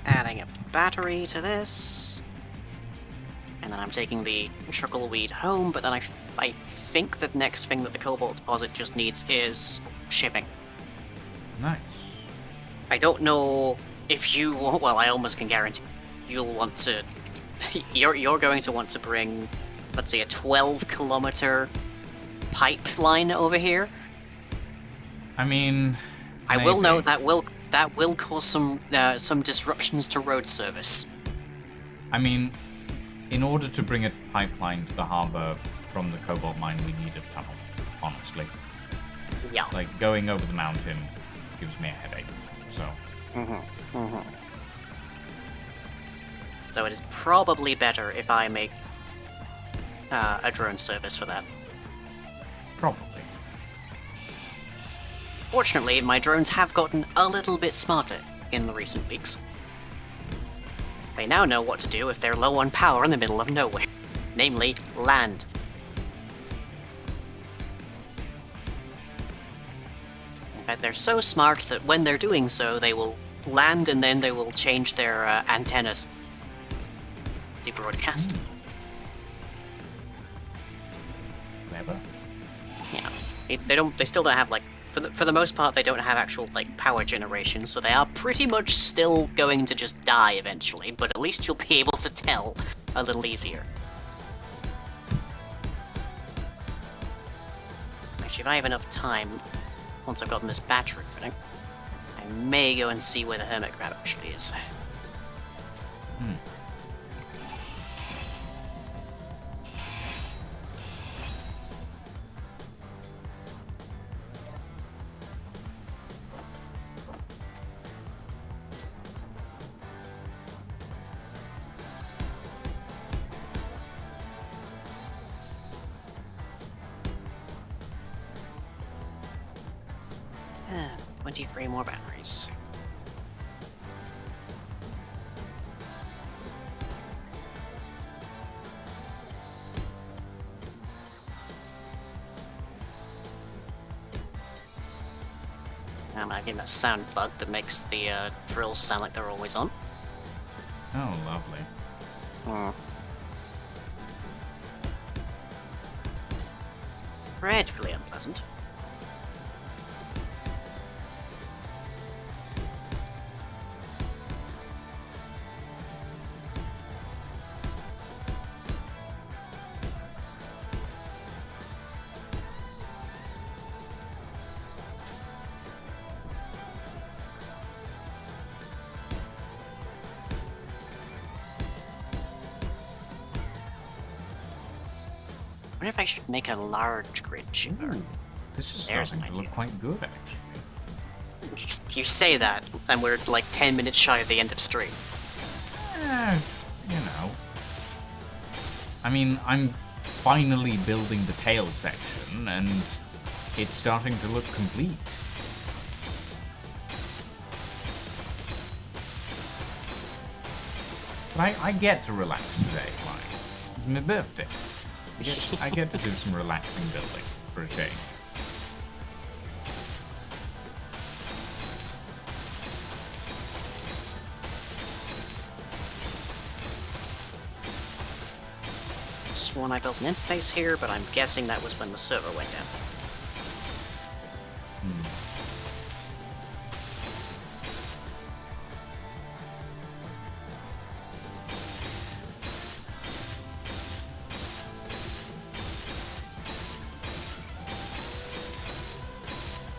Adding a battery to this. And then I'm taking the trickleweed home, but then I think the next thing that the cobalt deposit just needs is shipping. Nice. I don't know if you want, well, I almost can guarantee you'll want to, you're going to want to bring, let's say, a 12-kilometer pipeline over here. I mean, I will note that will cause some disruptions to road service. I mean, in order to bring a pipeline to the harbor from the cobalt mine, we need a tunnel, honestly. Yeah. Like, going over the mountain gives me a headache, so... So it is probably better if I make a drone service for that. Probably. Fortunately, my drones have gotten a little bit smarter in the recent weeks. They now know what to do if they're low on power in the middle of nowhere. Namely, land. In fact, they're so smart that when they're doing so, they will land and then they will change their antennas to broadcast. Never. Yeah. They still don't have, like, for the most part, they don't have actual, like, power generation, so they are pretty much still going to just die eventually, but at least you'll be able to tell a little easier. Actually, if I have enough time, once I've gotten this battery running, I may go and see where the hermit crab actually is. Ah, 23 more batteries. I'm getting that sound bug that makes the drills sound like they're always on. Oh, lovely. Incredibly unpleasant. wonder if I should make a large grid shipper. Ooh, this is There's starting an to look idea. quite good, actually. You say that, and we're like 10 minutes shy of the end of stream. You know. I mean, I'm finally building the tail section, and it's starting to look complete. But I get to relax today, like, it's my birthday. I get to do some relaxing building, for a change. Sworn I built an interface here, but I'm guessing that was when the server went down.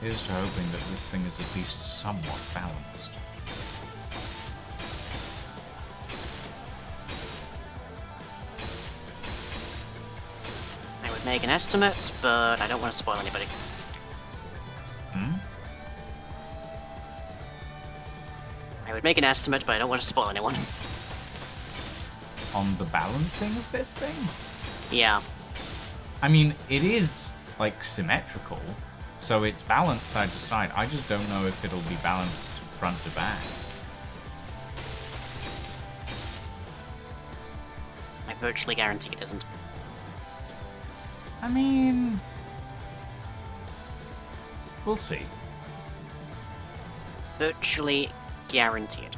Here's to hoping that this thing is at least somewhat balanced. I would make an estimate, but I don't want to spoil anybody. I would make an estimate, but I don't want to spoil anyone. On the balancing of this thing? Yeah. I mean, it is, like, symmetrical, so it's balanced side to side. I just don't know if it'll be balanced front to back. I virtually guarantee it isn't. I mean, we'll see. Virtually guarantee it.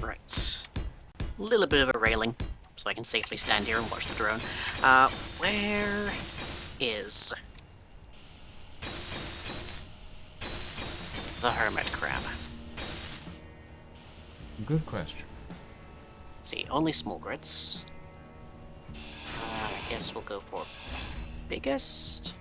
Right. A little bit of a railing, so I can safely stand here and watch the drone. Where is the hermit crab? Good question. Let's see, only small grids. I guess we'll go for biggest.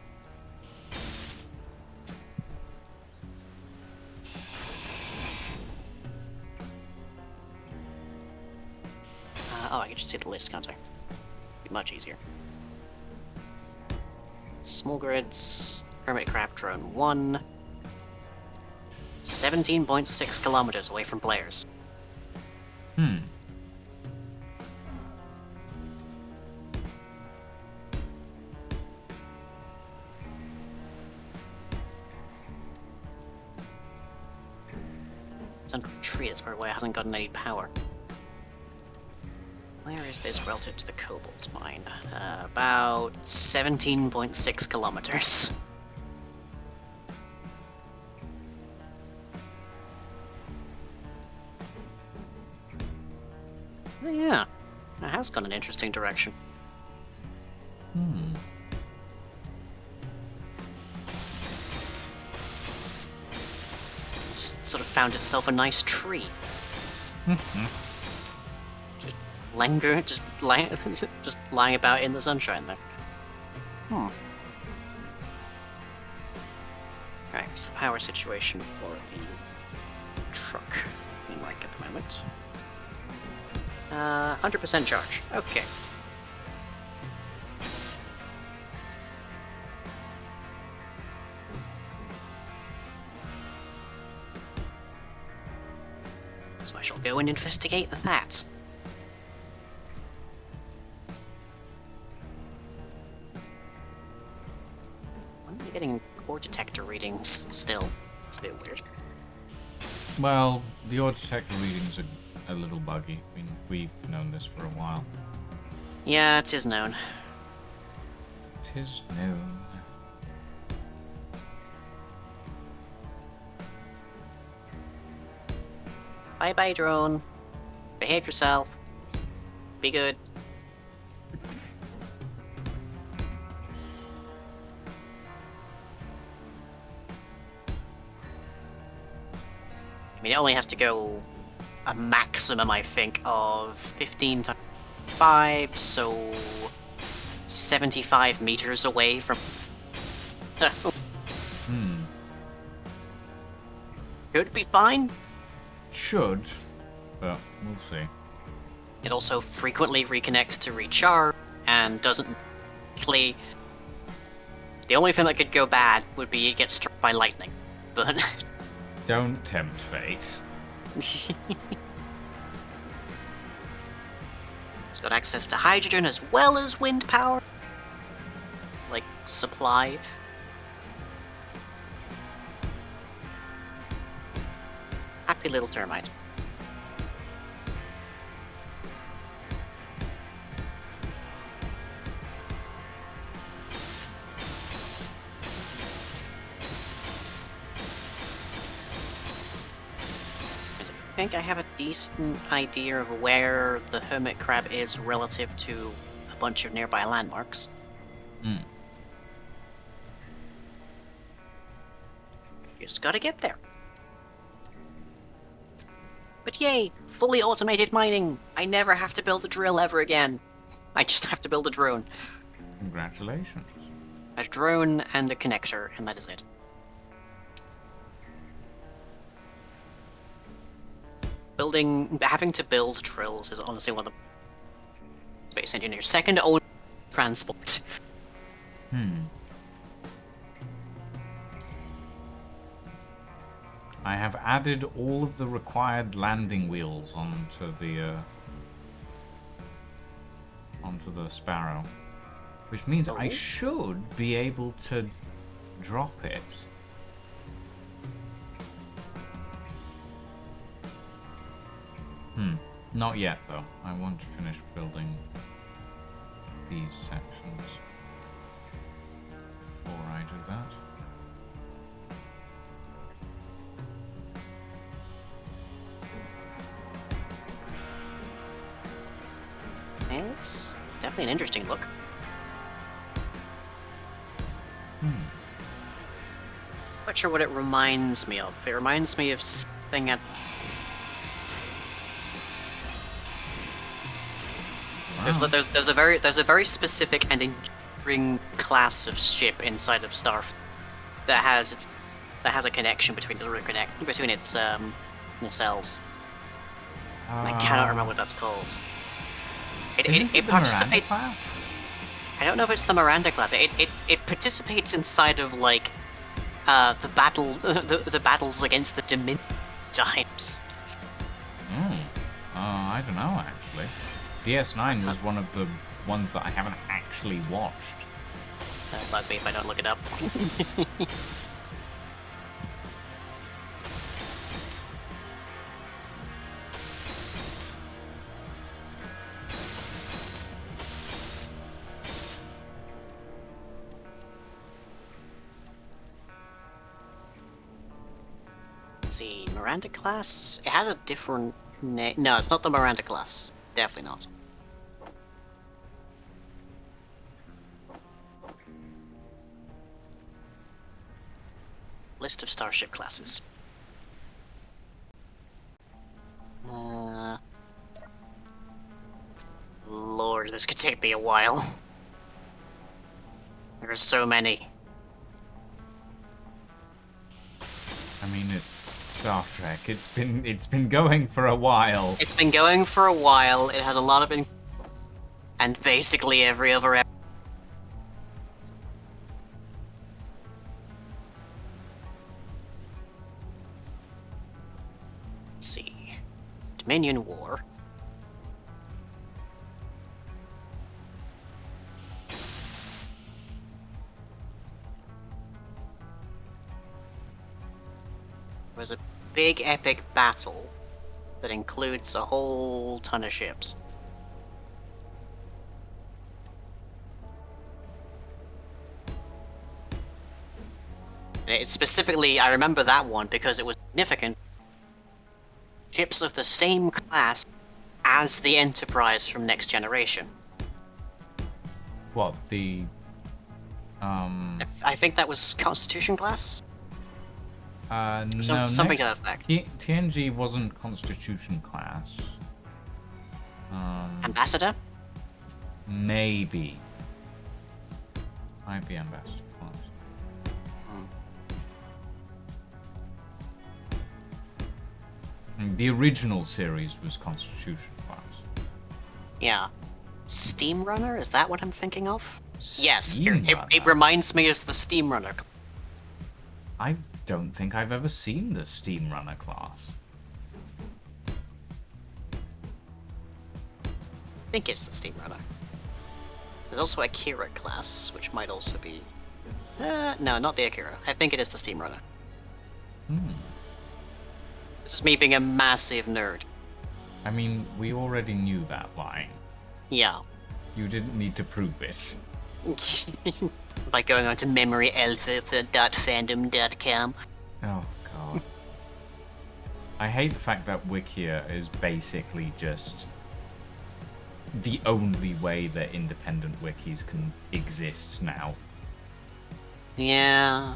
Oh, I can just see the list, can't I? Be much easier. Small grids, hermit crab drone 1. 17.6 kilometers away from players. It's under a tree, that's probably why it hasn't gotten any power. Where is this relative to the cobalt mine? About 17.6 kilometers. Oh, yeah, that has gone an interesting direction. It's just sort of found itself a nice tree. Just lying about in the sunshine there. Right, what's the power situation for the truck being like at the moment? 100% charge. Okay. So I shall go and investigate that. Why am I getting core detector readings still? It's a bit weird. Well, the auto detector readings are a little buggy. I mean, we've known this for a while. Yeah, it is known. 'Tis known. Bye-bye, drone. Behave yourself. Be good. I mean, it only has to go a maximum, I think, of 15 times. 5, so 75 meters away from. Could be fine. Should, but we'll see. It also frequently reconnects to recharge and doesn't actually. The only thing that could go bad would be it gets struck by lightning, but. Don't tempt fate. It's got access to hydrogen as well as wind power. Like, supply. Happy little termites. I think I have a decent idea of where the hermit crab is relative to a bunch of nearby landmarks. Just gotta get there. But yay, fully automated mining! I never have to build a drill ever again. I just have to build a drone. Congratulations. A drone and a connector, and that is it. Having to build drills is honestly one of the space engineers' second only transport. I have added all of the required landing wheels onto the Sparrow, which means I should be able to drop it. Not yet, though. I want to finish building these sections before I do that. It's definitely an interesting look. Not sure what it reminds me of. It reminds me of something at. Wow. There's a very specific and enduring class of ship inside of Starfleet that has a connection between its nacelles. I cannot remember what that's called. It participates. Class? I don't know if it's the Miranda class. It participates inside of like the battles against the Dominion times. I don't know actually. DS9 was one of the ones that I haven't actually watched. That'll bug me if I don't look it up. Let's see, Miranda class? It had a different name. No, it's not the Miranda class. Definitely not. List of starship classes. Lord, this could take me a while. There are so many. I mean, it's Star Trek. It's been going for a while. It's been going for a while. It has a lot of and basically every other. Let's see, Dominion War. Was a big epic battle that includes a whole ton of ships. And it specifically, I remember that one because it was significant. Ships of the same class as the Enterprise from Next Generation. What, the... I think that was Constitution class? No, something to that effect. TNG wasn't Constitution class. Ambassador? Maybe. Might be ambassador class. The original series was Constitution class. Yeah. Steam Runner? Is that what I'm thinking of? Yes, Steam it reminds me of the Steam Runner. I don't think I've ever seen the Steam Runner class. I think it's the Steam Runner. There's also Akira class, which might also be... no, not the Akira. I think it is the Steam Runner. This is me being a massive nerd. I mean, we already knew that line. Yeah. You didn't need to prove it. By going on to memoryalpha.fandom.com. Oh, God. I hate the fact that Wikia is basically just the only way that independent wikis can exist now. Yeah.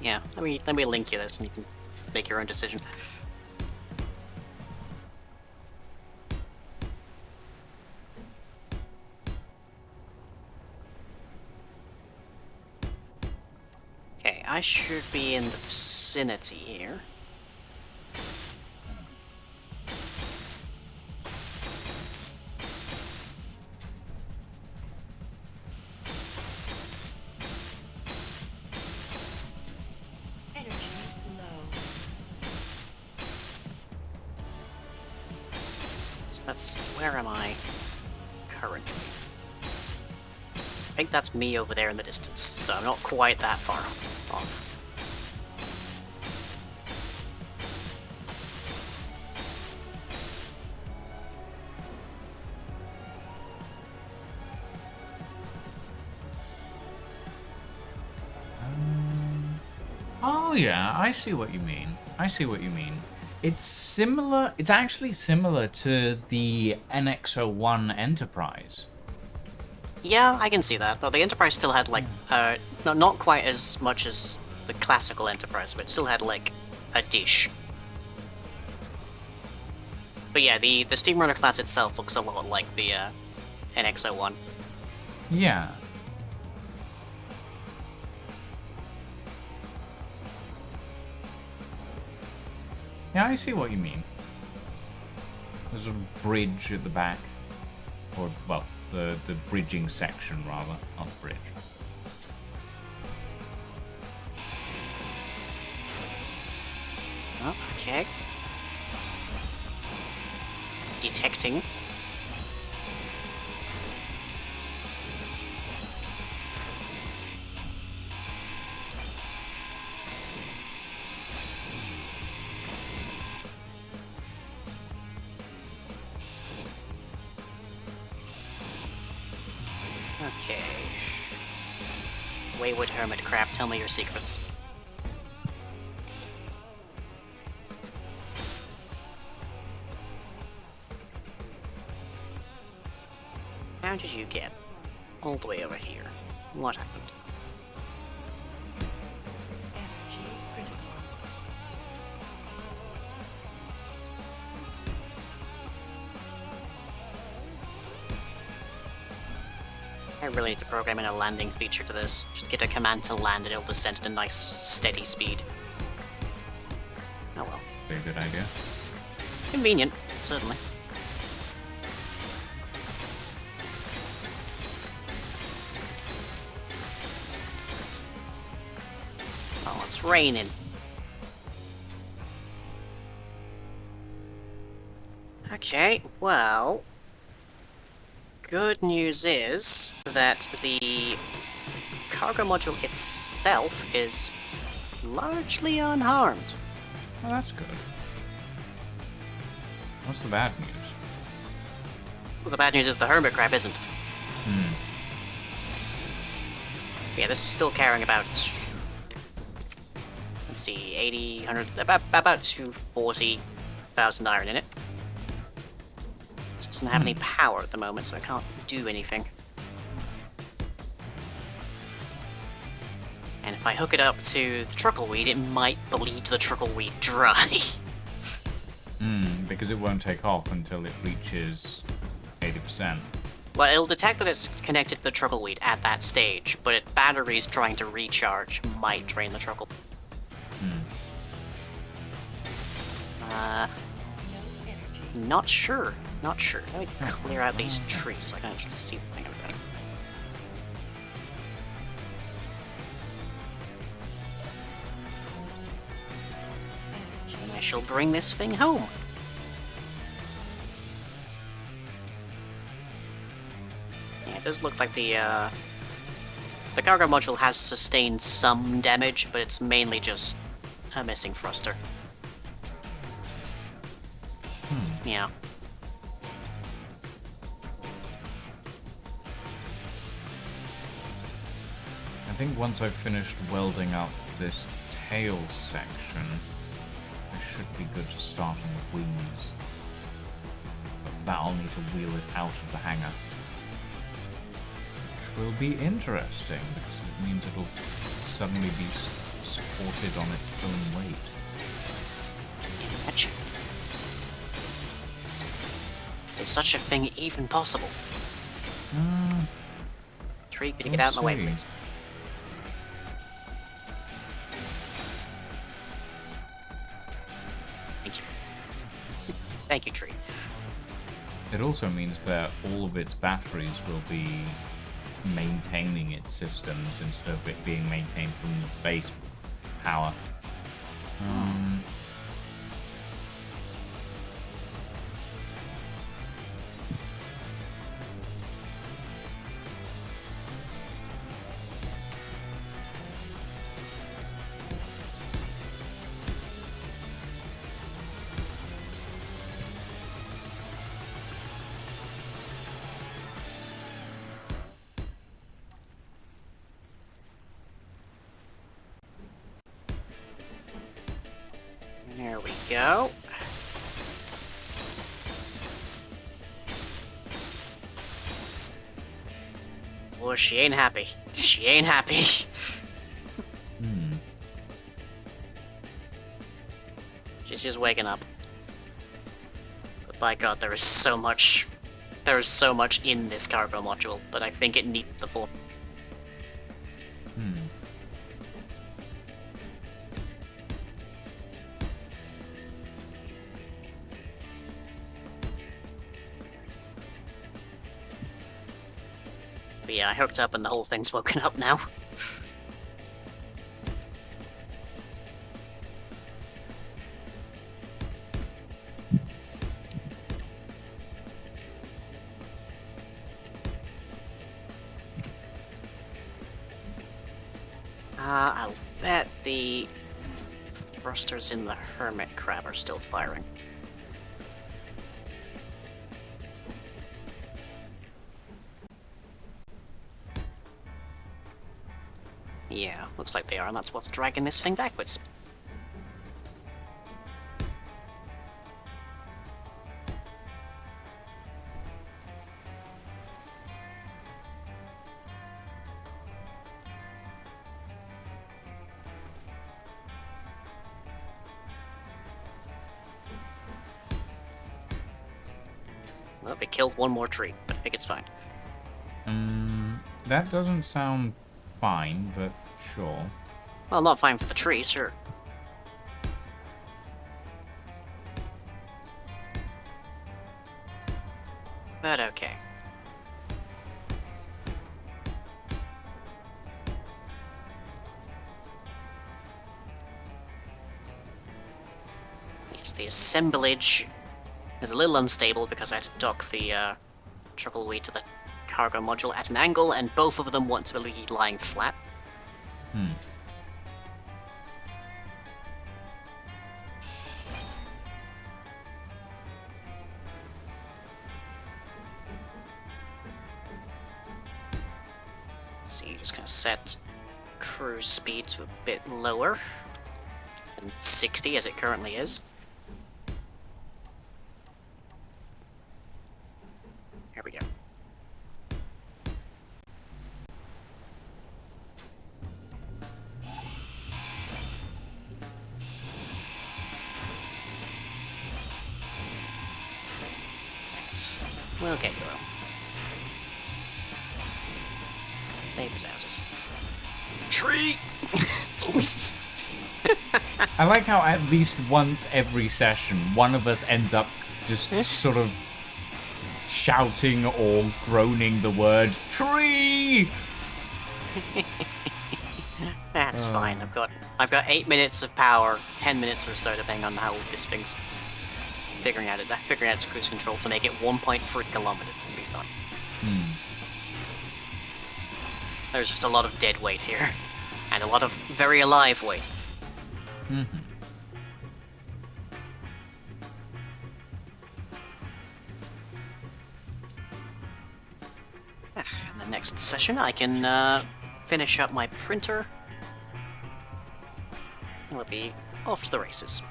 Yeah, let me link you this and you can make your own decision. Okay, I should be in the vicinity here. Let's see, where am I currently? I think that's me over there in the distance, so I'm not quite that far off. Oh yeah, I see what you mean. I see what you mean. It's similar. It's actually similar to the NX-01 Enterprise. Yeah, I can see that. But the Enterprise still had like, not quite as much as the classical Enterprise, but it still had like a dish. But yeah, the Steam Runner class itself looks a lot like the NX-01. Yeah. Yeah, I see what you mean. There's a bridge at the back. Or, well, the bridging section, rather, not the bridge. Oh, okay. Detecting. Okay. Wayward Hermit Crab, tell me your secrets. How did you get all the way over here? What happened? Energy critical. I really need to program in a landing feature to this. Just get a command to land and it'll descend at a nice, steady speed. Oh well. Very good idea. Convenient, certainly. Oh, it's raining. Okay, well... Good news is that the cargo module itself is largely unharmed. Oh, that's good. What's the bad news? Well, the bad news is the hermit crab isn't. Yeah, this is still carrying about... Let's see, 80, 100... About 240,000 iron in it. Just doesn't have any power at the moment, so I can't do anything. And if I hook it up to the truckleweed, it might bleed the truckleweed dry. Because it won't take off until it reaches 80%. Well, it'll detect that it's connected to the Truckleweed at that stage, but batteries trying to recharge might drain the Truckle. No energy. Not sure. Not sure. Let me clear out these trees so I can actually see the thing. Energy. And I shall bring this thing home. Yeah, it does look like the cargo module has sustained some damage, but it's mainly just a missing thruster. Yeah. I think once I've finished welding up this tail section, I should be good to start on the wings. But for that I'll need to wheel it out of the hangar. Which will be interesting, because it means it'll suddenly be supported on its own weight. Gotcha. Is such a thing even possible? Tree, could you get out of my way, Let's see. please? Thank you. Thank you, Tree. It also means that all of its batteries will be maintaining its systems instead of it being maintained from the base power. There we go. Oh, she ain't happy. She ain't happy. She's just waking up. But by God, there is so much. There is so much in this cargo module, but I think it needs the form. But yeah, I hooked up and the whole thing's woken up now. I'll bet the thrusters in the hermit crab are still firing. Yeah, looks like they are, and that's what's dragging this thing backwards. Well, they killed one more tree, but I think it's fine. That doesn't sound fine, but sure. Well, not fine for the tree, sure. But okay. Yes, the assemblage is a little unstable because I had to dock the Truckleweed to the cargo module at an angle, and both of them want to be lying flat. So you're just gonna set cruise speed to a bit lower than 60 as it currently is. Here we go. We'll get you out. Save his asses. Tree! I like how at least once every session, one of us ends up just sort of shouting or groaning the word tree. That's fine. I've got 8 minutes of power, 10 minutes or so, depending on how this thing's figuring out its cruise control to make it 1.3 kilometers. It'll be fine. There's just a lot of dead weight here, and a lot of very alive weight. Mm-hmm. In the next session, I can finish up my printer. We'll be off to the races.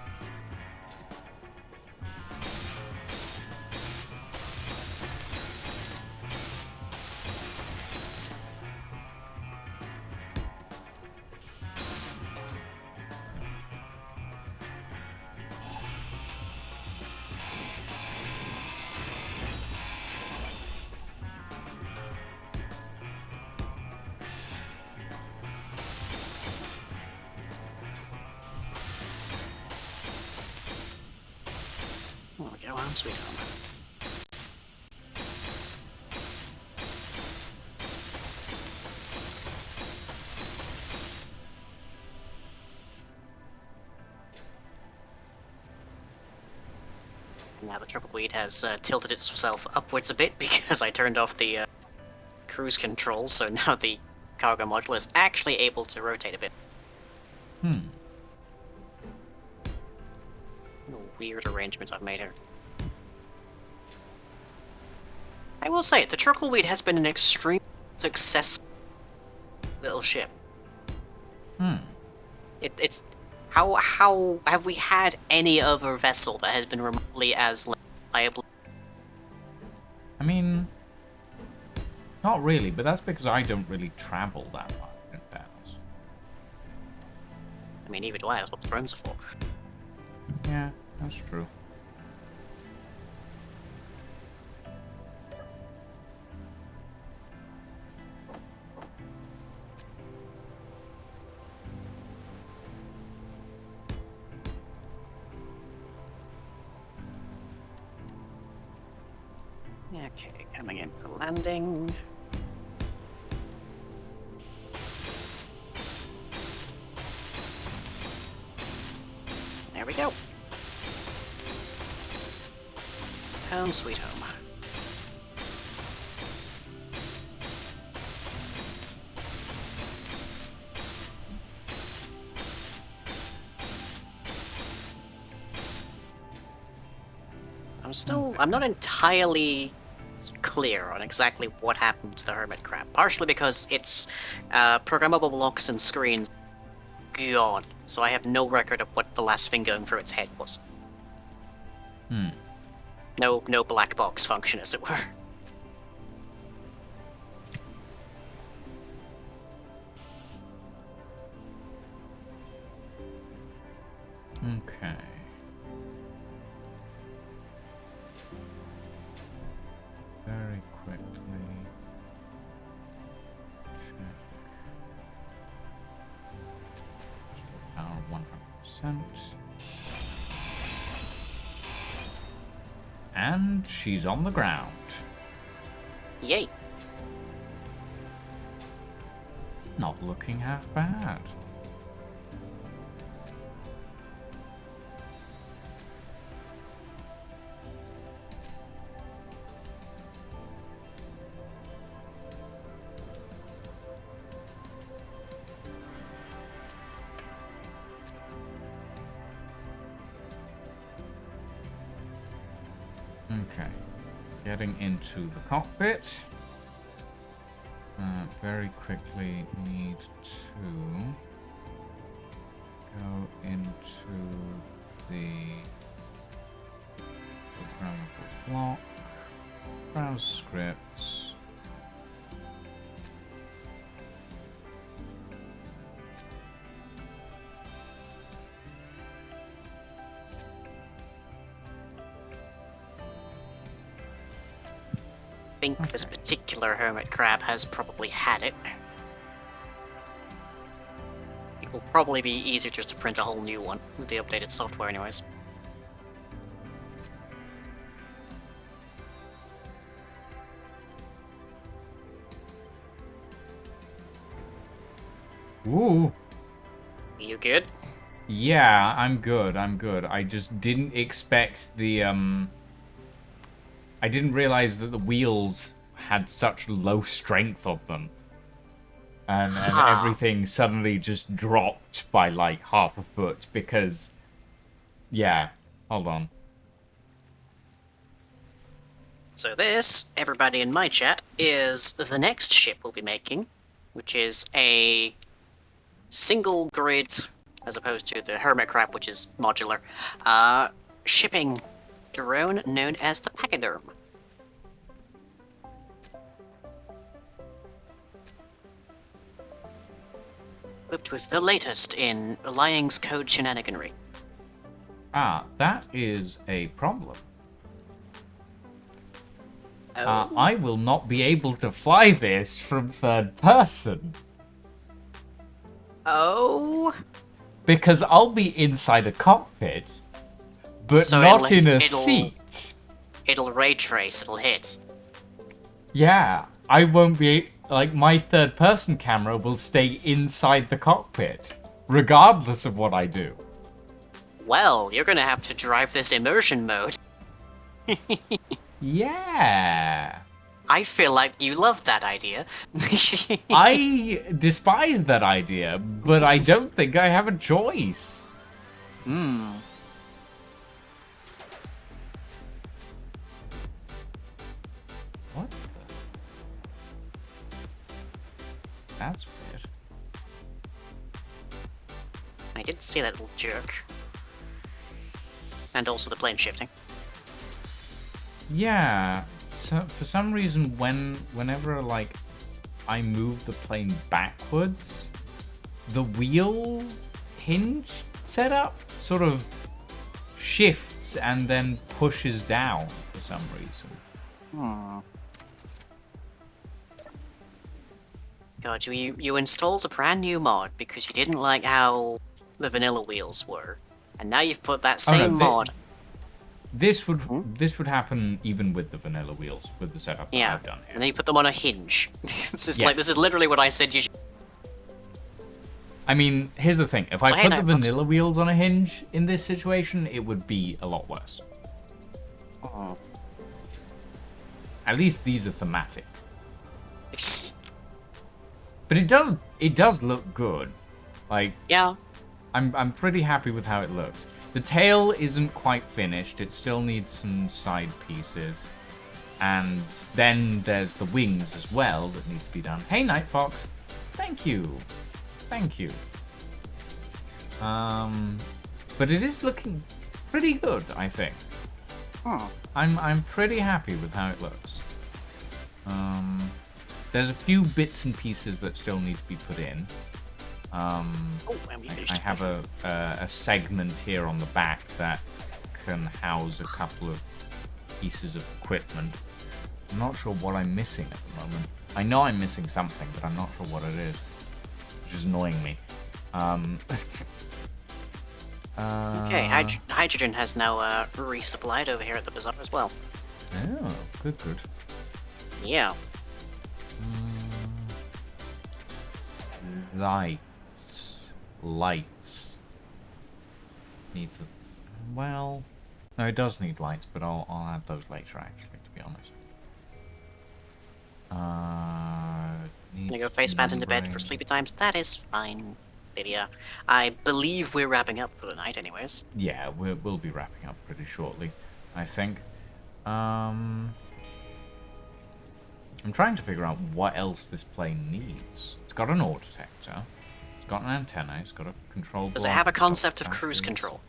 There we go, home sweet home. Now the triple weed has tilted itself upwards a bit because I turned off the cruise control, so now the cargo module is actually able to rotate a bit. Weird arrangements I've made here. I will say, the Trickleweed has been an extreme successful little ship. It's how have we had any other vessel that has been remotely as reliable? I mean, not really, but that's because I don't really travel that much in fairness. I mean, neither do I. That's what the drones are for. Yeah, that's true. Okay, coming in for landing. There we go. Home sweet home. I'm not entirely clear on exactly what happened to the hermit crab. Partially because its programmable blocks and screens gone, so I have no record of what the last thing going through its head was. No black box function, as it were. Okay. Very quickly check. Power 100%. And she's on the ground. Yay. Not looking half bad. Okay, getting into the cockpit. Very quickly need to go into the programmable block, browse scripts. think this particular hermit crab has probably had it. It will probably be easier just to print a whole new one with the updated software anyways. Ooh. You good? Yeah, I'm good. I'm good. I just didn't expect the I didn't realize that the wheels had such low strength of them. And everything suddenly just dropped by like half a foot because yeah, hold on. So this, everybody in my chat, is the next ship we'll be making, which is a single grid, as opposed to the hermit crab, which is modular, shipping drone known as the Pachyderm. Equipped with the latest in Lying's code shenaniganry. Ah, that is a problem. Oh. I will not be able to fly this from third person. Oh. Because I'll be inside a cockpit, but So not in a it'll- seat. It'll ray trace, it'll hit. Yeah, I won't be... Like, my third person camera will stay inside the cockpit, regardless of what I do. Well, you're gonna have to drive this immersion mode. Yeah. I feel like you love that idea. I despise that idea, but I don't think I have a choice. Hmm. What the... That's weird. I did see that little jerk. And also the plane shifting. Yeah, so for some reason whenever like I move the plane backwards, the wheel hinge setup sort of shifts and then pushes down for some reason. Hmm. God, you installed a brand new mod because you didn't like how the vanilla wheels were. And now you've put that same mod. This would happen even with the vanilla wheels, with the setup that Yeah, I've done here. and then you put them on a hinge. It's just like, this is Yes. literally what I said you should... I mean, here's the thing. If So, I hey, put the Nightbox. vanilla wheels on a hinge in this situation, it would be a lot worse. Oh. At least these are thematic. But it does look good. Like, Yeah. I'm pretty happy with how it looks. The tail isn't quite finished. It still needs some side pieces. And then there's the wings as well that need to be done. Hey, Night Fox. Thank you. Thank you. But it is looking pretty good, I think. Oh. I'm pretty happy with how it looks. There's a few bits and pieces that still need to be put in. Oh, and we I finished. have a segment here on the back that can house a couple of pieces of equipment. I'm not sure what I'm missing at the moment. I know I'm missing something, but I'm not sure what it is, which is annoying me. Okay, hydrogen has now resupplied over here at the bazaar as well. Oh, good. Yeah. Lights. Needs a... Well... No, it does need lights, but I'll add those later, actually, to be honest. Gonna go face plant into bed for sleepy times? That is fine, Lydia. I believe we're wrapping up for the night anyways. Yeah, we'll be wrapping up pretty shortly, I think. I'm trying to figure out what else this plane needs. It's got an ore detector. It's got an antenna. It's got a control block. Does it have a it's got concept of cruise batteries. control?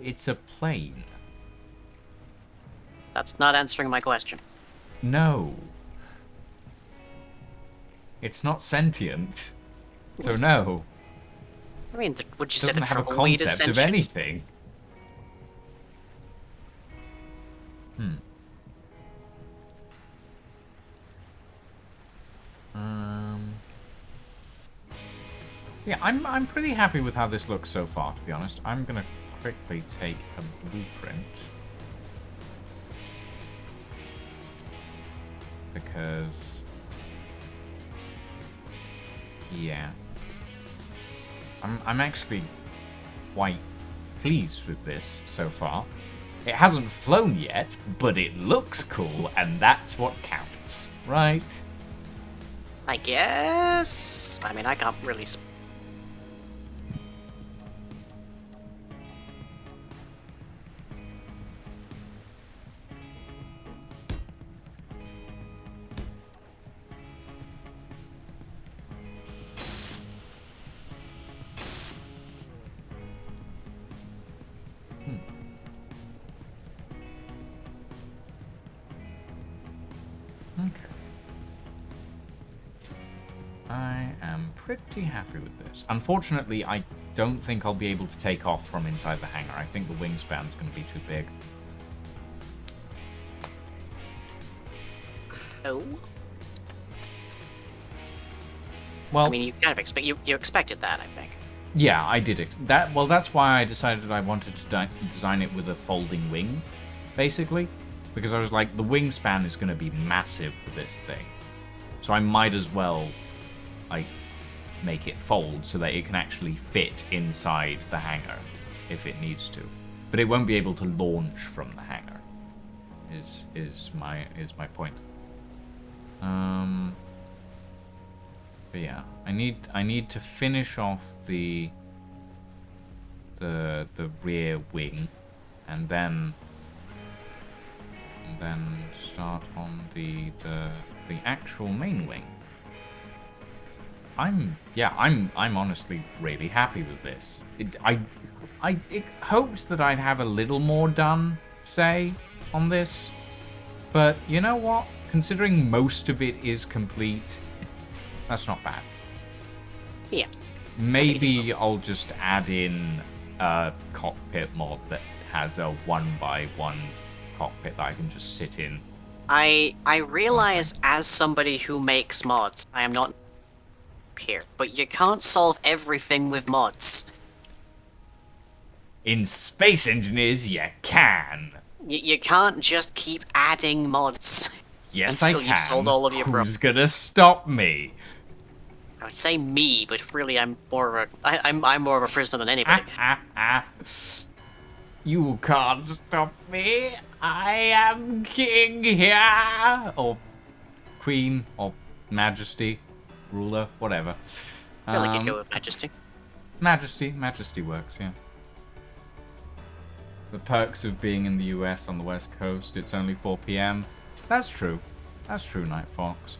It's a plane. That's not answering my question. No. It's not sentient. So no. I mean, would you It say doesn't the have a tumbleweed is concept of sentient? anything. Yeah, I'm pretty happy with how this looks so far, to be honest. I'm gonna quickly take a blueprint. Because... yeah. I'm actually quite pleased with this so far. It hasn't flown yet, but it looks cool, and that's what counts, right? I guess. I mean, I can't really. Okay. I am pretty happy with this. Unfortunately, I don't think I'll be able to take off from inside the hangar. I think the wingspan's going to be too big. Oh. Well, I mean, you kind of you expected that, I think. yeah, I did it. Well, that's why I decided I wanted to design it with a folding wing, basically. Because I was like, the wingspan is going to be massive for this thing. So I might as well, like, make it fold so that it can actually fit inside the hangar if it needs to. But it won't be able to launch from the hangar, is my point. But yeah, I need to finish off the rear wing, and then start on the actual main wing. I'm honestly really happy with this. I hoped that I'd have a little more done today on this, but you know what? Considering most of it is complete, that's not bad. Yeah. Maybe I'll just add in a cockpit mod that has a 1x1 cockpit that I can just sit in. I realize, as somebody who makes mods, I am not here, but you can't solve everything with mods. In Space Engineers, you can. You can't just keep adding mods. Yes, until I can. you've solved all of your Who's problems. gonna stop me? I would say me, but really I'm more of a I'm more of a prisoner than anybody. You can't stop me. I am king here, or queen, or majesty, ruler, whatever. I feel like you'd go with Majesty. Majesty works, yeah. The perks of being in the US on the West Coast, it's only 4 p.m. That's true, Night Fox.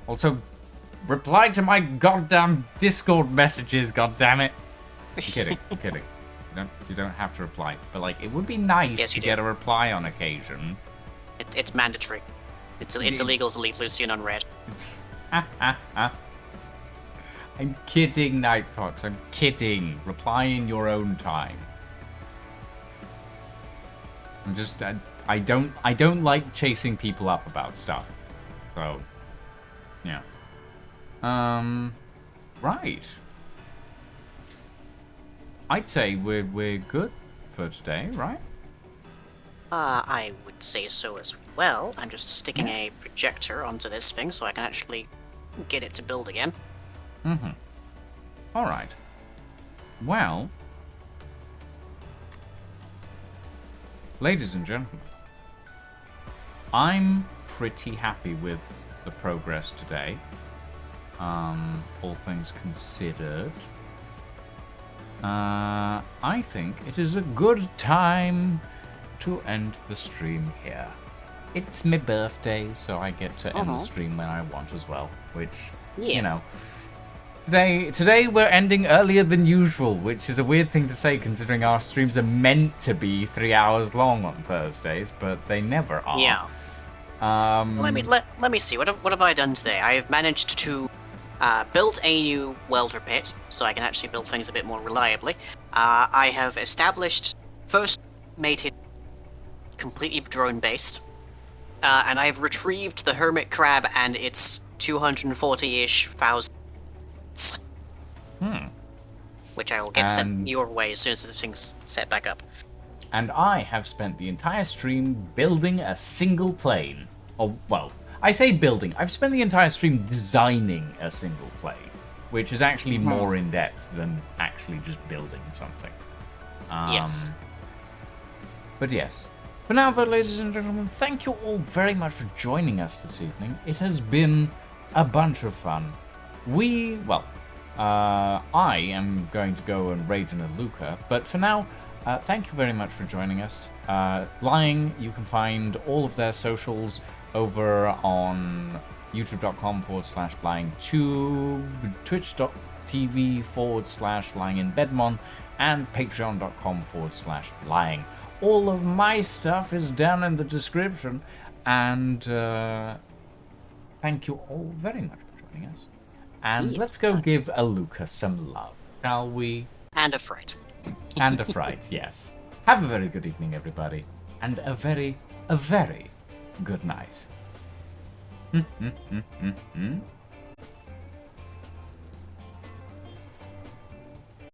Also, reply to my goddamn Discord messages, goddammit. I'm kidding. You don't have to reply, but like, it would be nice Yes, to you do. get a reply on occasion. It's mandatory. It's illegal to leave Lucian unread. I'm kidding, Night Fox. I'm kidding. Reply in your own time. I'm just I don't like chasing people up about stuff. So yeah. Right. I'd say we're good for today, right? I would say so as well. I'm just sticking a projector onto this thing so I can actually get it to build again. Mm-hmm. Alright. Well, ladies and gentlemen, I'm pretty happy with the progress today. All things considered. I think it is a good time to end the stream here. It's my birthday, so I get to end the stream when I want as well, which, you know. Today we're ending earlier than usual, which is a weird thing to say considering our streams are meant to be 3 hours long on Thursdays, but they never are. Yeah. Let me see. What have I done today? I have managed to build a new welder pit, so I can actually build things a bit more reliably. I have established first made it completely drone-based, and I've retrieved the hermit crab and its 240-ish thousand. Which I will get sent your way as soon as the thing's set back up. And I have spent the entire stream building a single plane. Or, well, I say building. I've spent the entire stream designing a single plane, which is actually more in depth than actually just building something. Yes. But yes. For now, though, ladies and gentlemen, thank you all very much for joining us this evening. It has been a bunch of fun. I am going to go and raid an Aluka, but for now, thank you very much for joining us. Lying, you can find all of their socials over on youtube.com/lyingtube, twitch.tv/lyinginbedmon, and patreon.com/lying. All of my stuff is down in the description, and thank you all very much for joining us. And let's go give Aluka some love, shall we? And a fright. And a fright, yes. Have a very good evening, everybody. And a very good night.